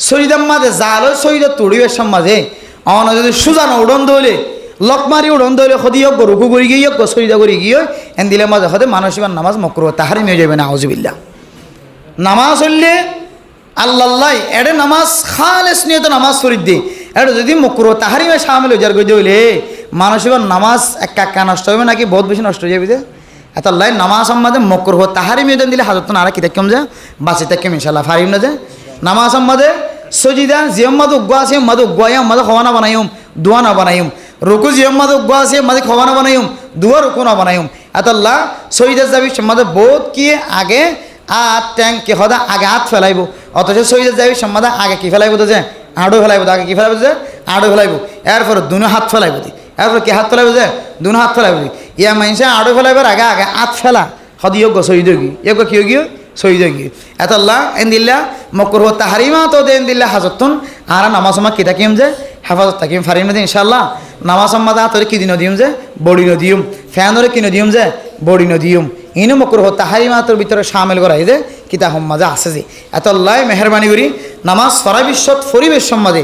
শহীদার মাঝে যা লই শহীদের তুড়িবের সমাজে অন যদি সুজানো উড়ন দইলে লকমারি উড়ন দইলে সদি হোক রুকু করি গিয়ে হোক শহীদা করি গিয়ে এন দিলে মাঝে হতে মানুষ ইমান নামাজ মকরু তাহারি নিয়ে যাবে না আউযুবিল্লাহ নামাজ হইলে আল্লাহ এডে নামাজ খালেস নিয়ে তো নামাজ শরীর দি এটা যদি মকরু তাহারিমে সামিল হয়ে যার গই হইলে মানুষ এবার নামাজ একা নষ্ট হবে নাকি বহুত বেশি নষ্ট হয়ে যাবে যে এত আল্লাহ নামাজ সম্মাদে মকরু তাহারিমে দিলে হাজত না আর কি দেখম যে বাঁচি থাকম ইনশাল্লাহ ফারিম না যে নামাজ সম্মাদে সজিদা জিয়ম্মাদ উগ্গা আছে মাদ উগ্গাই মাদে খওয়ানা বানাইম দোয়া না বানাইম রুকু জিয়ম্মাদ উগ্গা আছে মাদে খওয়ানা বানাইম দোয়া রুকু না বানাইম এত আল্লাহ সজিদা যাবি সম্মাদে বহুত কি আগে আর ট্যাঙ্ক কি সদা আগে হাত ফেলাইব অথচ সহিদে যাবি সম্মাদা আগে কি ফেলাইব তো যে আড়ো ফেলাইব আগে কি ফেলাইব যে আড়ো ফেলাইব এরপর দুনো হাত ফেলাইব দি এরপর কি হাত ফেলাইব যে দুনো হাত ফেলাইব দি ইয়া মানুষে আড়ো ফেলাইবার আগে আগে হাত ফেলা সদি যোগ্য শহীদ গি ইয়োগ্য কি গিয়ে শহীদ গিয়ে এত আল্লাহ এন দিল্লা মকর তাহারিমা তো দেন দিল্লা হাজতুন আর নামাজ সময় কি থাকিম যে হেফাজত থাকিম ফারিম না ইনশাল্লাহ নামাজ সম্মাদা তোরে কি দিন দিম যে বড়ি নদিম ফ্যানরে কি নদিম যে বড়ি নদিম ইনু মকর তাহারিমাতর ভিতরে সামিল করাই যে কিতা সম্মাদে আছে যে এত আল্লাহ মেহরবানি করি নামাজ ফরা বিশ্বত পরিবেশ সম্মাদে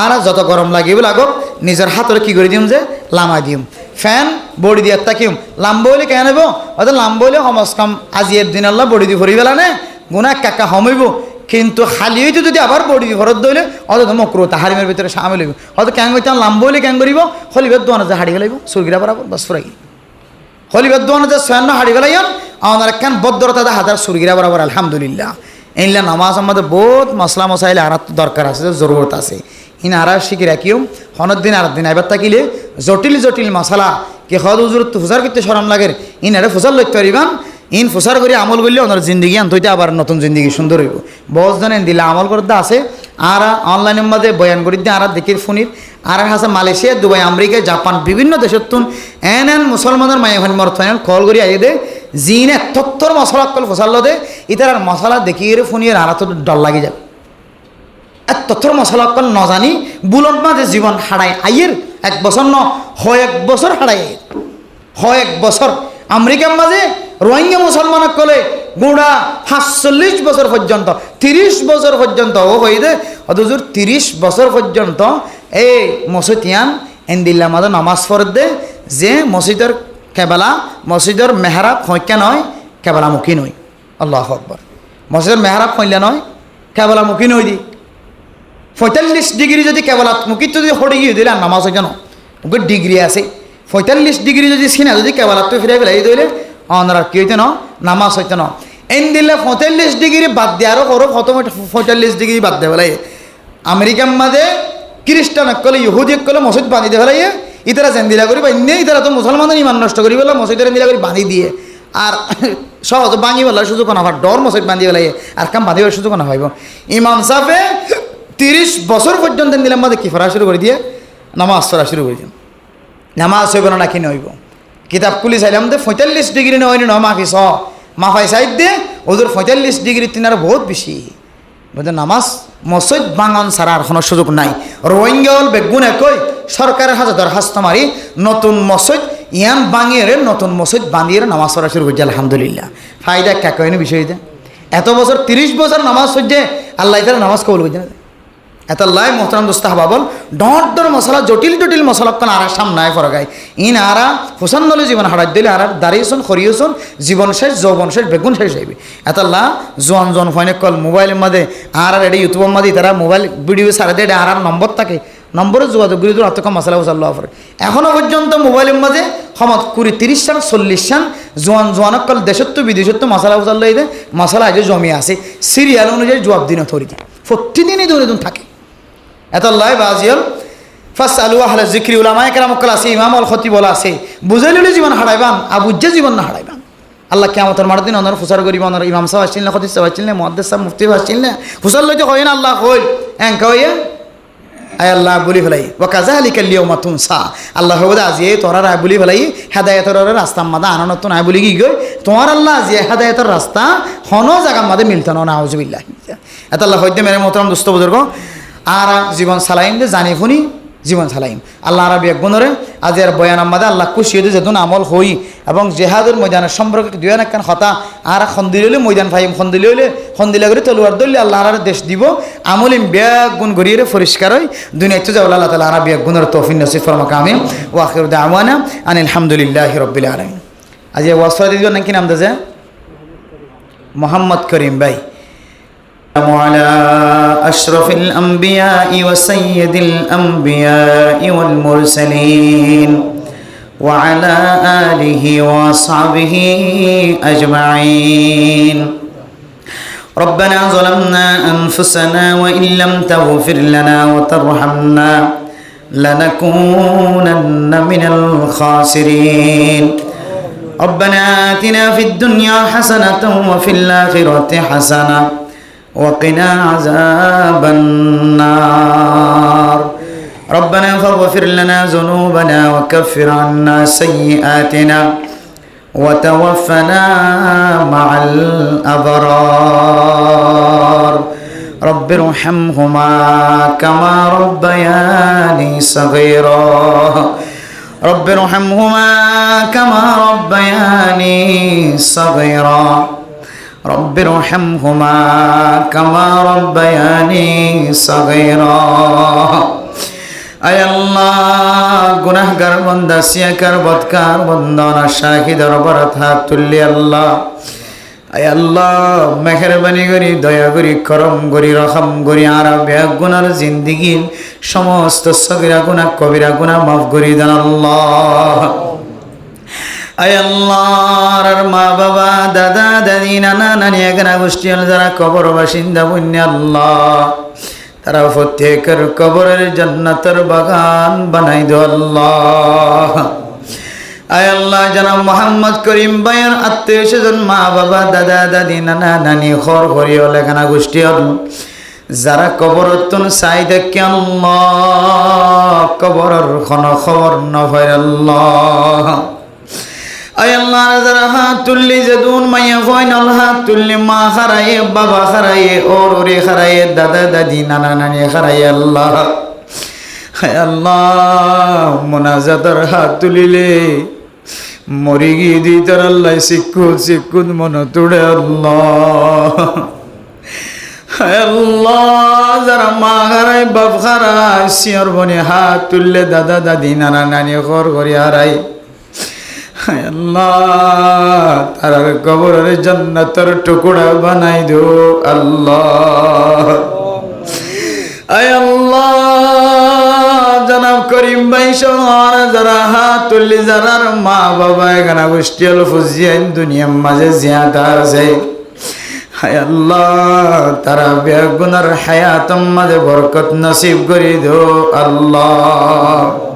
আর যত গরম লাগিব লাগক নিজের হাতরে কি করে দিম যে লামাই দিম ফ্যান বড়ি দিয়ে তাকিম লাম্ব হইলে কেন নেব অর্থাৎ লাম্ব হইলে সমাজ কাম আজিয়ের দিন আল্লাহ বড়ি দি ভরি পেলা নে গুণা কাকা সমইব কিন্তু খালি হইতে যদি আবার বড়ি দি ভরত দইলে অত মকর তাহারিমের ভিতরে সামিল হইব হয়তো ক্যাং হইতে লাম্ব হইলে ক্যাং করিব হলিবের দোয়ানো যে হাড়ি ফেলাইব সুরগিরা বরাবর বাস ফুরাই হলিবের দোয়ানো যে সয়ান্ন হাড়ি ফেলাইন আমার একখান বদ্রতা হাজার সুরগিরা বরাবর আলহামদুলিল্লাহ এইলা নামাজ আমাদের বহুত মশলা মশাইলে আর দরকার আছে জরুরত আছে ইন আর শিখি রাখিও হনের দিন আর দিন এবার থাকিলে জটিল জটিল মশলা কি হদ উজুর ফুসার করতে সরম লাগে ইন আরে ফুসার লইতে পারিবান ইন ফুসার করে আমল করলে ওনার জিন্দগি আনতে আবার নতুন জিন্দগি সুন্দর হইব বস জানেন দিলে আমল করতে আছে আর অনলাইনের মধ্যে বয়ান করি দিয়ে আর দেখির ফোনির আর আছে মালয়েশিয়া দুবাই আমেরিকা জাপান বিভিন্ন দেশের তুন এন মুসলমানের মায়ের মর্থান কল করি আইয়ে দে জিনে তত্তর মশলা কল ফসাল দে ইতার মশলা দেখিয়ে ফোনিয়ে আর তো ডর লাগে যাবে তত্তর মশলা কল ন জানি বুলন মাঝে জীবন হারায় আইয়ের 1 বছর ন হয় 1 বছর হারায় হয় 1 বছর আমেরিকার মাঝে রোহিঙ্গা মুসলমান কলে গুড়া 45 বছর পর্যন্ত 30 বছর পর্যন্ত ও হয়ে দে অথচ 30 বছর পর্যন্ত এই মসজিদিয়ান এন্দিল্লা মাঝে নামাজ পড়ে দে যে মসজিদের কেবলা মসজিদের মেহরাব হইকা নয় কেবলামুখী নয় আল্লাহু আকবার মসজিদের মেহরাব হইলে নয় কেবলামুখী নয় দি 45 ডিগ্রি যদি কেবলামুখী যদি হড়ে গিয়ে দিলে আর নামাজ হইতে না ওকে ডিগ্রি আছে 45 ডিগ্রি যদি সিনা যদি কেবলাত ফিরে ফেলে দিলে অনার কি হইতে না নামাজ হইতে না এন দিলে 45 ডিগ্রি বাদ দিয়ে আরও করো কত 45 ডিগ্রি বাদ দিয়ে ফেলাই আমেরিকার মাঝে খ্রিস্টান কলে ইহুদি কলে মসজিদ বাঁধি দিয়ে ফেলাই ইতারা জেন্দিলা করি বা ইন্নে ইতারা তো মুসলমানের ইমান নষ্ট করি বলে মসজিদের মিলা করে বাঁধি দিয়ে আর সহজ ভাঙি বলার সুযোগ না হয় ডর মসজিদ বাঁধি ফেলাই আর কাম বাঁধিবার সুযোগ না হইব ইমাম সাহেবে 30 বছর পর্যন্ত দিলাম মাঝে কি ফরা শুরু করে দিয়ে নামাজ পড়া শুরু করে দিয়ে নামাজ হইব না নাকি নইব কিতাব খুলি চাইলাম দে 45 ডিগ্রি নয় ন মাফি স মাফাই সাইড দে ওদের 45 ডিগ্রি তিনার বহুত বেশি বুঝলেন নামাজ মসজিদ বাঙান ছাড়া আর কোনো সুযোগ নাই রোহিঙ্গা হল বেগুন একই সরকারের হাতে দরখাস্ত মারি নতুন মসজিদ ইয়ান বাঙিয়ে নতুন মসজিদ বাঁধিয়ে নামাজ পড়া শুরু করছে আলহামদুলিল্লাহ ফায়দা কাকইনি বিষয়টা এত বছর 30 বছর নামাজ সহ্যে আল্লাহ তারা নামাজ কবুল করছে না এত লাই মোহতারাম দোস্তাহ বাবল ডর ডর মশলা জটিল জটিল মশলা কান আর সামনায় ফরগায় ইন আরা হুসান নলে জীবন হারাই দিলে আর দাঁড়িয়েছন খরিয়েছন জীবন শেষ যৌবন শেষ বেগুন শেষ হইবে এত লা জোয়ান জোয়ান ফোনে কল মোবাইলের মধ্যে আর এটা ইউটিউবের মধ্যে তারা মোবাইল ভিডিও সারা দিয়ে আর নম্বর থাকে নম্বরে যোগাযোগ করে দিল অতকম মশলা উসাল্লাহ ফরে এখনও পর্যন্ত মোবাইলের মধ্যে ক্ষমত 20-30 সাল 40 সাল জোয়ান জোয়ানক কল দেশত্ব বিদেশত্ব মশলা উসাল্লাহ দে মশলা আজ জমি আছে সিরিয়াল অনুযায়ী জবাব দিন থরিতে প্রতিদিনই দৌড়ে থাকে এত লাই বাজিয়ল ফার্স্ট আলু আহলে জিক্রি উলামায়ে কেরাম কল আছে ইমাম আল খতিব বলা আছে বুঝাইলে জীবন হারাইবান আবুজ্জে জীবন না হারাইবান আল্লাহ কিয়ামতের মার দিন অনর ফুসার করিব অনর ইমাম সাহেব আসছিল না খতিব সাহেব আসছিল না মুহাদ্দিস সাহেব মুফতি আসছিল না ফুসার লইতে হয় না আল্লাহ কইল এন কইয়া আয় আল্লাহ বলি ফেলাই ওয়া কাযালিকাল ইয়াউমা তুনসা আল্লাহ হবদা আজি তোরা রায় বলি ফেলাই হেদায়েতের রাস্তা মাদা আনানত নাই বলি কি গই তোমার আল্লাহ আজি হেদায়েতের রাস্তা হনো জায়গা মাদে মিলতো না নাউজুবিল্লাহ এত আল্লাহ হইতে মেরে মোহতারাম দোস্ত বুজুর্গ আর জীবন সালাইম দে জানি শুনি জীবন সালাইম আল্লাহ আরবি একগুণরে আজ এর বয়ান আমাদের আল্লাহ খুশি হয়ে যেতুন আমল হই এবং জেহাদের ময়দানের সম্পর্কে দুই একখান কথা আর খন্দিলে ময়দান ফাইম খন্দিলা করে তলোয়ার দলি আল্লাহ আর দেশ দিব আমলিম ব্যাগ গুণ গড়িয়ে পরিষ্কার হয় দুনিয়াতে যাও আল্লাহ তালা আরবি একগুণের তৌফিক নসিব ফরমা কামিম ওয়াখির দাওয়ানা আনিল হামদুলিল্লাহি রাব্বিল আলামিন আজ ওয়াসফা দিও নাকি নাম দাজে মোহাম্মদ করিম ভাই على أشرف الأنبياء وسيد الأنبياء والمرسلين وعلى آله وأصحابه أجمعين ربنا ظلمنا أنفسنا وإن لم تغفر لنا وترحمنا لنكونن من الخاسرين ربنا آتنا في الدنيا حسنة وفي الآخرة حسنة وقنا عذاب النار ربنا فاغفر لنا ذنوبنا وكفر عنا سيئاتنا وتوفنا مع الأبرار رب ارحمهما كما ربياني صغيرا رب ارحمهما كما ربياني صغيرا رب ارحمهما كما ربياني صغيرا আয় আল্লাহ গুনাহগার বান্দা সিয়াকার বদকার বন্দনা শাহিদ দরবারত হাত তুললি আল্লাহ আয় আল্লাহ মেহেরবানি করি দয়া করি করম করি রহম করি আর বেগুনার জিন্দেগির সমস্ত সগীরা গুনাহ কবিরা গুনাহ মাফ করি দেন আল্লাহ আয় আল্লাহর মা বাবা দাদা দাদি নানা নানি এখানে গোষ্ঠী যারা কবর বাসিন্দা বন্য আল্লাহ তারা প্রত্যেকের কবরের জান্নাতের বাগান বানাই দো আল্লাহ আয় আল্লাহ জানাব মোহাম্মদ করিম ভাইয়ের আত্মীয় স্বজন মা বাবা দাদা দাদি নানা নানি খর হরিও লেখানা গোষ্ঠী যারা কবরতন চাই দেখে আল্লাহ কবরের কোনো খবর নভয় আল্লাহ আয় আল্লাহ যারা হাত তুললি যেদুন মাইয়া ফাইনাল হাত তুললি মা হারায়ে বাবা হারায়ে ওরে হারায়ে দাদা দাদি নানা নানি হারায়ে আল্লাহ হায় আল্লাহ মোনাজাতের হাত তুলিলে মরি গিয়ে দি তার আল্লাহ শিক্ষুত মন তুড়ে আল্লাহ হায় আল্লাহ যারা মা হারায় বাপ হারায় শিয়র বনে হাত তুললে দাদা দাদি নানা নানি ঘর ঘরে হারায় হায় আল্লাহ তার কবরের জান্নাতের টুকরা বানাই দো আল্লাহ আয় আল্লাহ জনাব করিম ভাই সহ যারা হাত তুললি যারার মা বাবা এখানে গোষ্ঠী হল ফুজিয়ান দুনিয়ার মাঝে জিয়াদা আছে হায় আল্লাহ তারা বেগুনার হায়াতম মাঝে বরকত নসিব করি দো আল্লাহ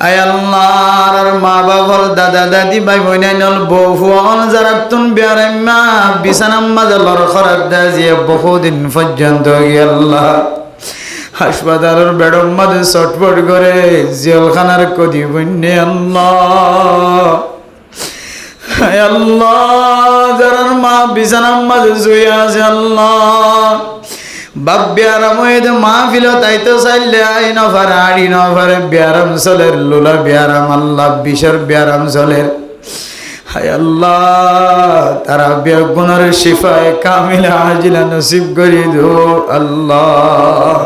আয় আল্লাহর মা বাবার দাদা দাদি ভাই বোনাইনল বউ যারা তুন বিয়ারাম্মা বিছানার মাঝে লড়খড়ার দাজিয়ে বহুদিন পর্যন্ত আল্লাহ হাসপাতালের বেডর মাঝে ছটফট করে জেলখানার কদি বন্যে আল্লাহ হায় আল্লাহ যারা মা বিছানার মাঝে শুয়ে আছে আল্লাহ বাপ বিয়ারাম হয়ে মাহফিল তাইতো চাইলে আই নফারে আড়ি নফারে বিয়ারাম চলের লোলা বিয়ারাম আল্লাহ বিশর বিয়ারাম চলের হায় আল্লাহ তারা বেগুনের শিফায় কামিলা আজিলা নসিব করি দো আল্লাহ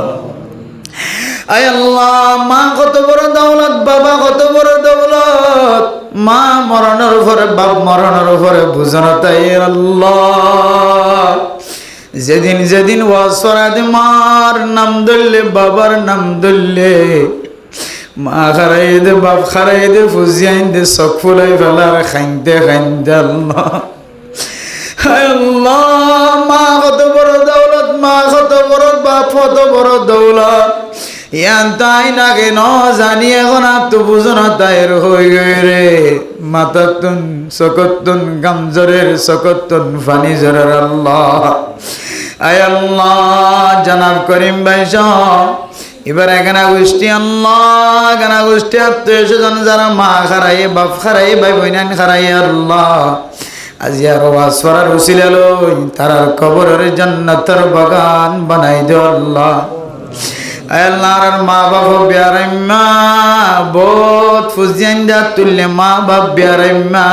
আয় আল্লাহ মা কত বড় দৌলত বাবা কত বড় দৌলত মা মরণের উপরে বাপ মরণের উপরে বুঝানো তাই আল্লাহ যেদিন যেদিন ওয়াসরাদ মার নাম ধরলে বাবার নাম ধরলে মা খারাই দে বাপ খারাই দে ফুজিয়াইন দে চক ফুলাই ফেলার খাইতে খাইতে আল্লাহ হায় আল্লাহ মা কত বড় দৌলত মা কত বড় বাপ কত বড় দৌলত ইয়ান তাই নাগে ন জানি এখন আর তো বুঝো না তাইর হয়ে গয়ে রে মাতাতুন সকতুন গামজরের সকতুন ফানি জরের আল্লাহ আয় আল্লাহ জনাব করিম ভাই এবার এখানে গোষ্ঠী আল্লাহ এখানে গোষ্ঠী আত্মীয় স্বজন যারা মা খারাই বাপ খারাই ভাই বইনান খারাই আল্লাহ আজি আর ওয়াজ করার উসিলা লই তারার কবরের জান্নাতের বাগান বানাই দে আল্লাহ আয় আল্লাহর মা বাপ বিয়ারাইম্মা বহুত ফুজিয়ান দা তুললে মা বাপ বিয়ারাইম্মা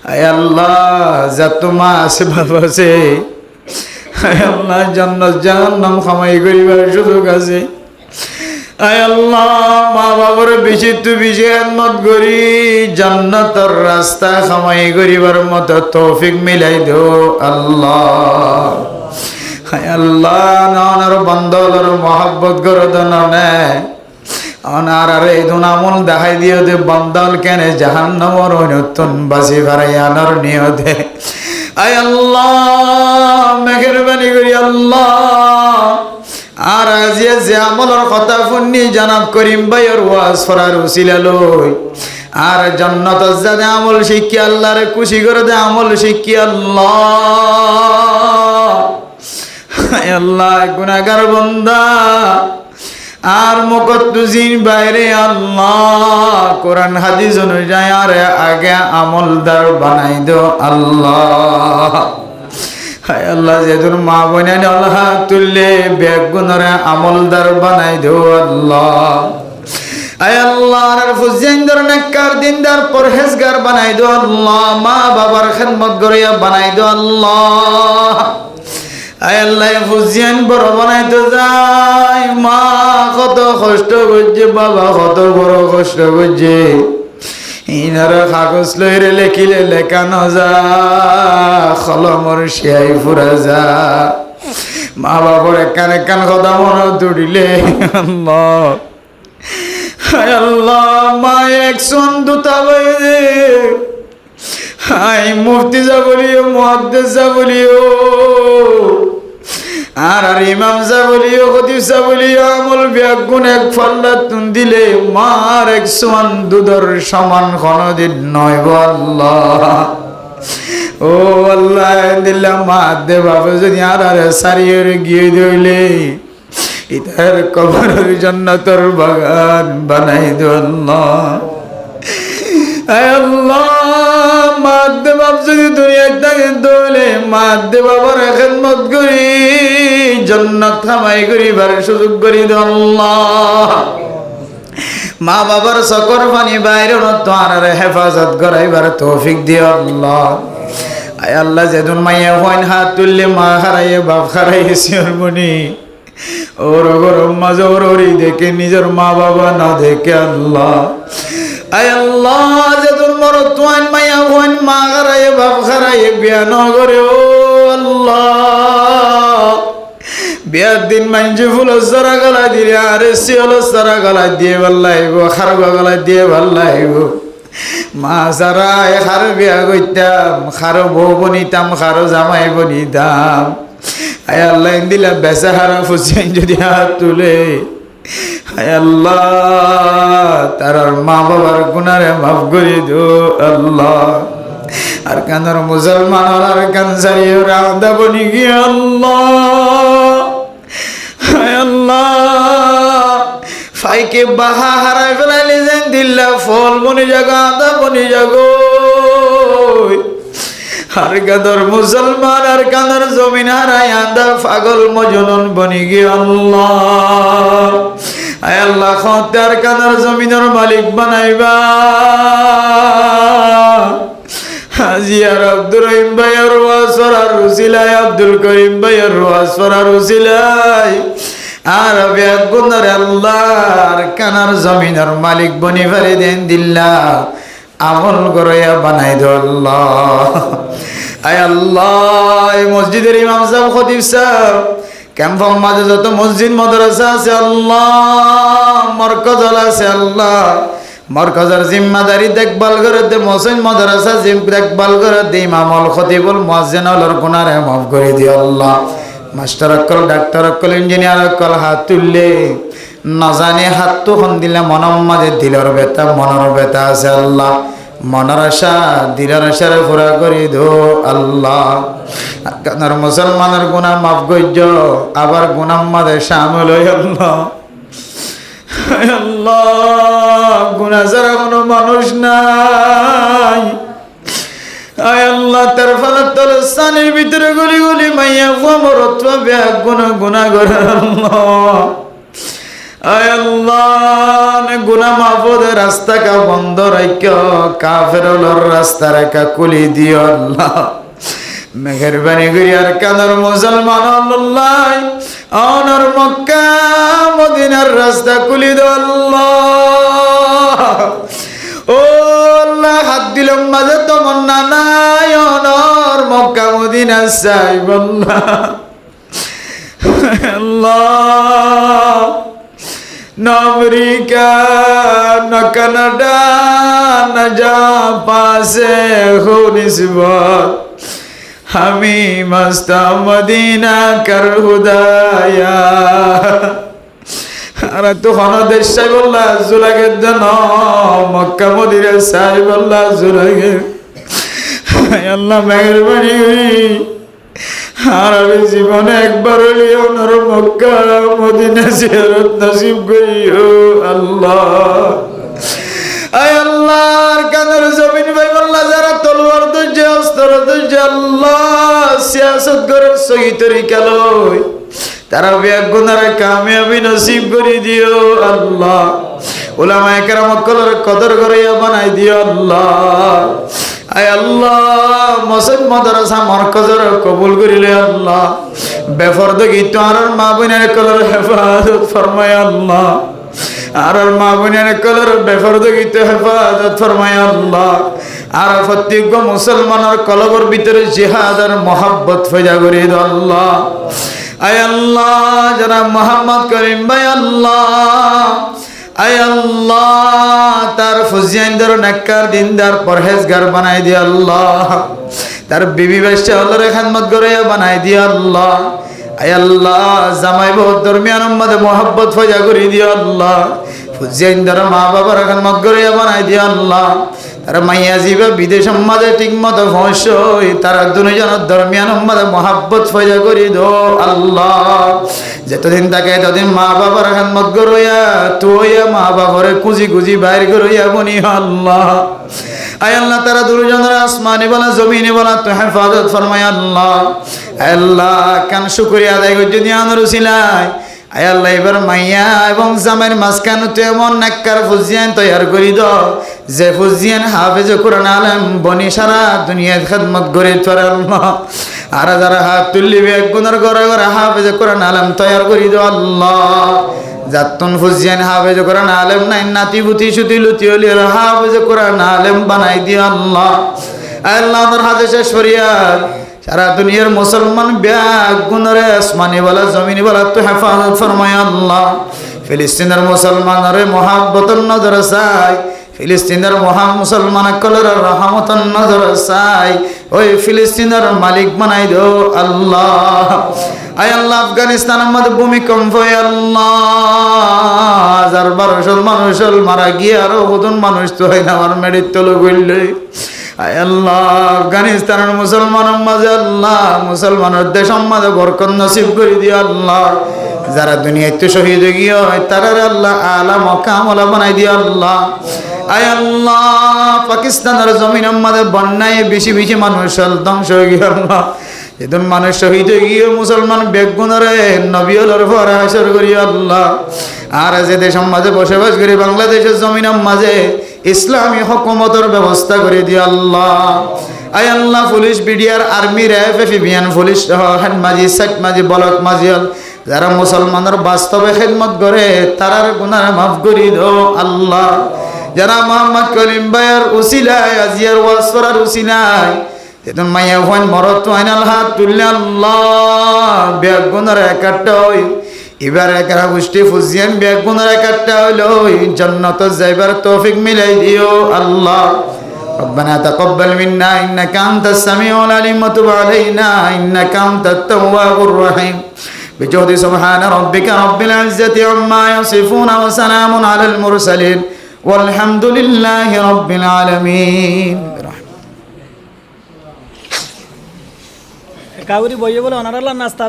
আয় আল্লাহ যত মা আছে বাবা আছে আয় আল্লাহ জান্নাত জাহান্নাম খামাই করিবার সুযোগ আছে আয় আল্লাহ মা বাবার বেশি তু বেশি খেদমত করি জান্নাতের রাস্তা খামাই করিবার মতো তৌফিক মিলাই দো আল্লাহ হায় আল্লাহ নানার বন্দলর মহব্বত করে দনে অনার আর এই দুনামল দেখাই দিও দে বন্দল কেনে জাহান্নামর নতুন বাসি ভাড়াই আনার নিয়তে আয় আল্লাহ মেহেরবানি করি আল্লাহ আর আজিয়া যে আমলের কথা শুনি জানাব করিম ভাইয়ের ওয়াজ করার উসিলা লই আর জান্নাত জাদে আমল শিখি আল্লাহরে খুশি করে দে আমল শিখি আল্লাহ হায় আল্লাহ গুনাহগার বান্দা আর মুকদ্দুসিন বাইরে আল্লাহ কোরআন হাদিস অনুযায়ী আর আগে আমলদার বানাই দো আল্লাহ হায় আল্লাহ যেদুর মা বোনেন আল্লাহ তুললে বেগুনরে আমলদার বানাই দো আল্লাহ আয় আল্লাহ আর ফুজিয়ানদার নেককার দিনদার পরহেজগার বানাই দো আল্লাহ মা বাবার খেদমত করিয়া বানাই দো আল্লাহ আয় আল্লাহ ফুজিয়ান বড় বানাইতে যাই মা কত কষ্ট করছে বাবা কত বড় কষ্ট করছে ইনারা কাগজ লইরে লেখিলে লেখা ন যা কলমর শিয়াই ফুরা যা মা বাবার একান একান কথা মনে তুলিলে আল্লাহ হায় আল্লাহ মা একশন দুটা বাইরে হাই মুফতি যা বলিও মুহাদ্দিস যা বলিও আর ইমাম যা বলিও খতিব যা বলিও আমল বেগুন এক ফাল্লা তুন দিলে মার 100 দুধর সমান কোনদিন নয় গো আল্লাহ ও আল্লাহ দিল্লাহ মা দে বাবা যদি আর সারিয়ে গিয়ে দিলে ইতার কবরের জান্নাতের বাগান বানাই দে আল্লাহ আয় আল্লাহ মাদ্দে বাপ যদি দুনিয়ায় থাকে দলে মাদ্দে বাবার খেদমত করি জান্নাত কামাই করিবার সুযোগ করি দাও আল্লাহ। মা বাবার সকর পানি বাইরে তোয়ারে হেফাজত করাইবার তৌফিক দিও আল্লাহ। আয় আল্লাহ যেদিন মাইয়া হইন হাত তুললে মা হারাইয়ে বাপ হারাইয়েছি ওর মনি ওর গরম মাঝে ওরই দেখে নিজের মা বাবা না দেখে আল্লাহ। আয় আল্লাহ যেদিন মর তোয়ান মাইয়া হইন মা হারাইয়ে বাপ হারাইয়ে বিয়া ন করে ও আল্লাহ বিয়ার দিন মাইনজি ফুল সারা গলা দিয়ে আর শিওল সারা গলা দিয়ে ভাল লাগব খারবা গলা দিয়ে ভাল লাগব। মা সারা খার বিয়া করতাম খারো বউ বনিতাম খারো জামাই বনিতাম। আয় আল্লাহ দিলা বেসা হারা ফুসেন যদি হাত তুলে আয় আল্লাহ তার মা বাবার গুনারে মাফ করে দো আল্লাহ। আর কানার মুসলমান আর কান সারিয়ে রান্দা বনি গিয়ে আল্লাহ আল্লাহ ফাইকে বাহা হারাই ফেলাইলে যেন দিল্লা ফল বনি জাগা আদা বনি জাগো আর কাদর মুসলমান আর কানার জমিন হারাই আদা পাগল মজনুন বনি গিয়ে আল্লাহ। আয় আল্লাহ খতার কানার জমিনের মালিক বানাইবা হাজিয়ার আব্দুর রহিম ভাইয়ের ওয়াসরার রুসিলাই আব্দুল করিম ভাইয়ের ওয়াসরার রুসিলাই আর বেগুনার আল্লাহর কানার জমিনের মালিক বনি ফেলে দেন দিল্লা আমল গড়াইয়া বানাই দো আল্লাহ। আয় আল্লাহ এই মসজিদের ইমাম সাহেব খতিব সাহেব ক্যাম্পের মাঝে যত মসজিদ মাদ্রাসা আছে আল্লাহ মরকজ আছে আল্লাহ মরকজের জিম্মাদারি দেখভাল করে দে মসজিদ মাদ্রাসা দেখভাল করে দে ইমামুল খতিবুল মুয়াজ্জিনুল গুনারে মাফ করে দিও আল্লাহ। মাস্টার অকল ডাক্তার অকল ইঞ্জিনিয়ার অকল হাত তুললে না জানে হাত তো খন দিলে মনের মাঝে দিলের ব্যথা মনের ব্যথা আছে আল্লাহ মনের আশা দিলের আশারে পুরা করে দো আল্লাহ। আপনার মুসলমানের গুনাহ মাফ করজ আবার গুনাহ মাঝে শামিল হই আল্লাহ। আল্লাহ গুনাহ ছাড়া কোনো মানুষ নাই। আয় আল্লাহ তার ফালাতল সানের ভিতরে গলি গলি মাইয়া মরত্ব ব্যাগ গুনাহ গুনাহ করে আল্লাহ। আয় আল্লাহ গুনাহ মাফের রাস্তা কা বন্ধ রাখো কাফেরর রাস্তা রাখা খুলি দিও আল্লাহ। মেহেরবানি করি আর কানার মুসলমান আল্লাহ অনর মক্কা মদিনার রাস্তা খুলি দাও আল্লাহ। ও আল্লাহ হাত দিলাম মাঝে তমন্না নাই অনর মক্কা মদিনা চাইব আল্লাহ। না আমেরিকা না কানাডা না জাপাসে নিসবত আমি মস্তা মদিনা কর হুদায়া। আর তখন দেশ সাহেবুল্লাহ জুলাগে জন মক্কা মদিনা সাহেবুল্লাহ জুলাগে আল্লাহ মেহেরবানি আর আমি জীবনে একবার হলেও ওনার মক্কা মদিনা জিয়ারত নসিব করিও আল্লাহ। আয় আল্লাহর কানের জমিন ভাই আল্লাহ যারা তলোয়ার ধৈর্য অস্ত্র ধৈর্য আল্লাহ সিয়াসত করার সহি তরিকা লয় তারা বেগুনারে কামিয়াবি নসিব করে দিও আল্লাহ। উলামায়ে কেরাম কলর কদর করিয়া বানাই দিও আল্লাহ। আয় আল্লাহ মসজিদ মাদ্রাসা মারকাজের কবুল করিলে আল্লাহ। বেফরদগি তো আর মা বোনের কলর হেফাজত ফরমায় আল্লাহ। আর মা বোনের কলর বেফরদগি তো হেফাজত ফরমায় আল্লাহ। আর প্রত্যেক মুসলমানের কলবর ভিতরে জিহাদ আর মহব্বত ফয়দা করে দাও আল্লাহ। আয় আল্লাহ যারা মোহাম্মদ করিম ভাই আল্লাহ আয় আল্লাহ তার ফুজিয়ানদের নেককার দিনদার পরহেজগার বানাই দিও আল্লাহ। তার বিবি বাচ্চা আল্লাহর খিদমত করে বানাই দিও আল্লাহ। আয় আল্লাহ জামাই বহুত দরমিয়ান মধ্যে মোহাব্বত ফয়দা করে দিও আল্লাহ। ফুজিয়ানদের মা বাবার খিদমত করে বানাই দিও আল্লাহ। তার মাইয়া জিবা বিদেশ মাঝে ঠিক মতো পৌঁছই তারা দুজনের দরমিয়ান মধ্যে মোহাব্বত ফয়দা করে দো আল্লাহ। যতদিন থাকে ততদিন মা বাবার খেদমত করইয়া তুইয়া মা বাবারে কুজি কুজি বাইর করইয়া বনি আল্লাহ। আয় আল্লাহ তারা দুর্জনের আসমানি বলা জমিনে বলা তো হেফাজত ফরমাই আল্লাহ। আল্লাহ কান শুকরিয়া আদায় করছি দিয়ানোর উসিলায়। আয় আল্লাহ এবার মাইয়া এবং জামের মাঝখান তো এমন নাক্কার ফুজিয়ান তৈয়ার করি দাও যে ফুজিয়ান হাফেজ কোরআন আলেম বনি সারা দুনিয়ার খেদমত করে তোর আল্লাহ। আর যারা হাত তুললিবে এক গুণের ঘরে ঘরে হাফেজ কোরআন আলেম তৈয়ার করি দাও আল্লাহ। যাতুন ফুজিয়ান হাফেজ কোরআন আলেম নাই নাতি বুতি সুতি লুতি হলি হাফেজ কোরআন আলেম বানাই দিও আল্লাহ। আল্লাহ তোর হাতে শেষ ফরিয়াদ সারা দুনিয়ার মুসলমান ব্যাগ গুণরে আসমানি বলা জমিনি বলা তো হেফাজত ফরমায় আল্লাহ। ফিলিস্তিনের মুসলমানরে মহাব্বতন নজর চাই, ফিলিস্তিনের মহা মুসলমান কলের রহমতন নজর চাই, ওই ফিলিস্তিনের মালিক বানাই দো আল্লাহ। আয় আল্লাহ আফগানিস্তানের মধ্যে ভূমিকম্প আল্লাহ 1200 মানুষ মারা গিয়ে আরো হুদুন মানুষ তো হয় না আমার মেডির তলো গইলে। আয় আল্লাহ আফগানিস্তানের মুসলমানের মাঝে আল্লাহ মুসলমানের দেশের মাঝে বরকত নসিব করে দিও আল্লাহ। যারা দুনিয়াতে শহীদ গিয়ে হয় তারা আল্লাহ আলা মকামলা বানাই দিও আল্লাহ। আয় আল্লাহ পাকিস্তানের জমিনের মাঝে বন্যায় বেশি বেশি মানুষ ধ্বংস হয়ে গিয়ে আল্লাহ এদিন মানুষ শহীদ হয়ে গিয়ে মুসলমান বেগুনরে নবীর পরে হাসর করি আল্লাহ। আর যে দেশের মাঝে বসবাস করি বাংলাদেশের জমিনের মাঝে ইসলামী হুকুমতের ব্যবস্থা করে দিও আল্লাহ। আয় Allah police BDR army RAB FBN police head মাঝি সেট মাঝি বলক মাঝিয়াল যারা মুসলমানের বাস্তবে খেদমত করে তারার গুনাহ মাফ করে দাও আল্লাহ। যারা মোহাম্মদ করিম ভাইয়ের উসিলায় আজিয়ার ওয়াসফরার উসিলায় এতন মাইয়া হন মরত আইনাল হাত তুললে আল্লাহ ব্যাগ গুনার একাট্টা হই এবার একা গোষ্ঠী ফুজিয়ান ব্যাগ গুনার একাট্টা হইল জান্নাত যাইবার তৌফিক মিলাই দিও আল্লাহ। ربنا تقبل منا إنك أنت السميع العليم وتب علينا إنك أنت التواب الرحيم بجهد سبحان ربك رب العزة عما يصفون وسلام على المرسلين والحمد لله رب العالمين. কাউরি বইয়ে বলে ওনারা নাস্তা